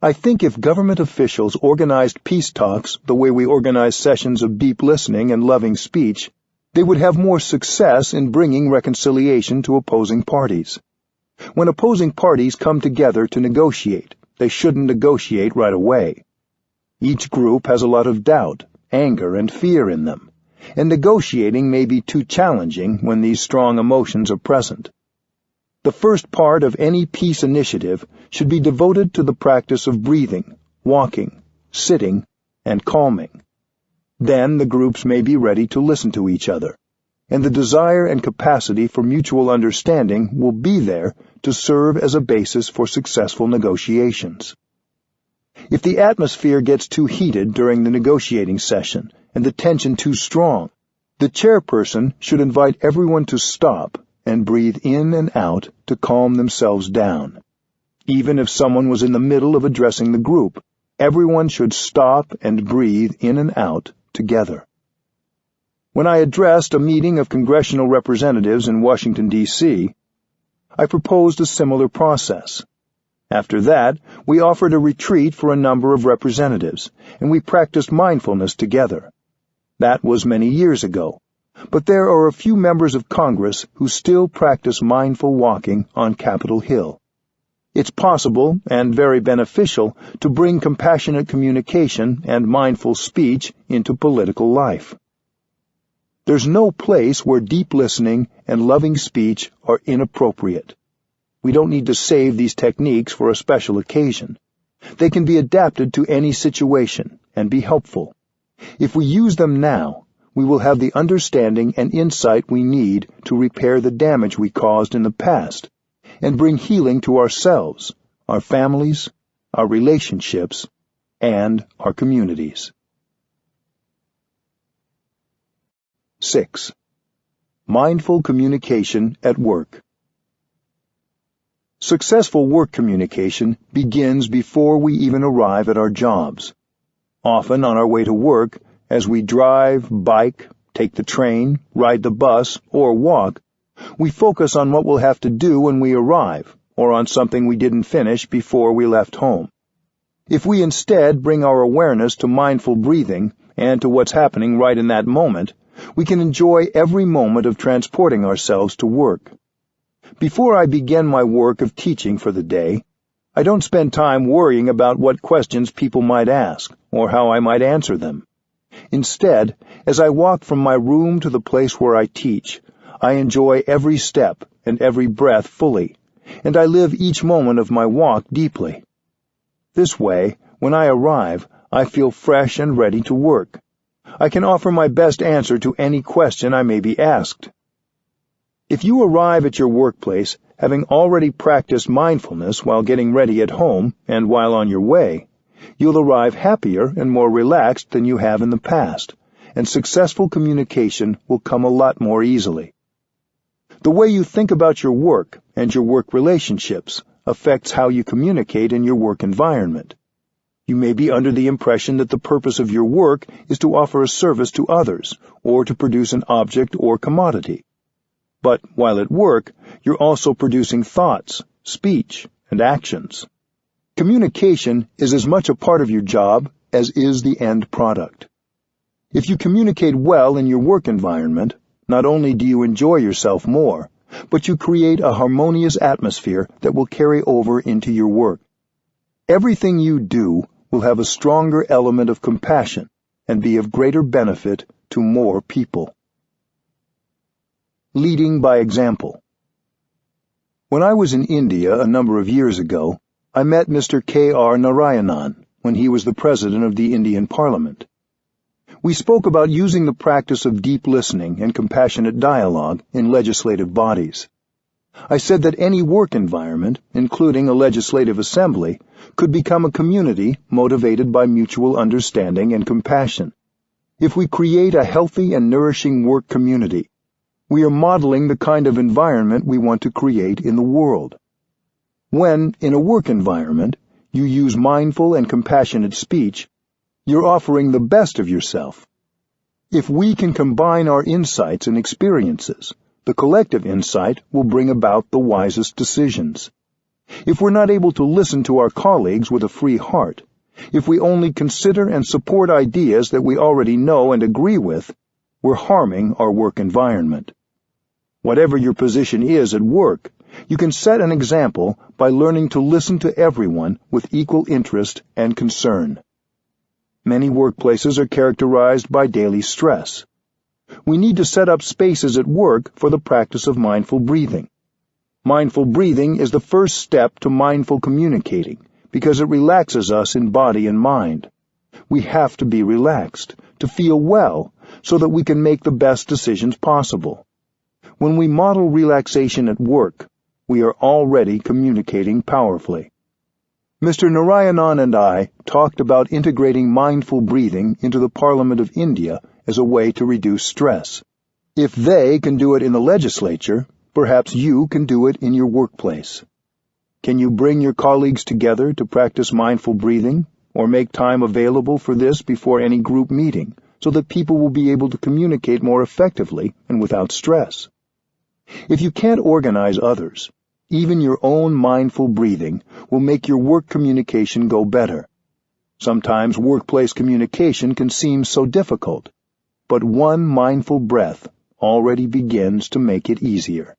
I think if government officials organized peace talks the way we organize sessions of deep listening and loving speech, they would have more success in bringing reconciliation to opposing parties. When opposing parties come together to negotiate, they shouldn't negotiate right away. Each group has a lot of doubt, anger, and fear in them, and negotiating may be too challenging when these strong emotions are present. The first part of any peace initiative should be devoted to the practice of breathing, walking, sitting, and calming. Then the groups may be ready to listen to each other, and the desire and capacity for mutual understanding will be there to serve as a basis for successful negotiations. If the atmosphere gets too heated during the negotiating session and the tension too strong, the chairperson should invite everyone to stop and breathe in and out to calm themselves down. Even if someone was in the middle of addressing the group, everyone should stop and breathe in and out together. When I addressed a meeting of congressional representatives in Washington, D.C., I proposed a similar process. After that, we offered a retreat for a number of representatives, and we practiced mindfulness together. That was many years ago, but there are a few members of Congress who still practice mindful walking on Capitol Hill. It's possible and very beneficial to bring compassionate communication and mindful speech into political life. There's no place where deep listening and loving speech are inappropriate. We don't need to save these techniques for a special occasion. They can be adapted to any situation and be helpful. If we use them now, we will have the understanding and insight we need to repair the damage we caused in the past and bring healing to ourselves, our families, our relationships, and our communities. 6. Mindful communication at work. Successful work communication begins before we even arrive at our jobs. Often on our way to work, as we drive, bike, take the train, ride the bus, or walk, we focus on what we'll have to do when we arrive, or on something we didn't finish before we left home. If we instead bring our awareness to mindful breathing and to what's happening right in that moment, we can enjoy every moment of transporting ourselves to work. Before I begin my work of teaching for the day, I don't spend time worrying about what questions people might ask or how I might answer them. Instead, as I walk from my room to the place where I teach, I enjoy every step and every breath fully, and I live each moment of my walk deeply. This way, when I arrive, I feel fresh and ready to work. I can offer my best answer to any question I may be asked. If you arrive at your workplace having already practiced mindfulness while getting ready at home and while on your way, you'll arrive happier and more relaxed than you have in the past, and successful communication will come a lot more easily. The way you think about your work and your work relationships affects how you communicate in your work environment. You may be under the impression that the purpose of your work is to offer a service to others or to produce an object or commodity. But while at work, you're also producing thoughts, speech, and actions. Communication is as much a part of your job as is the end product. If you communicate well in your work environment, not only do you enjoy yourself more, but you create a harmonious atmosphere that will carry over into your work. Everything you do will have a stronger element of compassion and be of greater benefit to more people. Leading by example. When I was in India a number of years ago, I met Mr. K.R. Narayanan when he was the President of the Indian Parliament. We spoke about using the practice of deep listening and compassionate dialogue in legislative bodies. I said that any work environment, including a legislative assembly, could become a community motivated by mutual understanding and compassion. If we create a healthy and nourishing work community, we are modeling the kind of environment we want to create in the world. When, in a work environment, you use mindful and compassionate speech, you're offering the best of yourself. If we can combine our insights and experiences, the collective insight will bring about the wisest decisions. If we're not able to listen to our colleagues with a free heart, if we only consider and support ideas that we already know and agree with, we're harming our work environment. Whatever your position is at work, you can set an example by learning to listen to everyone with equal interest and concern. Many workplaces are characterized by daily stress. We need to set up spaces at work for the practice of mindful breathing. Mindful breathing is the first step to mindful communicating because it relaxes us in body and mind. We have to be relaxed, to feel well, so that we can make the best decisions possible. When we model relaxation at work, we are already communicating powerfully. Mr. Narayanan and I talked about integrating mindful breathing into the Parliament of India as a way to reduce stress. If they can do it in the legislature, perhaps you can do it in your workplace. Can you bring your colleagues together to practice mindful breathing, or make time available for this before any group meeting, so that people will be able to communicate more effectively and without stress? If you can't organize others, even your own mindful breathing will make your work communication go better. Sometimes workplace communication can seem so difficult, but one mindful breath already begins to make it easier.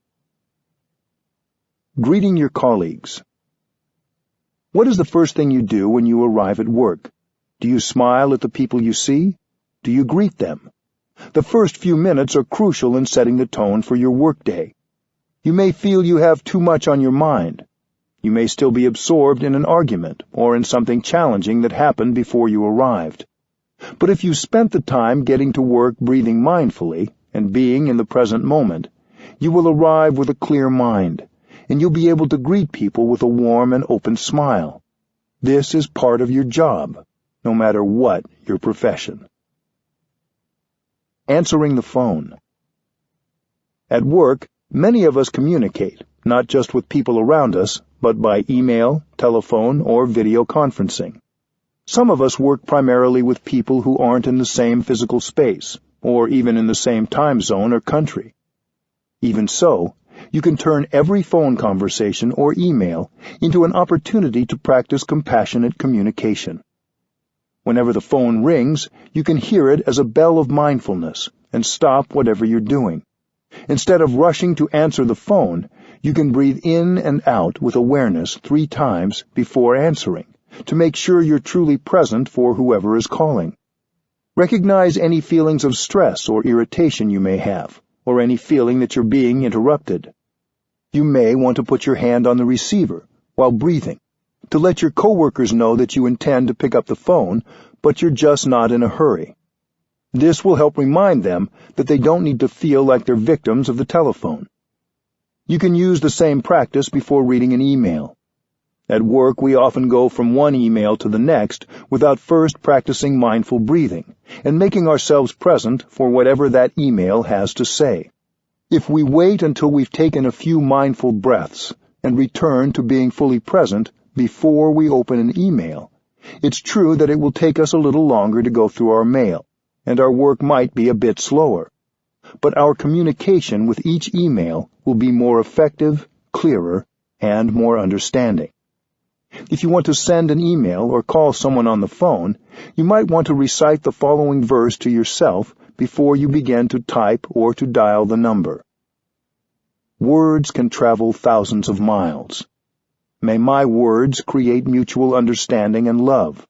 Greeting your colleagues. What is the first thing you do when you arrive at work? Do you smile at the people you see? Do you greet them? The first few minutes are crucial in setting the tone for your workday. You may feel you have too much on your mind. You may still be absorbed in an argument or in something challenging that happened before you arrived. But if you spent the time getting to work breathing mindfully and being in the present moment, you will arrive with a clear mind, and you'll be able to greet people with a warm and open smile. This is part of your job, no matter what your profession. Answering the phone. At work, many of us communicate, not just with people around us, but by email, telephone, or video conferencing. Some of us work primarily with people who aren't in the same physical space, or even in the same time zone or country. Even so, you can turn every phone conversation or email into an opportunity to practice compassionate communication. Whenever the phone rings, you can hear it as a bell of mindfulness and stop whatever you're doing. Instead of rushing to answer the phone, you can breathe in and out with awareness 3 times before answering to make sure you're truly present for whoever is calling. Recognize any feelings of stress or irritation you may have, or any feeling that you're being interrupted. You may want to put your hand on the receiver while breathing, to let your coworkers know that you intend to pick up the phone, but you're just not in a hurry. This will help remind them that they don't need to feel like they're victims of the telephone. You can use the same practice before reading an email. At work, we often go from one email to the next without first practicing mindful breathing and making ourselves present for whatever that email has to say. If we wait until we've taken a few mindful breaths and return to being fully present before we open an email, it's true that it will take us a little longer to go through our mail, and our work might be a bit slower. But our communication with each email will be more effective, clearer, and more understanding. If you want to send an email or call someone on the phone, you might want to recite the following verse to yourself before you begin to type or to dial the number. Words can travel thousands of miles. May my words create mutual understanding and love.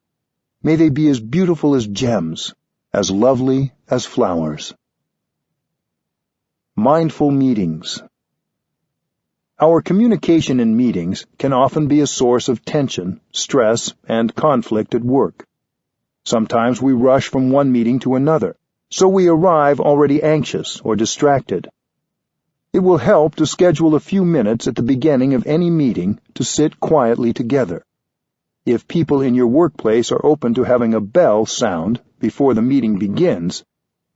May they be as beautiful as gems, as lovely as flowers. Mindful meetings. Our communication in meetings can often be a source of tension, stress, and conflict at work. Sometimes we rush from one meeting to another, so we arrive already anxious or distracted. It will help to schedule a few minutes at the beginning of any meeting to sit quietly together. If people in your workplace are open to having a bell sound before the meeting begins,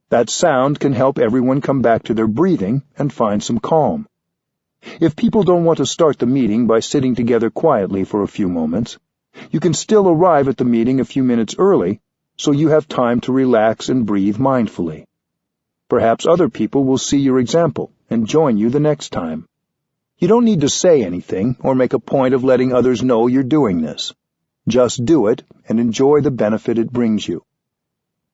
that sound can help everyone come back to their breathing and find some calm. If people don't want to start the meeting by sitting together quietly for a few moments, you can still arrive at the meeting a few minutes early so you have time to relax and breathe mindfully. Perhaps other people will see your example and join you the next time. You don't need to say anything or make a point of letting others know you're doing this. Just do it and enjoy the benefit it brings you.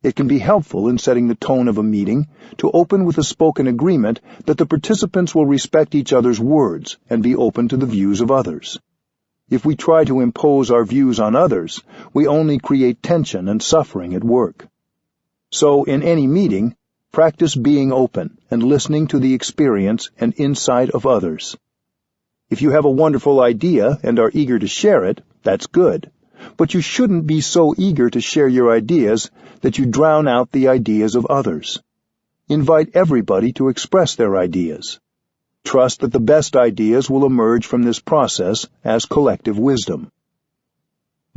It can be helpful in setting the tone of a meeting to open with a spoken agreement that the participants will respect each other's words and be open to the views of others. If we try to impose our views on others, we only create tension and suffering at work. So, in any meeting, practice being open and listening to the experience and insight of others. If you have a wonderful idea and are eager to share it, that's good. But you shouldn't be so eager to share your ideas that you drown out the ideas of others. Invite everybody to express their ideas. Trust that the best ideas will emerge from this process as collective wisdom.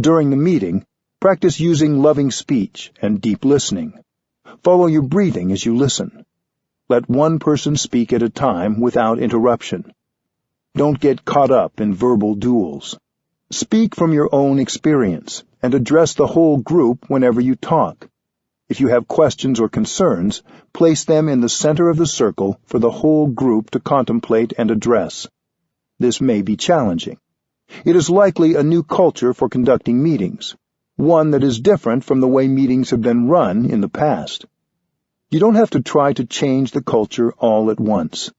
During the meeting, practice using loving speech and deep listening. Follow your breathing as you listen. Let one person speak at a time without interruption. Don't get caught up in verbal duels. Speak from your own experience and address the whole group whenever you talk. If you have questions or concerns, place them in the center of the circle for the whole group to contemplate and address. This may be challenging. It is likely a new culture for conducting meetings, one that is different from the way meetings have been run in the past. You don't have to try to change the culture all at once.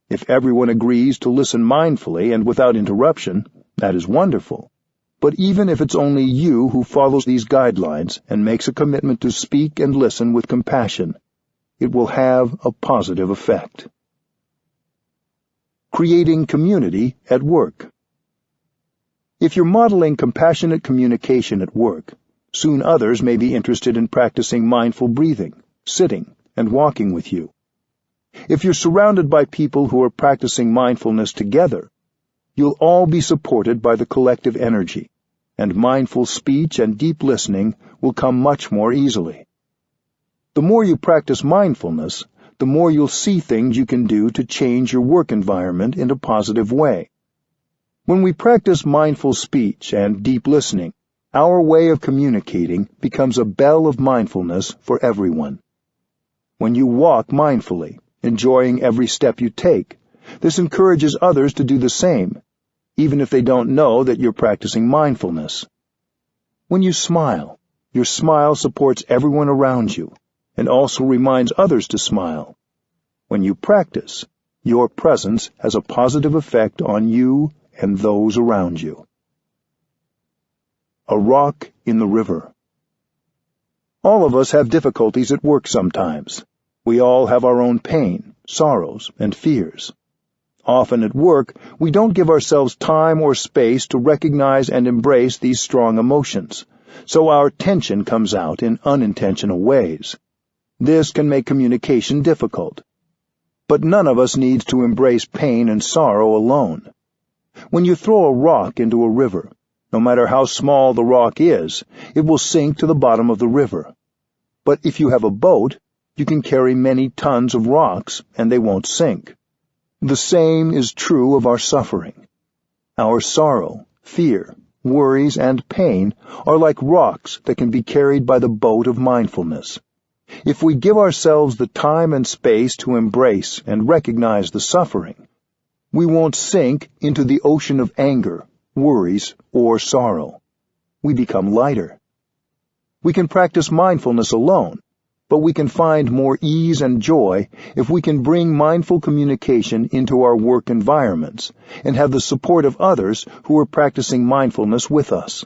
If everyone agrees to listen mindfully and without interruption, that is wonderful. But even if it's only you who follows these guidelines and makes a commitment to speak and listen with compassion, it will have a positive effect. Creating community at work. If you're modeling compassionate communication at work, soon others may be interested in practicing mindful breathing, sitting, and walking with you. If you're surrounded by people who are practicing mindfulness together, you'll all be supported by the collective energy, and mindful speech and deep listening will come much more easily. The more you practice mindfulness, the more you'll see things you can do to change your work environment in a positive way. When we practice mindful speech and deep listening, our way of communicating becomes a bell of mindfulness for everyone. When you walk mindfully, enjoying every step you take, this encourages others to do the same, even if they don't know that you're practicing mindfulness. When you smile, your smile supports everyone around you and also reminds others to smile. When you practice, your presence has a positive effect on you and those around you. A rock in the river. All of us have difficulties at work sometimes. We all have our own pain, sorrows, and fears. Often at work, we don't give ourselves time or space to recognize and embrace these strong emotions, so our tension comes out in unintentional ways. This can make communication difficult. But none of us needs to embrace pain and sorrow alone. When you throw a rock into a river, no matter how small the rock is, it will sink to the bottom of the river. But if you have a boat, you can carry many tons of rocks and they won't sink. The same is true of our suffering. Our sorrow, fear, worries, and pain are like rocks that can be carried by the boat of mindfulness. If we give ourselves the time and space to embrace and recognize the suffering, we won't sink into the ocean of anger, worries, or sorrow. We become lighter. We can practice mindfulness alone, but we can find more ease and joy if we can bring mindful communication into our work environments and have the support of others who are practicing mindfulness with us.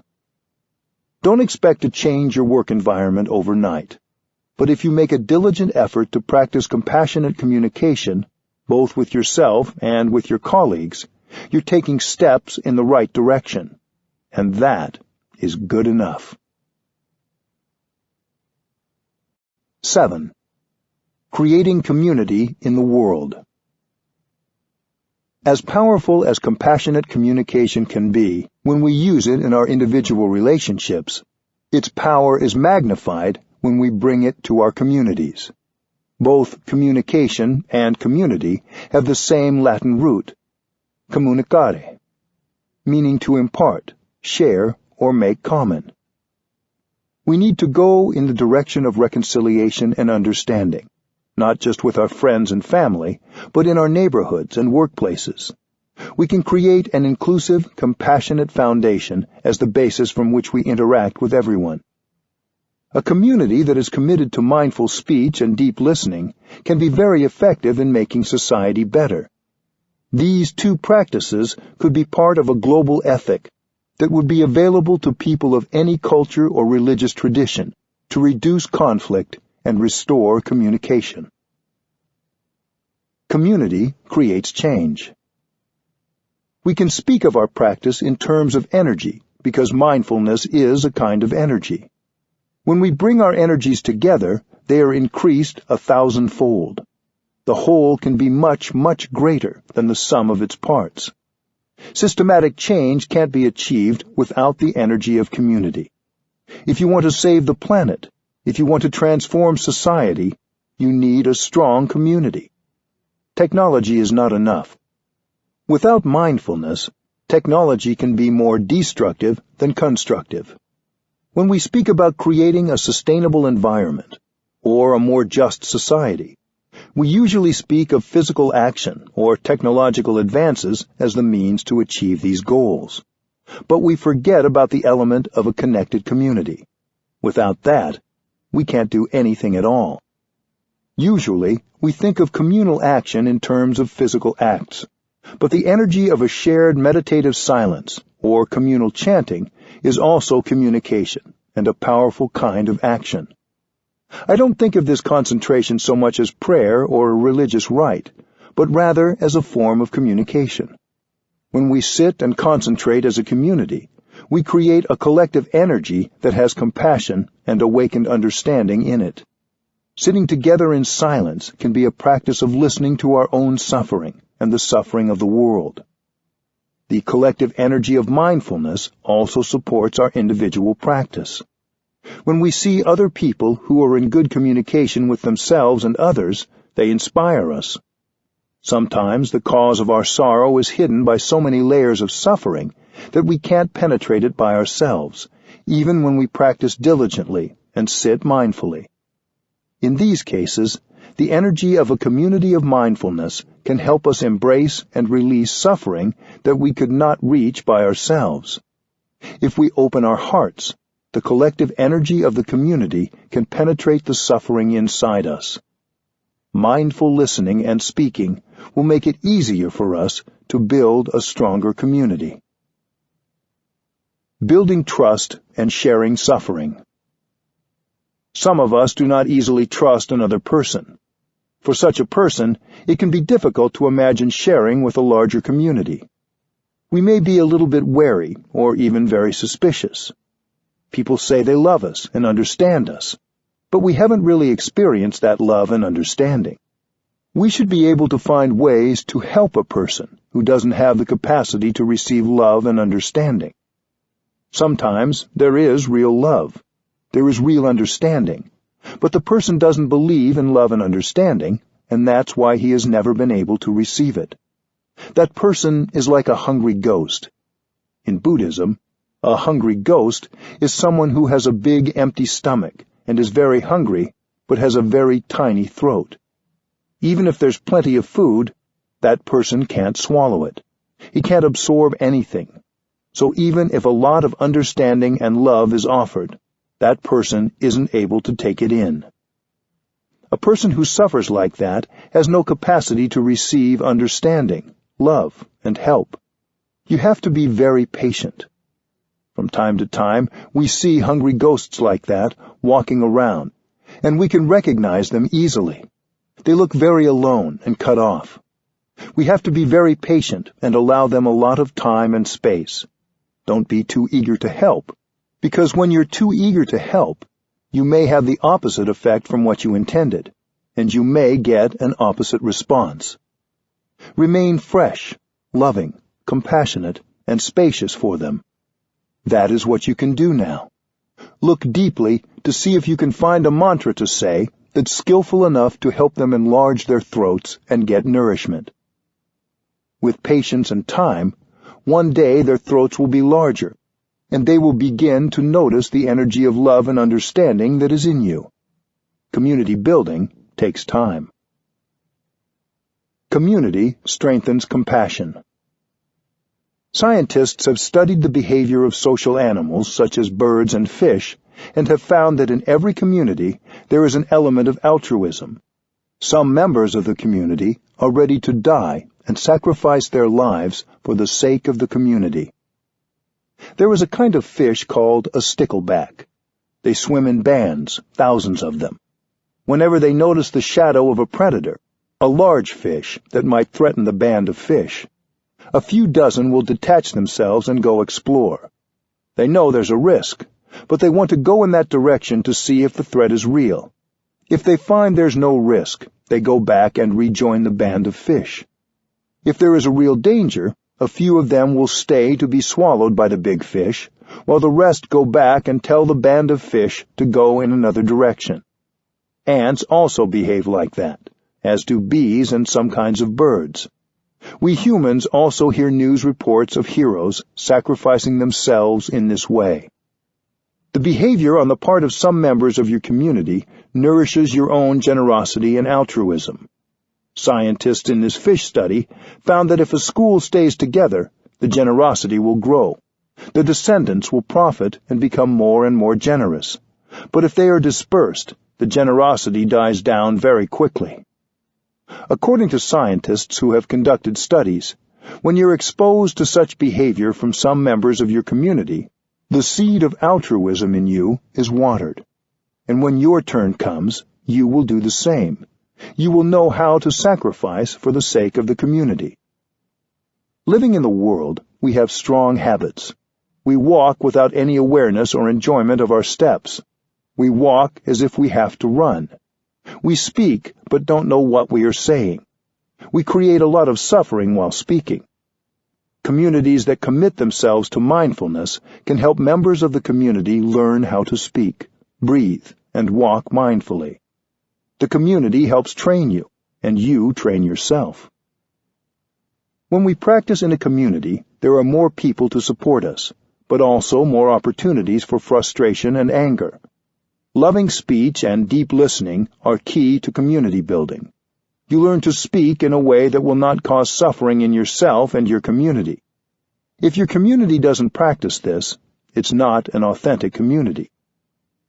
Don't expect to change your work environment overnight, but if you make a diligent effort to practice compassionate communication, both with yourself and with your colleagues, you're taking steps in the right direction, and that is good enough. 7. Creating community in the world. As powerful as compassionate communication can be when we use it in our individual relationships, its power is magnified when we bring it to our communities. Both communication and community have the same Latin root, communicare, meaning to impart, share, or make common. We need to go in the direction of reconciliation and understanding, not just with our friends and family, but in our neighborhoods and workplaces. We can create an inclusive, compassionate foundation as the basis from which we interact with everyone. A community that is committed to mindful speech and deep listening can be very effective in making society better. These two practices could be part of a global ethic that would be available to people of any culture or religious tradition to reduce conflict and restore communication. Community creates change. We can speak of our practice in terms of energy because mindfulness is a kind of energy. When we bring our energies together, they are increased 1,000-fold. The whole can be much, much greater than the sum of its parts. Systematic change can't be achieved without the energy of community. If you want to save the planet, if you want to transform society, you need a strong community. Technology is not enough. Without mindfulness, technology can be more destructive than constructive. When we speak about creating a sustainable environment or a more just society, we usually speak of physical action or technological advances as the means to achieve these goals. But we forget about the element of a connected community. Without that, we can't do anything at all. Usually, we think of communal action in terms of physical acts, but the energy of a shared meditative silence or communal chanting is also communication and a powerful kind of action. I don't think of this concentration so much as prayer or a religious rite, but rather as a form of communication. When we sit and concentrate as a community, we create a collective energy that has compassion and awakened understanding in it. Sitting together in silence can be a practice of listening to our own suffering and the suffering of the world. The collective energy of mindfulness also supports our individual practice. When we see other people who are in good communication with themselves and others, they inspire us. Sometimes the cause of our sorrow is hidden by so many layers of suffering that we can't penetrate it by ourselves, even when we practice diligently and sit mindfully. In these cases, the energy of a community of mindfulness can help us embrace and release suffering that we could not reach by ourselves. If we open our hearts, the collective energy of the community can penetrate the suffering inside us. Mindful listening and speaking will make it easier for us to build a stronger community. Building trust and sharing suffering. Some of us do not easily trust another person. For such a person, it can be difficult to imagine sharing with a larger community. We may be a little bit wary or even very suspicious. People say they love us and understand us, but we haven't really experienced that love and understanding. We should be able to find ways to help a person who doesn't have the capacity to receive love and understanding. Sometimes there is real love. There is real understanding, but the person doesn't believe in love and understanding, and that's why he has never been able to receive it. That person is like a hungry ghost. In Buddhism, a hungry ghost is someone who has a big empty stomach and is very hungry, but has a very tiny throat. Even if there's plenty of food, that person can't swallow it. He can't absorb anything. So even if a lot of understanding and love is offered, that person isn't able to take it in. A person who suffers like that has no capacity to receive understanding, love, and help. You have to be very patient. From time to time, we see hungry ghosts like that walking around, and we can recognize them easily. They look very alone and cut off. We have to be very patient and allow them a lot of time and space. Don't be too eager to help, because when you're too eager to help, you may have the opposite effect from what you intended, and you may get an opposite response. Remain fresh, loving, compassionate, and spacious for them. That is what you can do now. Look deeply to see if you can find a mantra to say that's skillful enough to help them enlarge their throats and get nourishment. With patience and time, one day their throats will be larger, and they will begin to notice the energy of love and understanding that is in you. Community building takes time. Community strengthens compassion. Scientists have studied the behavior of social animals, such as birds and fish, and have found that in every community there is an element of altruism. Some members of the community are ready to die and sacrifice their lives for the sake of the community. There is a kind of fish called a stickleback. They swim in bands, thousands of them. Whenever they notice the shadow of a predator, a large fish that might threaten the band of fish, a few dozen will detach themselves and go explore. They know there's a risk, but they want to go in that direction to see if the threat is real. If they find there's no risk, they go back and rejoin the band of fish. If there is a real danger, a few of them will stay to be swallowed by the big fish, while the rest go back and tell the band of fish to go in another direction. Ants also behave like that, as do bees and some kinds of birds. We humans also hear news reports of heroes sacrificing themselves in this way. The behavior on the part of some members of your community nourishes your own generosity and altruism. Scientists in this fish study found that if a school stays together, the generosity will grow. The descendants will profit and become more and more generous. But if they are dispersed, the generosity dies down very quickly. According to scientists who have conducted studies, when you're exposed to such behavior from some members of your community, the seed of altruism in you is watered. And when your turn comes, you will do the same. You will know how to sacrifice for the sake of the community. Living in the world, we have strong habits. We walk without any awareness or enjoyment of our steps. We walk as if we have to run. We speak, but don't know what we are saying. We create a lot of suffering while speaking. Communities that commit themselves to mindfulness can help members of the community learn how to speak, breathe, and walk mindfully. The community helps train you, and you train yourself. When we practice in a community, there are more people to support us, but also more opportunities for frustration and anger. Loving speech and deep listening are key to community building. You learn to speak in a way that will not cause suffering in yourself and your community. If your community doesn't practice this, it's not an authentic community.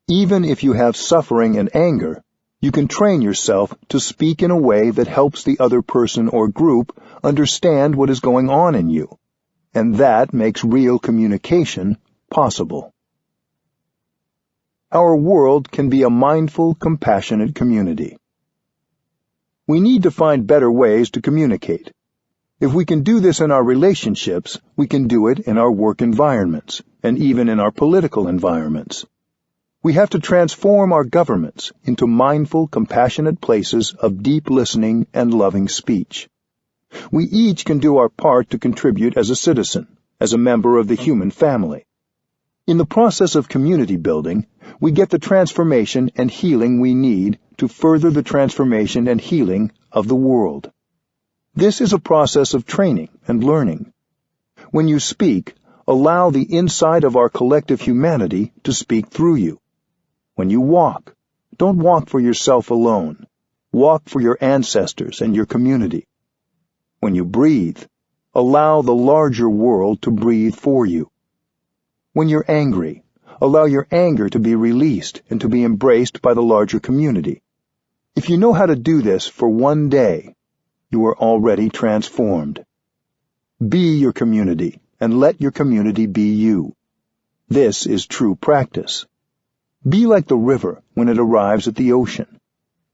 Even if you have suffering and anger, you can train yourself to speak in a way that helps the other person or group understand what is going on in you, and that makes real communication possible. Our world can be a mindful, compassionate community. We need to find better ways to communicate. If we can do this in our relationships, we can do it in our work environments, and even in our political environments. We have to transform our governments into mindful, compassionate places of deep listening and loving speech. We each can do our part to contribute as a citizen, as a member of the human family. In the process of community building, we get the transformation and healing we need to further the transformation and healing of the world. This is a process of training and learning. When you speak, allow the inside of our collective humanity to speak through you. When you walk, don't walk for yourself alone. Walk for your ancestors and your community. When you breathe, allow the larger world to breathe for you. When you're angry, allow your anger to be released and to be embraced by the larger community. If you know how to do this for one day, you are already transformed. Be your community, and let your community be you. This is true practice. Be like the river when it arrives at the ocean.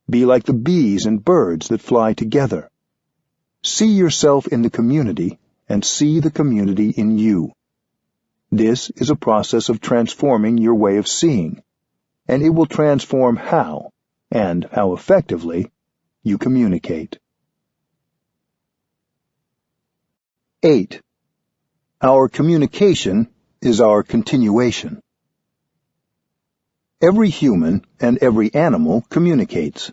Be like the bees and birds that fly together. See yourself in the community, and see the community in you. This is a process of transforming your way of seeing, and it will transform how, and how effectively, you communicate. 8. Our communication is our continuation. Every human and every animal communicates.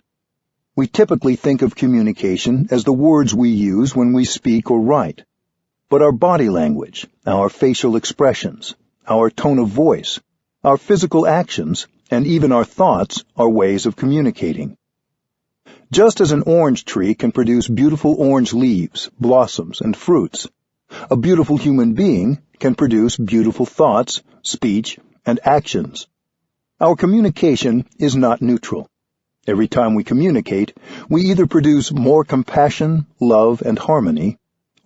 We typically think of communication as the words we use when we speak or write. But our body language, our facial expressions, our tone of voice, our physical actions, and even our thoughts are ways of communicating. Just as an orange tree can produce beautiful orange leaves, blossoms, and fruits, a beautiful human being can produce beautiful thoughts, speech, and actions. Our communication is not neutral. Every time we communicate, we either produce more compassion, love, and harmony,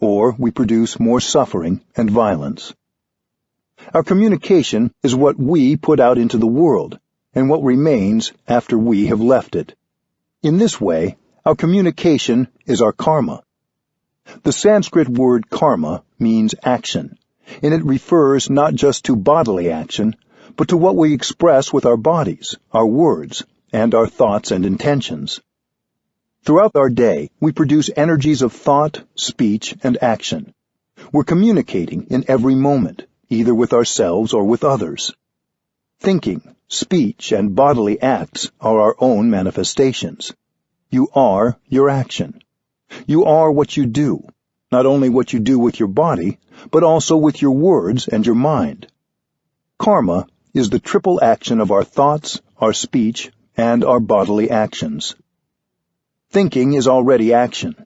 or we produce more suffering and violence. Our communication is what we put out into the world, and what remains after we have left it. In this way, our communication is our karma. The Sanskrit word karma means action, and it refers not just to bodily action, but to what we express with our bodies, our words, and our thoughts and intentions. Throughout our day, we produce energies of thought, speech, and action. We're communicating in every moment, either with ourselves or with others. Thinking, speech, and bodily acts are our own manifestations. You are your action. You are what you do, not only what you do with your body, but also with your words and your mind. Karma is the triple action of our thoughts, our speech, and our bodily actions. Thinking is already action.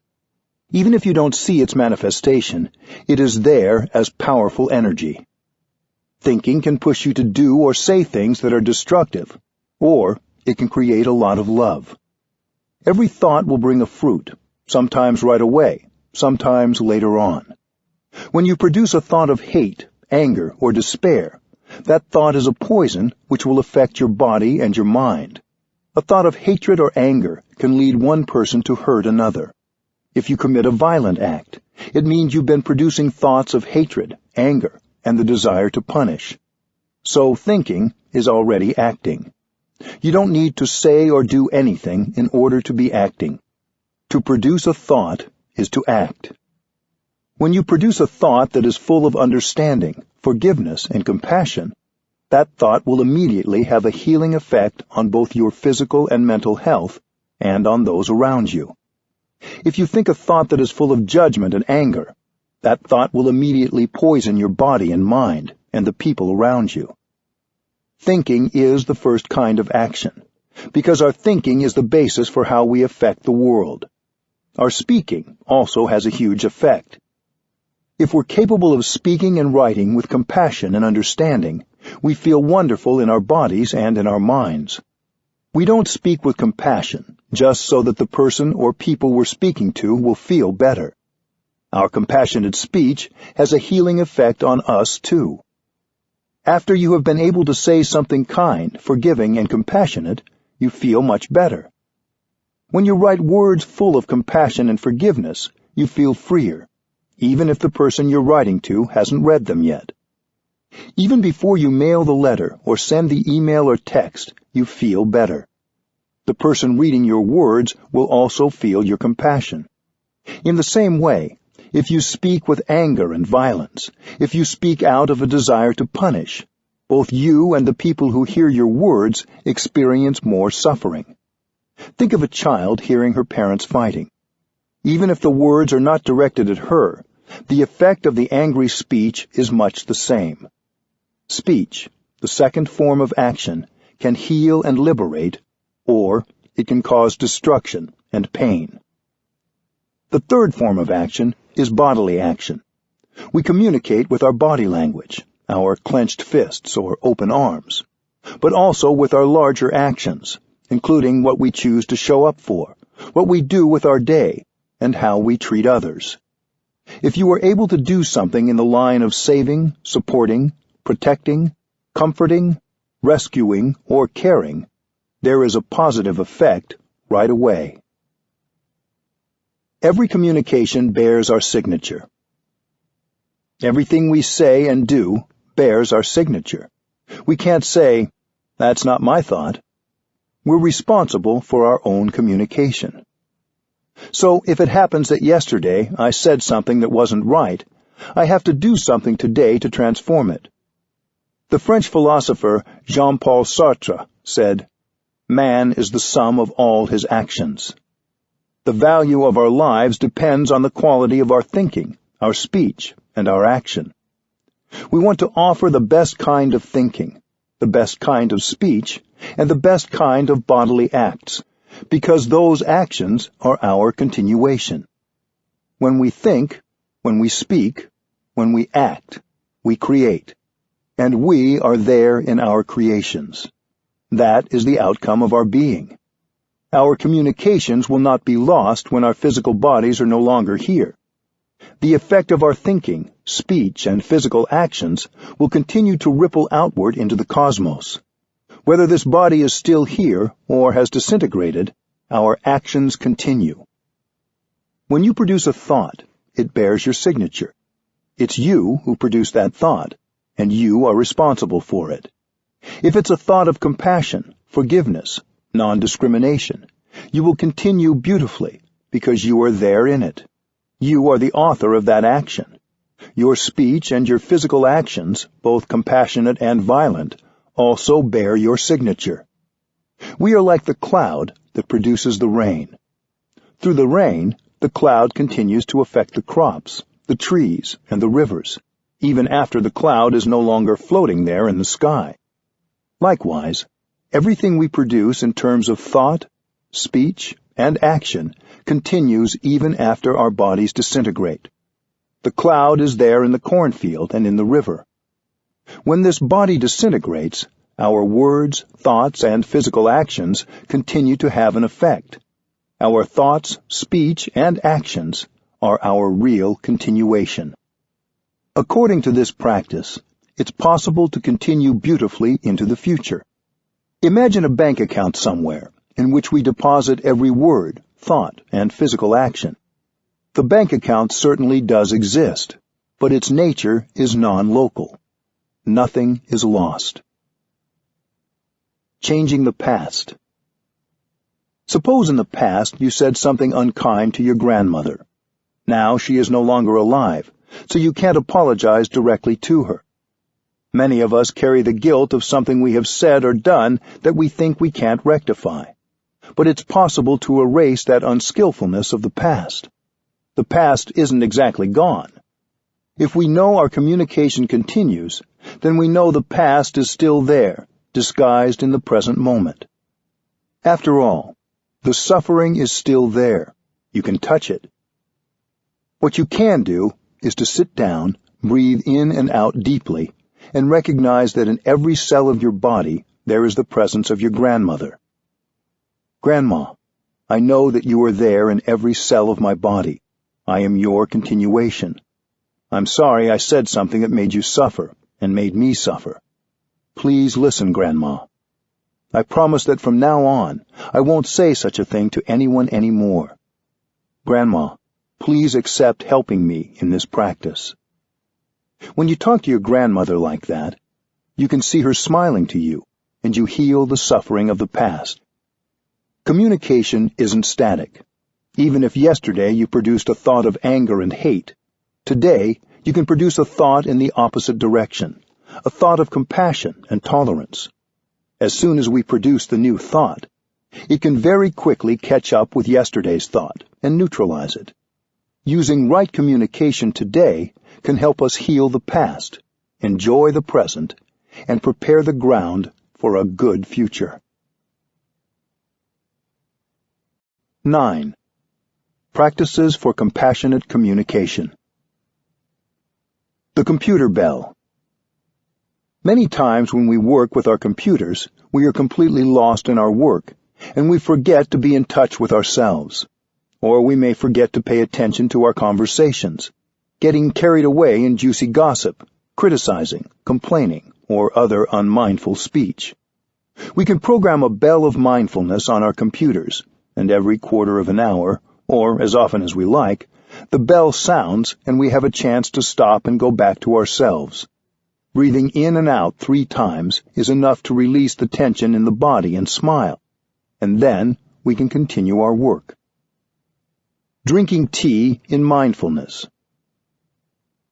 Even if you don't see its manifestation, it is there as powerful energy. Thinking can push you to do or say things that are destructive, or it can create a lot of love. Every thought will bring a fruit, sometimes right away, sometimes later on. When you produce a thought of hate, anger, or despair, that thought is a poison which will affect your body and your mind. A thought of hatred or anger can lead one person to hurt another. If you commit a violent act, it means you've been producing thoughts of hatred, anger, and the desire to punish. So thinking is already acting. You don't need to say or do anything in order to be acting. To produce a thought is to act. When you produce a thought that is full of understanding, forgiveness, and compassion, that thought will immediately have a healing effect on both your physical and mental health and on those around you. If you think a thought that is full of judgment and anger, that thought will immediately poison your body and mind and the people around you. Thinking is the first kind of action, because our thinking is the basis for how we affect the world. Our speaking also has a huge effect. If we're capable of speaking and writing with compassion and understanding, we feel wonderful in our bodies and in our minds. We don't speak with compassion just so that the person or people we're speaking to will feel better. Our compassionate speech has a healing effect on us too. After you have been able to say something kind, forgiving, and compassionate, you feel much better. When you write words full of compassion and forgiveness, you feel freer, even if the person you're writing to hasn't read them yet. Even before you mail the letter or send the email or text, you feel better. The person reading your words will also feel your compassion. In the same way, if you speak with anger and violence, if you speak out of a desire to punish, both you and the people who hear your words experience more suffering. Think of a child hearing her parents fighting. Even if the words are not directed at her, the effect of the angry speech is much the same. Speech, the second form of action, can heal and liberate, or it can cause destruction and pain. The third form of action is bodily action. We communicate with our body language, our clenched fists or open arms, but also with our larger actions, including what we choose to show up for, what we do with our day, and how we treat others. If you are able to do something in the line of saving, supporting, protecting, comforting, rescuing, or caring, there is a positive effect right away. Every communication bears our signature. Everything we say and do bears our signature. We can't say, "That's not my thought." We're responsible for our own communication. So if it happens that yesterday I said something that wasn't right, I have to do something today to transform it. The French philosopher Jean-Paul Sartre said, "Man is the sum of all his actions." The value of our lives depends on the quality of our thinking, our speech, and our action. We want to offer the best kind of thinking, the best kind of speech, and the best kind of bodily acts, because those actions are our continuation. When we think, when we speak, when we act, we create, and we are there in our creations. That is the outcome of our being. Our communications will not be lost when our physical bodies are no longer here. The effect of our thinking, speech, and physical actions will continue to ripple outward into the cosmos. Whether this body is still here or has disintegrated, our actions continue. When you produce a thought, it bears your signature. It's you who produced that thought, and you are responsible for it. If it's a thought of compassion, forgiveness, non-discrimination, you will continue beautifully because you are there in it. You are the author of that action. Your speech and your physical actions, both compassionate and violent, also bear your signature. We are like the cloud that produces the rain. Through the rain, the cloud continues to affect the crops, the trees, and the rivers, even after the cloud is no longer floating there in the sky. Likewise, everything we produce in terms of thought, speech, and action continues even after our bodies disintegrate. The cloud is there in the cornfield and in the river. When this body disintegrates, our words, thoughts, and physical actions continue to have an effect. Our thoughts, speech, and actions are our real continuation. According to this practice, it's possible to continue beautifully into the future. Imagine a bank account somewhere in which we deposit every word, thought, and physical action. The bank account certainly does exist, but its nature is non-local. Nothing is lost. Changing the past. Suppose in the past you said something unkind to your grandmother. Now she is no longer alive, so you can't apologize directly to her. Many of us carry the guilt of something we have said or done that we think we can't rectify. But it's possible to erase that unskillfulness of the past. The past isn't exactly gone. If we know our communication continues, then we know the past is still there, disguised in the present moment. After all, the suffering is still there. You can touch it. What you can do is to sit down, breathe in and out deeply, and recognize that in every cell of your body there is the presence of your grandmother. Grandma, I know that you are there in every cell of my body. I am your continuation. I'm sorry I said something that made you suffer and made me suffer. Please listen, Grandma. I promise that from now on, I won't say such a thing to anyone anymore. Grandma, please accept helping me in this practice. When you talk to your grandmother like that, you can see her smiling to you, and you heal the suffering of the past. Communication isn't static. Even if yesterday you produced a thought of anger and hate, today you can produce a thought in the opposite direction, a thought of compassion and tolerance. As soon as we produce the new thought, it can very quickly catch up with yesterday's thought and neutralize it. Using right communication today can help us heal the past, enjoy the present, and prepare the ground for a good future. 9. Practices for compassionate communication. The computer bell. Many times when we work with our computers, we are completely lost in our work, and we forget to be in touch with ourselves. Or we may forget to pay attention to our conversations, getting carried away in juicy gossip, criticizing, complaining, or other unmindful speech. We can program a bell of mindfulness on our computers, and every quarter of an hour, or as often as we like, the bell sounds and we have a chance to stop and go back to ourselves. Breathing in and out 3 times is enough to release the tension in the body and smile, and then we can continue our work. Drinking tea in mindfulness.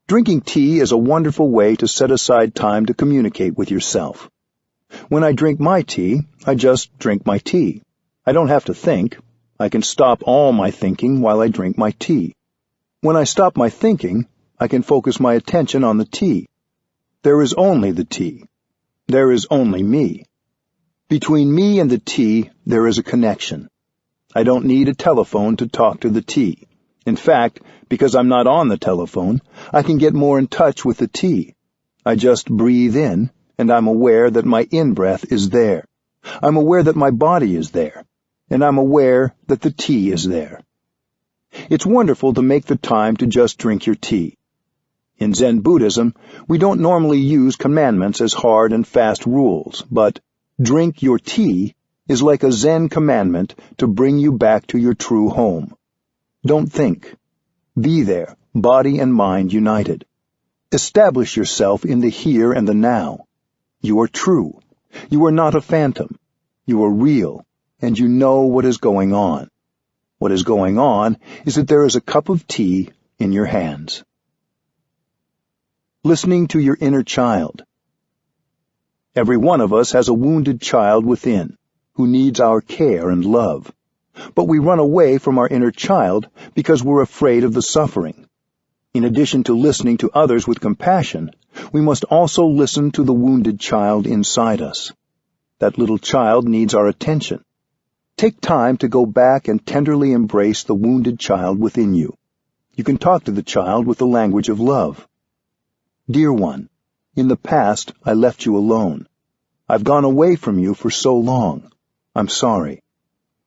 Drinking tea is a wonderful way to set aside time to communicate with yourself. When I drink my tea, I just drink my tea. I don't have to think. I can stop all my thinking while I drink my tea. When I stop my thinking, I can focus my attention on the tea. There is only the tea. There is only me. Between me and the tea, there is a connection. I don't need a telephone to talk to the tea. In fact, because I'm not on the telephone, I can get more in touch with the tea. I just breathe in, and I'm aware that my in-breath is there. I'm aware that my body is there, and I'm aware that the tea is there. It's wonderful to make the time to just drink your tea. In Zen Buddhism, we don't normally use commandments as hard and fast rules, but drink your tea is like a Zen commandment to bring you back to your true home. Don't think. Be there, body and mind united. Establish yourself in the here and the now. You are true. You are not a phantom. You are real, and you know what is going on. What is going on is that there is a cup of tea in your hands. Listening to your inner child. Every one of us has a wounded child within, who needs our care and love. But we run away from our inner child because we're afraid of the suffering. In addition to listening to others with compassion, we must also listen to the wounded child inside us. That little child needs our attention. Take time to go back and tenderly embrace the wounded child within you. You can talk to the child with the language of love. Dear one, in the past I left you alone. I've gone away from you for so long. I'm sorry.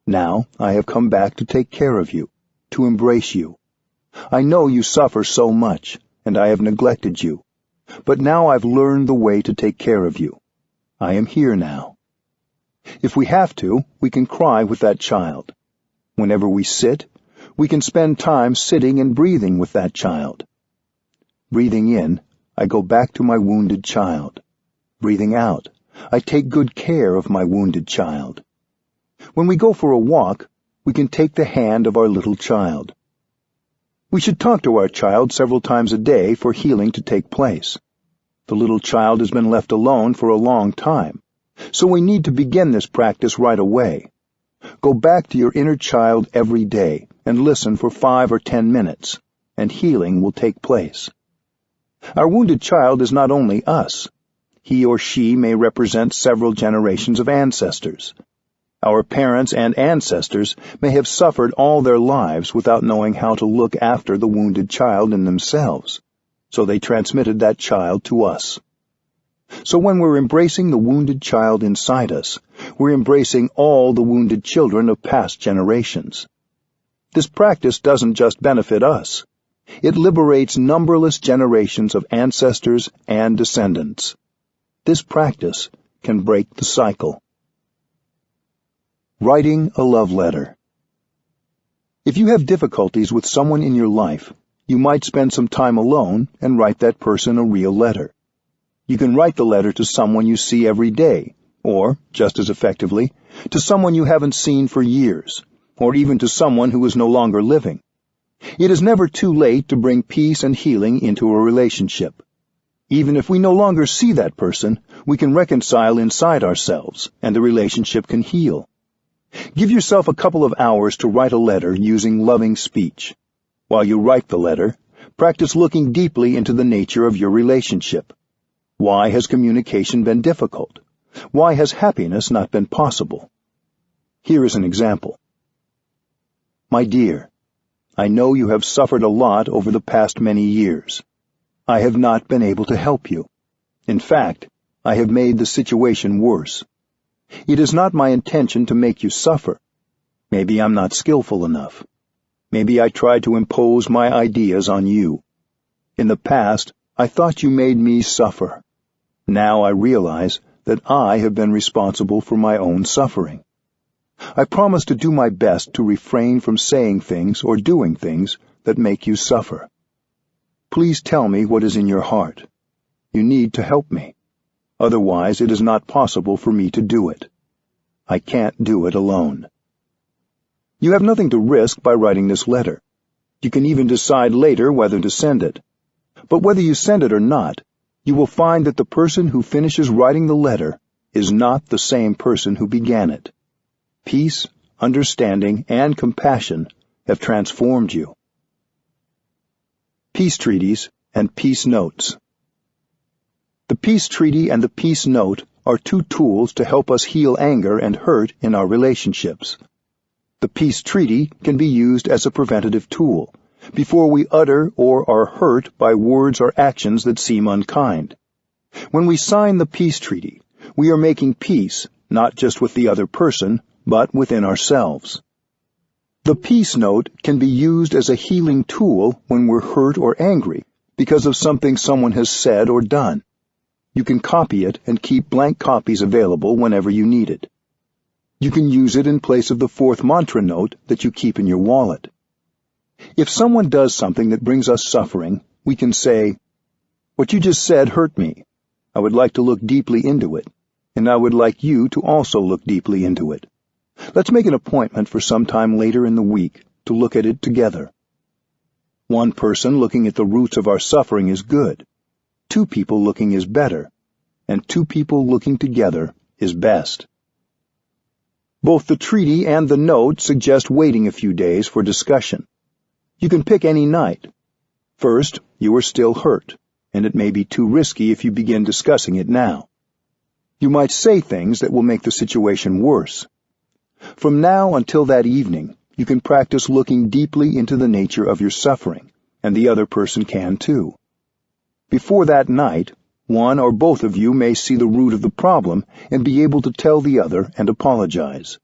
Now I have come back to take care of you, to embrace you. I know you suffer so much, and I have neglected you. But now I've learned the way to take care of you. I am here now. If we have to, we can cry with that child. Whenever we sit, we can spend time sitting and breathing with that child. Breathing in, I go back to my wounded child. Breathing out, I take good care of my wounded child. When we go for a walk, we can take the hand of our little child. We should talk to our child several times a day for healing to take place. The little child has been left alone for a long time, so we need to begin this practice right away. Go back to your inner child every day and listen for 5 or 10 minutes, and healing will take place. Our wounded child is not only us. He or she may represent several generations of ancestors. Our parents and ancestors may have suffered all their lives without knowing how to look after the wounded child in themselves, so they transmitted that child to us. So when we're embracing the wounded child inside us, we're embracing all the wounded children of past generations. This practice doesn't just benefit us. It liberates numberless generations of ancestors and descendants. This practice can break the cycle. Writing a love letter. If you have difficulties with someone in your life, you might spend some time alone and write that person a real letter. You can write the letter to someone you see every day, or, just as effectively, to someone you haven't seen for years, or even to someone who is no longer living. It is never too late to bring peace and healing into a relationship. Even if we no longer see that person, we can reconcile inside ourselves, and the relationship can heal. Give yourself a couple of hours to write a letter using loving speech. While you write the letter, practice looking deeply into the nature of your relationship. Why has communication been difficult? Why has happiness not been possible? Here is an example. My dear, I know you have suffered a lot over the past many years. I have not been able to help you. In fact, I have made the situation worse. It is not my intention to make you suffer. Maybe I'm not skillful enough. Maybe I tried to impose my ideas on you. In the past, I thought you made me suffer. Now I realize that I have been responsible for my own suffering. I promise to do my best to refrain from saying things or doing things that make you suffer. Please tell me what is in your heart. You need to help me. Otherwise, it is not possible for me to do it. I can't do it alone. You have nothing to risk by writing this letter. You can even decide later whether to send it. But whether you send it or not, you will find that the person who finishes writing the letter is not the same person who began it. Peace, understanding, and compassion have transformed you. Peace Treaties and Peace Notes. The Peace Treaty and the Peace Note are two tools to help us heal anger and hurt in our relationships. The Peace Treaty can be used as a preventative tool, before we utter or are hurt by words or actions that seem unkind. When we sign the Peace Treaty, we are making peace not just with the other person, but within ourselves. The Peace Note can be used as a healing tool when we're hurt or angry because of something someone has said or done. You can copy it and keep blank copies available whenever you need it. You can use it in place of the fourth mantra note that you keep in your wallet. If someone does something that brings us suffering, we can say, "What you just said hurt me. I would like to look deeply into it, and I would like you to also look deeply into it. Let's make an appointment for some time later in the week to look at it together." One person looking at the roots of our suffering is good. Two people looking is better, and two people looking together is best. Both the treaty and the note suggest waiting a few days for discussion. You can pick any night. First, you are still hurt, and it may be too risky if you begin discussing it now. You might say things that will make the situation worse. From now until that evening, you can practice looking deeply into the nature of your suffering, and the other person can too. Before that night, one or both of you may see the root of the problem and be able to tell the other and apologize.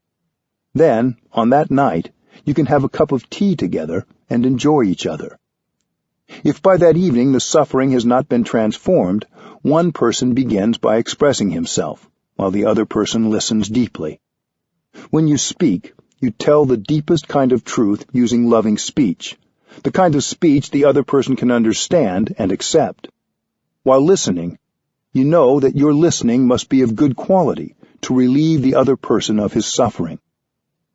Then, on that night, you can have a cup of tea together and enjoy each other. If by that evening the suffering has not been transformed, one person begins by expressing himself, while the other person listens deeply. When you speak, you tell the deepest kind of truth using loving speech, the kind of speech the other person can understand and accept. While listening, you know that your listening must be of good quality to relieve the other person of his suffering.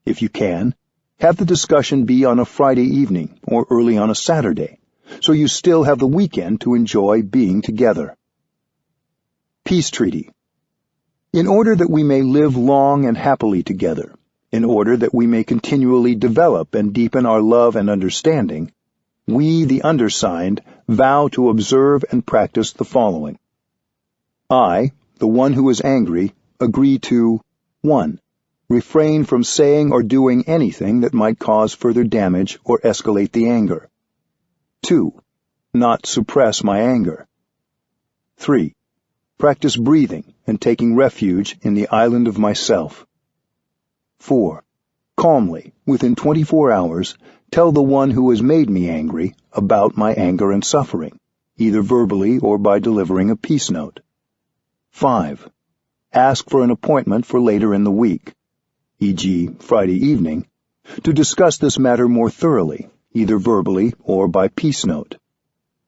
If you can, have the discussion be on a Friday evening or early on a Saturday, so you still have the weekend to enjoy being together. Peace Treaty. In order that we may live long and happily together, in order that we may continually develop and deepen our love and understanding, we, the undersigned, vow to observe and practice the following. I, the one who is angry, agree to 1. Refrain from saying or doing anything that might cause further damage or escalate the anger. 2. Not suppress my anger. 3. Practice breathing and taking refuge in the island of myself. 4. Calmly, within 24 hours, tell the one who has made me angry about my anger and suffering, either verbally or by delivering a peace note. 5. Ask for an appointment for later in the week, e.g., Friday evening, to discuss this matter more thoroughly, either verbally or by peace note.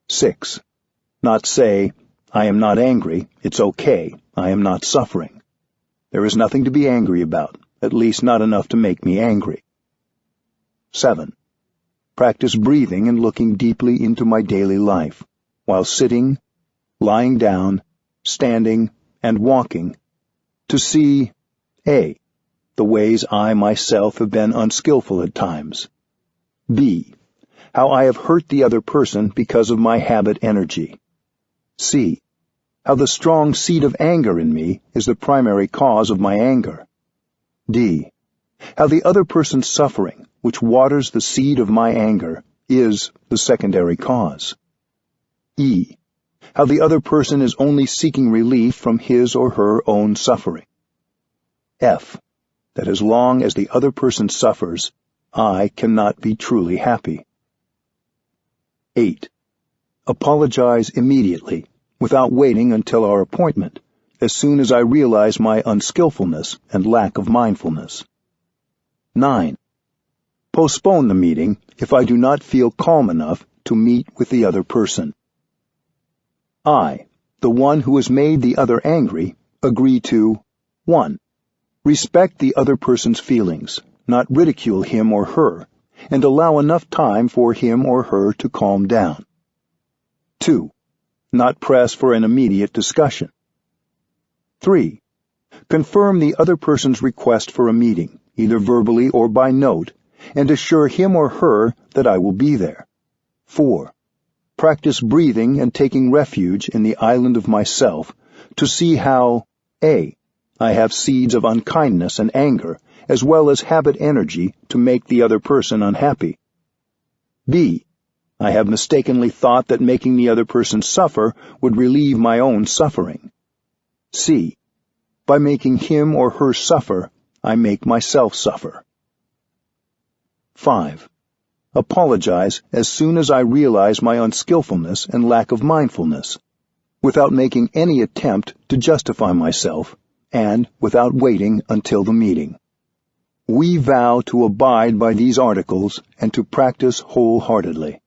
6. Not say, "I am not angry, it's okay, I am not suffering." There is nothing to be angry about, at least not enough to make me angry. 7. Practice breathing and looking deeply into my daily life, while sitting, lying down, standing, and walking, to see A. The ways I myself have been unskillful at times. B. How I have hurt the other person because of my habit energy. C. How the strong seed of anger in me is the primary cause of my anger. D. How the other person's suffering, which waters the seed of my anger, is the secondary cause. E. how the other person is only seeking relief from his or her own suffering. F. That as long as the other person suffers, I cannot be truly happy. 8. Apologize immediately, without waiting until our appointment, as soon as I realize my unskillfulness and lack of mindfulness. 9. Postpone the meeting if I do not feel calm enough to meet with the other person. I, the one who has made the other angry, agree to 1. Respect the other person's feelings, not ridicule him or her, and allow enough time for him or her to calm down. 2. Not press for an immediate discussion. 3. Confirm the other person's request for a meeting, either verbally or by note, and assure him or her that I will be there. 4. Practice breathing and taking refuge in the island of myself to see how A. I have seeds of unkindness and anger, as well as habit energy to make the other person unhappy. B. I have mistakenly thought that making the other person suffer would relieve my own suffering. C. By making him or her suffer, I make myself suffer. 5. Apologize as soon as I realize my unskillfulness and lack of mindfulness, without making any attempt to justify myself, and without waiting until the meeting. We vow to abide by these articles and to practice wholeheartedly.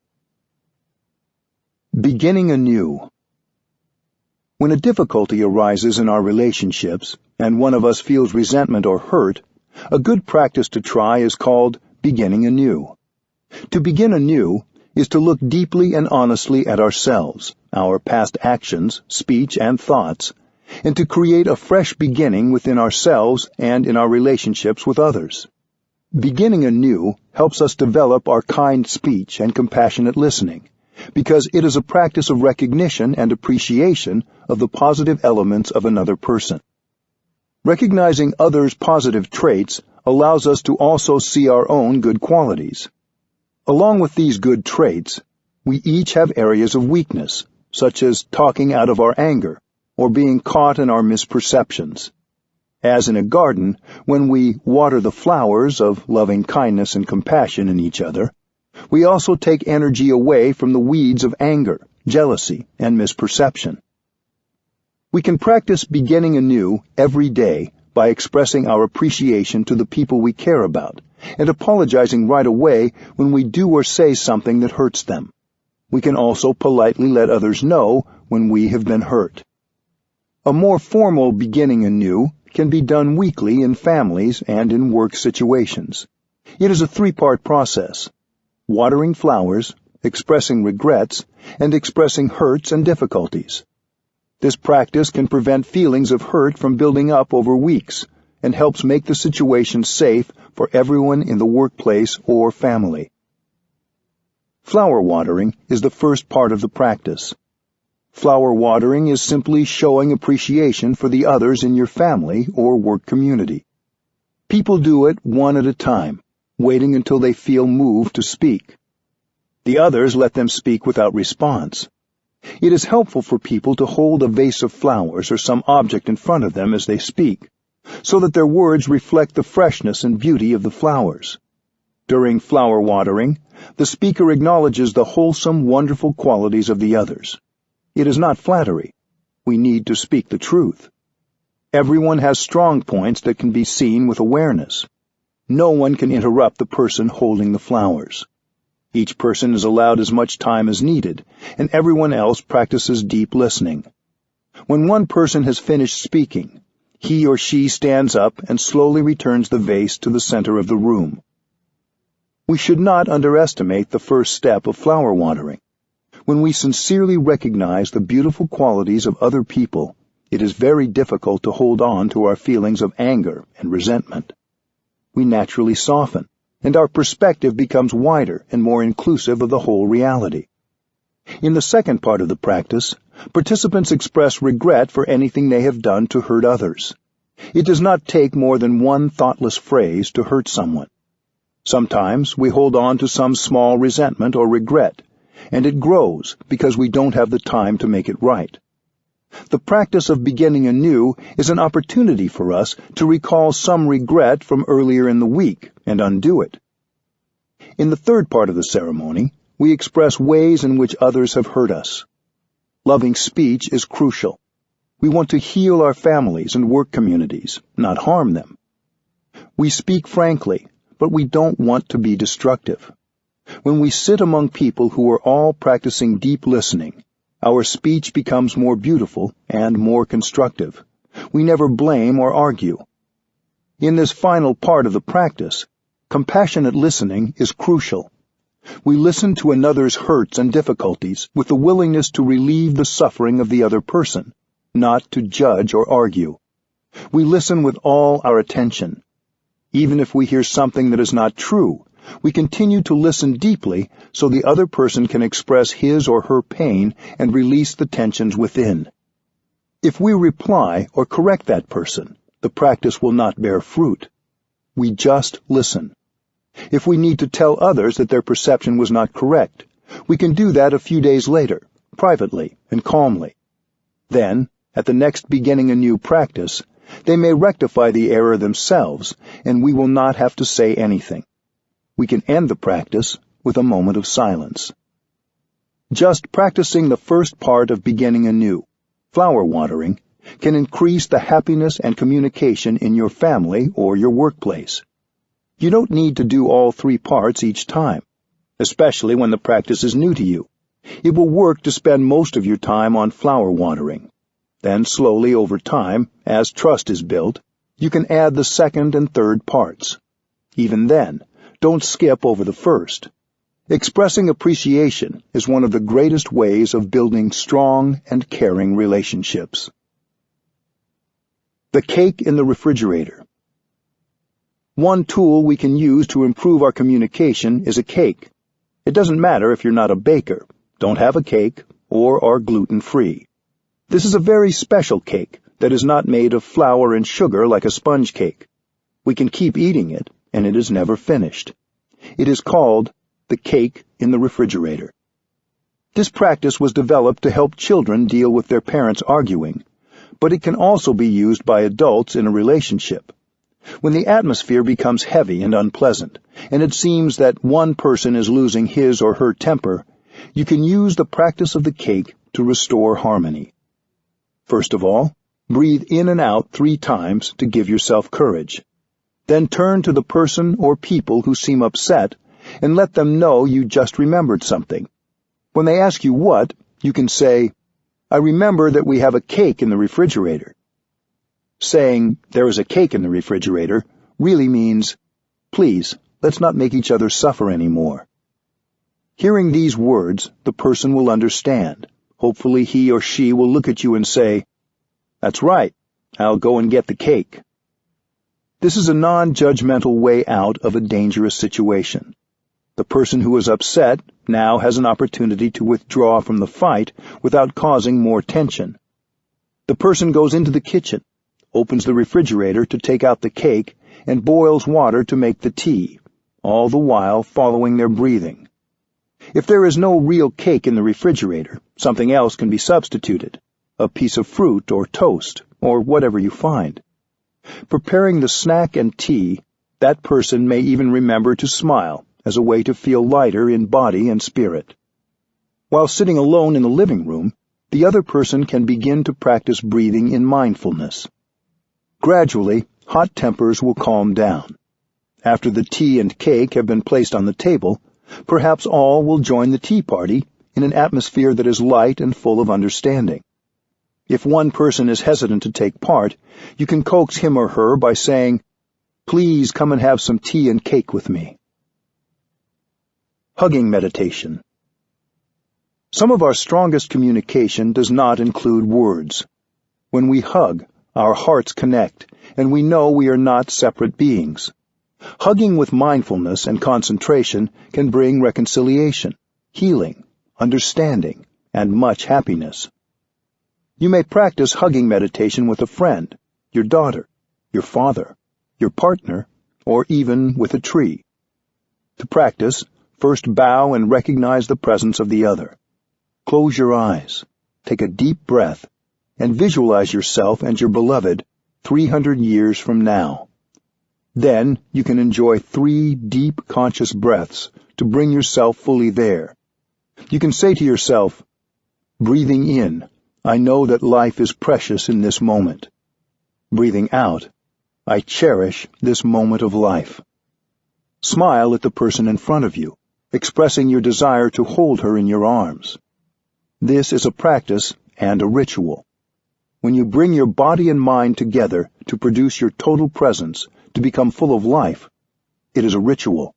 Beginning anew. When a difficulty arises in our relationships, and one of us feels resentment or hurt, a good practice to try is called beginning anew. To begin anew is to look deeply and honestly at ourselves, our past actions, speech, and thoughts, and to create a fresh beginning within ourselves and in our relationships with others. Beginning anew helps us develop our kind speech and compassionate listening, because it is a practice of recognition and appreciation of the positive elements of another person. Recognizing others' positive traits allows us to also see our own good qualities. Along with these good traits, we each have areas of weakness, such as talking out of our anger, or being caught in our misperceptions. As in a garden, when we water the flowers of loving kindness and compassion in each other, we also take energy away from the weeds of anger, jealousy, and misperception. We can practice beginning anew every day by expressing our appreciation to the people we care about and apologizing right away when we do or say something that hurts them. We can also politely let others know when we have been hurt. A more formal beginning anew can be done weekly in families and in work situations. It is a 3-part process: watering flowers, expressing regrets, and expressing hurts and difficulties. This practice can prevent feelings of hurt from building up over weeks and helps make the situation safe for everyone in the workplace or family. Flower watering is the first part of the practice. Flower watering is simply showing appreciation for the others in your family or work community. People do it one at a time, waiting until they feel moved to speak. The others let them speak without response. It is helpful for people to hold a vase of flowers or some object in front of them as they speak, so that their words reflect the freshness and beauty of the flowers. During flower watering, the speaker acknowledges the wholesome, wonderful qualities of the others. It is not flattery. We need to speak the truth. Everyone has strong points that can be seen with awareness. No one can interrupt the person holding the flowers. Each person is allowed as much time as needed, and everyone else practices deep listening. When one person has finished speaking, he or she stands up and slowly returns the vase to the center of the room. We should not underestimate the first step of flower watering. When we sincerely recognize the beautiful qualities of other people, it is very difficult to hold on to our feelings of anger and resentment. We naturally soften, and our perspective becomes wider and more inclusive of the whole reality. In the second part of the practice, participants express regret for anything they have done to hurt others. It does not take more than one thoughtless phrase to hurt someone. Sometimes we hold on to some small resentment or regret, and it grows because we don't have the time to make it right. The practice of beginning anew is an opportunity for us to recall some regret from earlier in the week and undo it. In the third part of the ceremony, we express ways in which others have hurt us. Loving speech is crucial. We want to heal our families and work communities, not harm them. We speak frankly, but we don't want to be destructive. When we sit among people who are all practicing deep listening, our speech becomes more beautiful and more constructive. We never blame or argue. In this final part of the practice, compassionate listening is crucial. We listen to another's hurts and difficulties with the willingness to relieve the suffering of the other person, not to judge or argue. We listen with all our attention. Even if we hear something that is not true, we continue to listen deeply so the other person can express his or her pain and release the tensions within. If we reply or correct that person, the practice will not bear fruit. We just listen. If we need to tell others that their perception was not correct, we can do that a few days later, privately and calmly. Then, at the next beginning anew practice, they may rectify the error themselves, and we will not have to say anything. We can end the practice with a moment of silence. Just practicing the first part of beginning anew, flower watering, can increase the happiness and communication in your family or your workplace. You don't need to do all 3 parts each time, especially when the practice is new to you. It will work to spend most of your time on flower watering. Then slowly over time, as trust is built, you can add the second and third parts. Even then, don't skip over the first. Expressing appreciation is one of the greatest ways of building strong and caring relationships. The cake in the refrigerator. One tool we can use to improve our communication is a cake. It doesn't matter if you're not a baker, don't have a cake, or are gluten-free. This is a very special cake that is not made of flour and sugar like a sponge cake. We can keep eating it, and it is never finished. It is called the cake in the refrigerator. This practice was developed to help children deal with their parents arguing, but it can also be used by adults in a relationship. When the atmosphere becomes heavy and unpleasant, and it seems that one person is losing his or her temper, you can use the practice of the cake to restore harmony. First of all, breathe in and out 3 times to give yourself courage. Then turn to the person or people who seem upset and let them know you just remembered something. When they ask you what, you can say, "I remember that we have a cake in the refrigerator." Saying, "There is a cake in the refrigerator," really means, "Please, let's not make each other suffer anymore." Hearing these words, the person will understand. Hopefully he or she will look at you and say, "That's right, I'll go and get the cake." This is a non-judgmental way out of a dangerous situation. The person who is upset now has an opportunity to withdraw from the fight without causing more tension. The person goes into the kitchen, opens the refrigerator to take out the cake, and boils water to make the tea, all the while following their breathing. If there is no real cake in the refrigerator, something else can be substituted, a piece of fruit or toast, or whatever you find. Preparing the snack and tea, that person may even remember to smile as a way to feel lighter in body and spirit. While sitting alone in the living room, the other person can begin to practice breathing in mindfulness. Gradually, hot tempers will calm down. After the tea and cake have been placed on the table, perhaps all will join the tea party in an atmosphere that is light and full of understanding. If one person is hesitant to take part, you can coax him or her by saying, "Please come and have some tea and cake with me." Hugging meditation. Some of our strongest communication does not include words. When we hug, our hearts connect, and we know we are not separate beings. Hugging with mindfulness and concentration can bring reconciliation, healing, understanding, and much happiness. You may practice hugging meditation with a friend, your daughter, your father, your partner, or even with a tree. To practice, First bow and recognize the presence of the other. Close your eyes, take a deep breath, and visualize yourself and your beloved 300 years from now. Then you can enjoy 3 deep conscious breaths to bring yourself fully there. You can say to yourself, breathing in, I know that life is precious in this moment. Breathing out, I cherish this moment of life. Smile at the person in front of you, expressing your desire to hold her in your arms. This is a practice and a ritual. When you bring your body and mind together to produce your total presence, to become full of life, it is a ritual.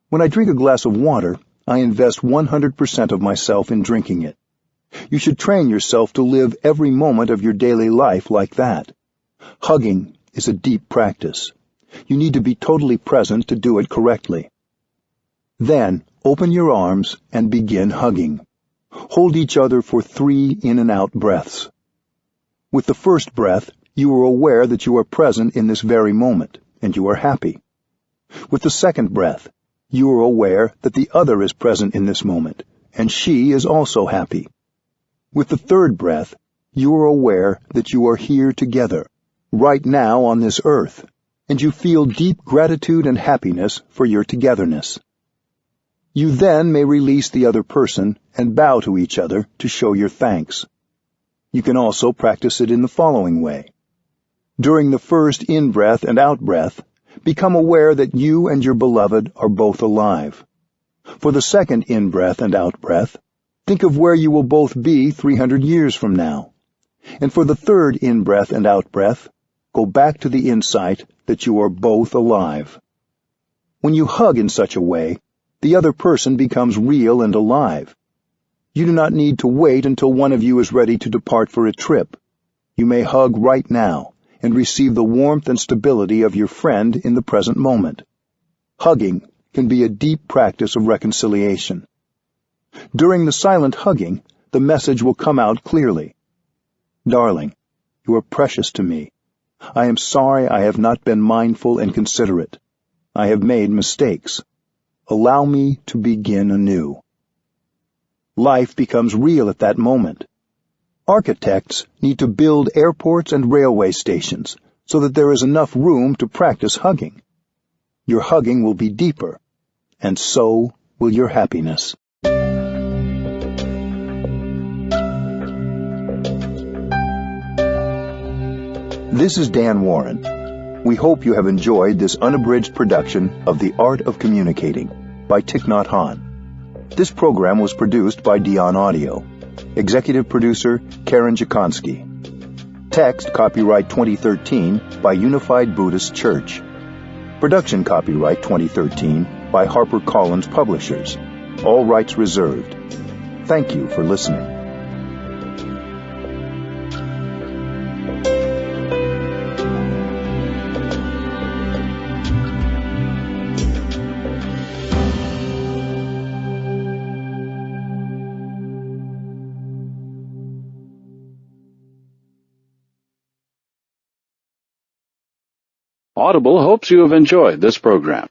When I drink a glass of water, I invest 100% of myself in drinking it. You should train yourself to live every moment of your daily life like that. Hugging is a deep practice. You need to be totally present to do it correctly. Then, open your arms and begin hugging. Hold each other for 3 in and out breaths. With the first breath, you are aware that you are present in this very moment, and you are happy. With the second breath, you are aware that the other is present in this moment, and she is also happy. With the third breath, you are aware that you are here together, right now on this earth, and you feel deep gratitude and happiness for your togetherness. You then may release the other person and bow to each other to show your thanks. You can also practice it in the following way. During the first in-breath and out-breath, become aware that you and your beloved are both alive. For the second in-breath and out-breath, think of where you will both be 300 years from now. And for the third in-breath and out-breath, go back to the insight that you are both alive. When you hug in such a way, the other person becomes real and alive. You do not need to wait until one of you is ready to depart for a trip. You may hug right now and receive the warmth and stability of your friend in the present moment. Hugging can be a deep practice of reconciliation. During the silent hugging, the message will come out clearly. Darling, you are precious to me. I am sorry I have not been mindful and considerate. I have made mistakes. Allow me to begin anew. Life becomes real at that moment. Architects need to build airports and railway stations so that there is enough room to practice hugging. Your hugging will be deeper, and so will your happiness. This is Dan Warren. We hope you have enjoyed this unabridged production of The Art of Communicating by Thich Nhat Hanh. This program was produced by Dion Audio. Executive producer Karen Jakonski. Text copyright 2013 by Unified Buddhist Church. Production copyright 2013 by HarperCollins Publishers. All rights reserved. Thank you for listening. Audible hopes you have enjoyed this program.